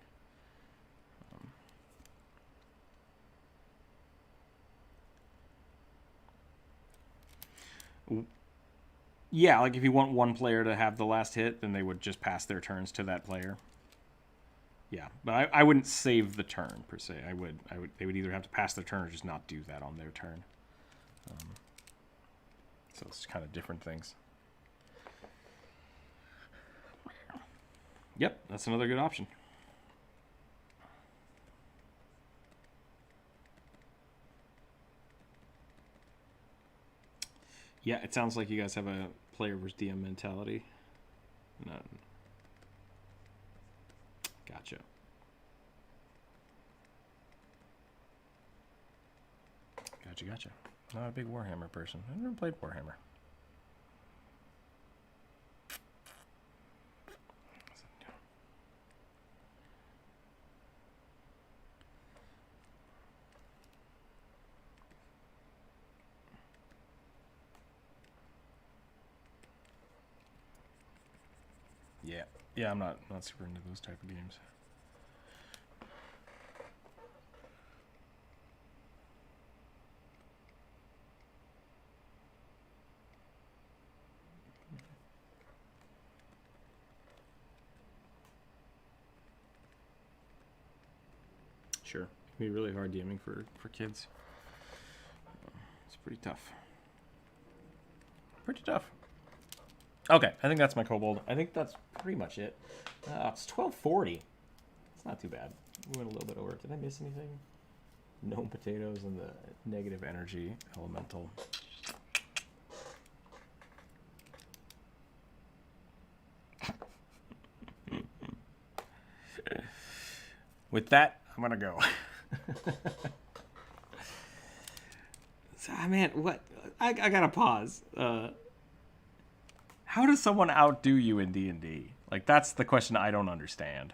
Yeah, like if you want one player to have the last hit, then they would just pass their turns to that player. Yeah, but I wouldn't save the turn per se. They would either have to pass their turn or just not do that on their turn. So it's kind of different things. Yep, that's another good option. Yeah, it sounds like you guys have a player versus DM mentality. No. Gotcha. Gotcha. Not a big Warhammer person. I've never played Warhammer. Yeah, I'm not super into those type of games. Sure, it can be really hard DMing for kids. It's pretty tough. Okay, I think that's my kobold. I think that's pretty much it. It's 12:40. It's not too bad. We went a little bit over. Did I miss anything? Gnome potatoes and the negative energy elemental. With that, I'm gonna go. Man, what? I gotta pause. How does someone outdo you in D&D? Like, that's the question I don't understand.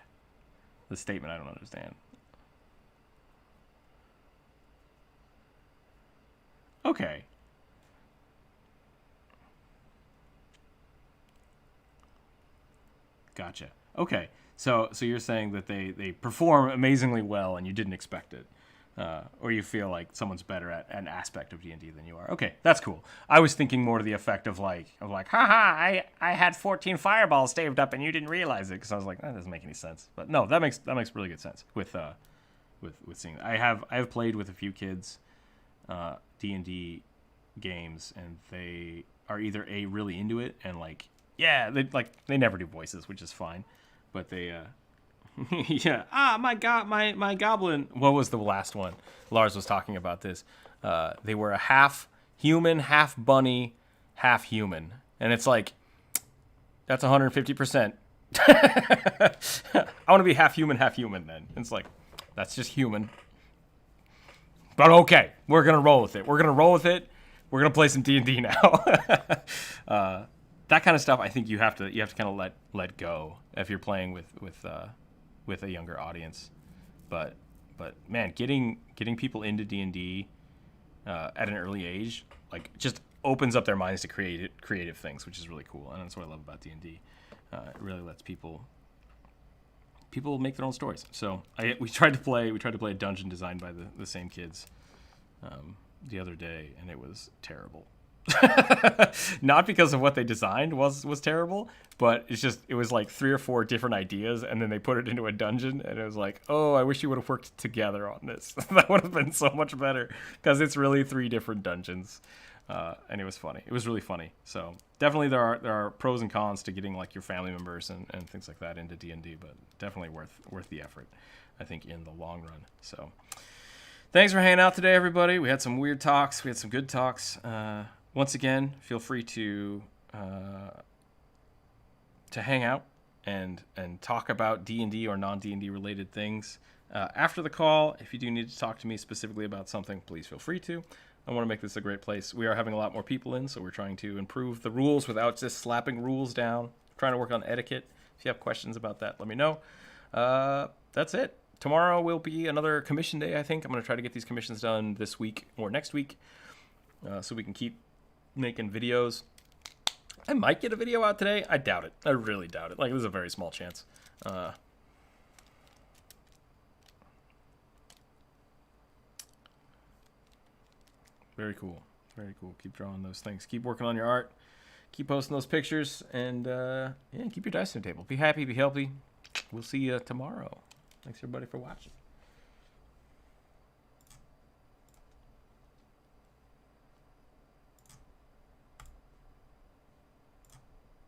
The statement I don't understand. Okay. Gotcha. Okay. So you're saying that they perform amazingly well and you didn't expect it. Or you feel like someone's better at an aspect of D&D than you are. Okay, that's cool. I was thinking more to the effect of like, haha, I had 14 fireballs saved up and you didn't realize it, because I was like, that doesn't make any sense. But no, that makes really good sense with seeing that. I have played with a few kids D&D games, and they are either really into it and like, yeah, they never do voices, which is fine, but they yeah. My goblin. What was the last one? Lars was talking about this. They were a half human, half bunny, half human, and it's like, that's 150%. I want to be half human, then. It's like, that's just human. But okay, we're gonna roll with it. We're gonna play some D&D now. That kind of stuff, I think you have to kind of let go if you're playing with a younger audience. But man, getting people into D&D at an early age, like, just opens up their minds to creative things, which is really cool. And that's what I love about D&D. It really lets people make their own stories. So we tried to play a dungeon designed by the same kids the other day, and it was terrible. Not because of what they designed was terrible, but it was like 3 or 4 different ideas, and then they put it into a dungeon, and it was like, oh, I wish you would have worked together on this. That would have been so much better, because it's really 3 different dungeons. And it was funny. It was really funny. So definitely there are pros and cons to getting like your family members and things like that into D&D, but definitely worth the effort, I think, in the long run. So thanks for hanging out today, everybody. We had some weird talks. We had some good talks. Once again, feel free to hang out and talk about D&D or non-D&D related things after the call. If you do need to talk to me specifically about something, please feel free to. I want to make this a great place. We are having a lot more people in, so we're trying to improve the rules without just slapping rules down. Trying to work on etiquette. If you have questions about that, let me know. That's it. Tomorrow will be another commission day, I think. I'm going to try to get these commissions done this week or next week, so we can keep making videos. I might get a video out today. I doubt it. I really doubt it. Like, there's a very small chance. Very cool. Very cool. Keep drawing those things. Keep working on your art. Keep posting those pictures. And, keep your dice on the table. Be happy. Be healthy. We'll see you tomorrow. Thanks, everybody, for watching.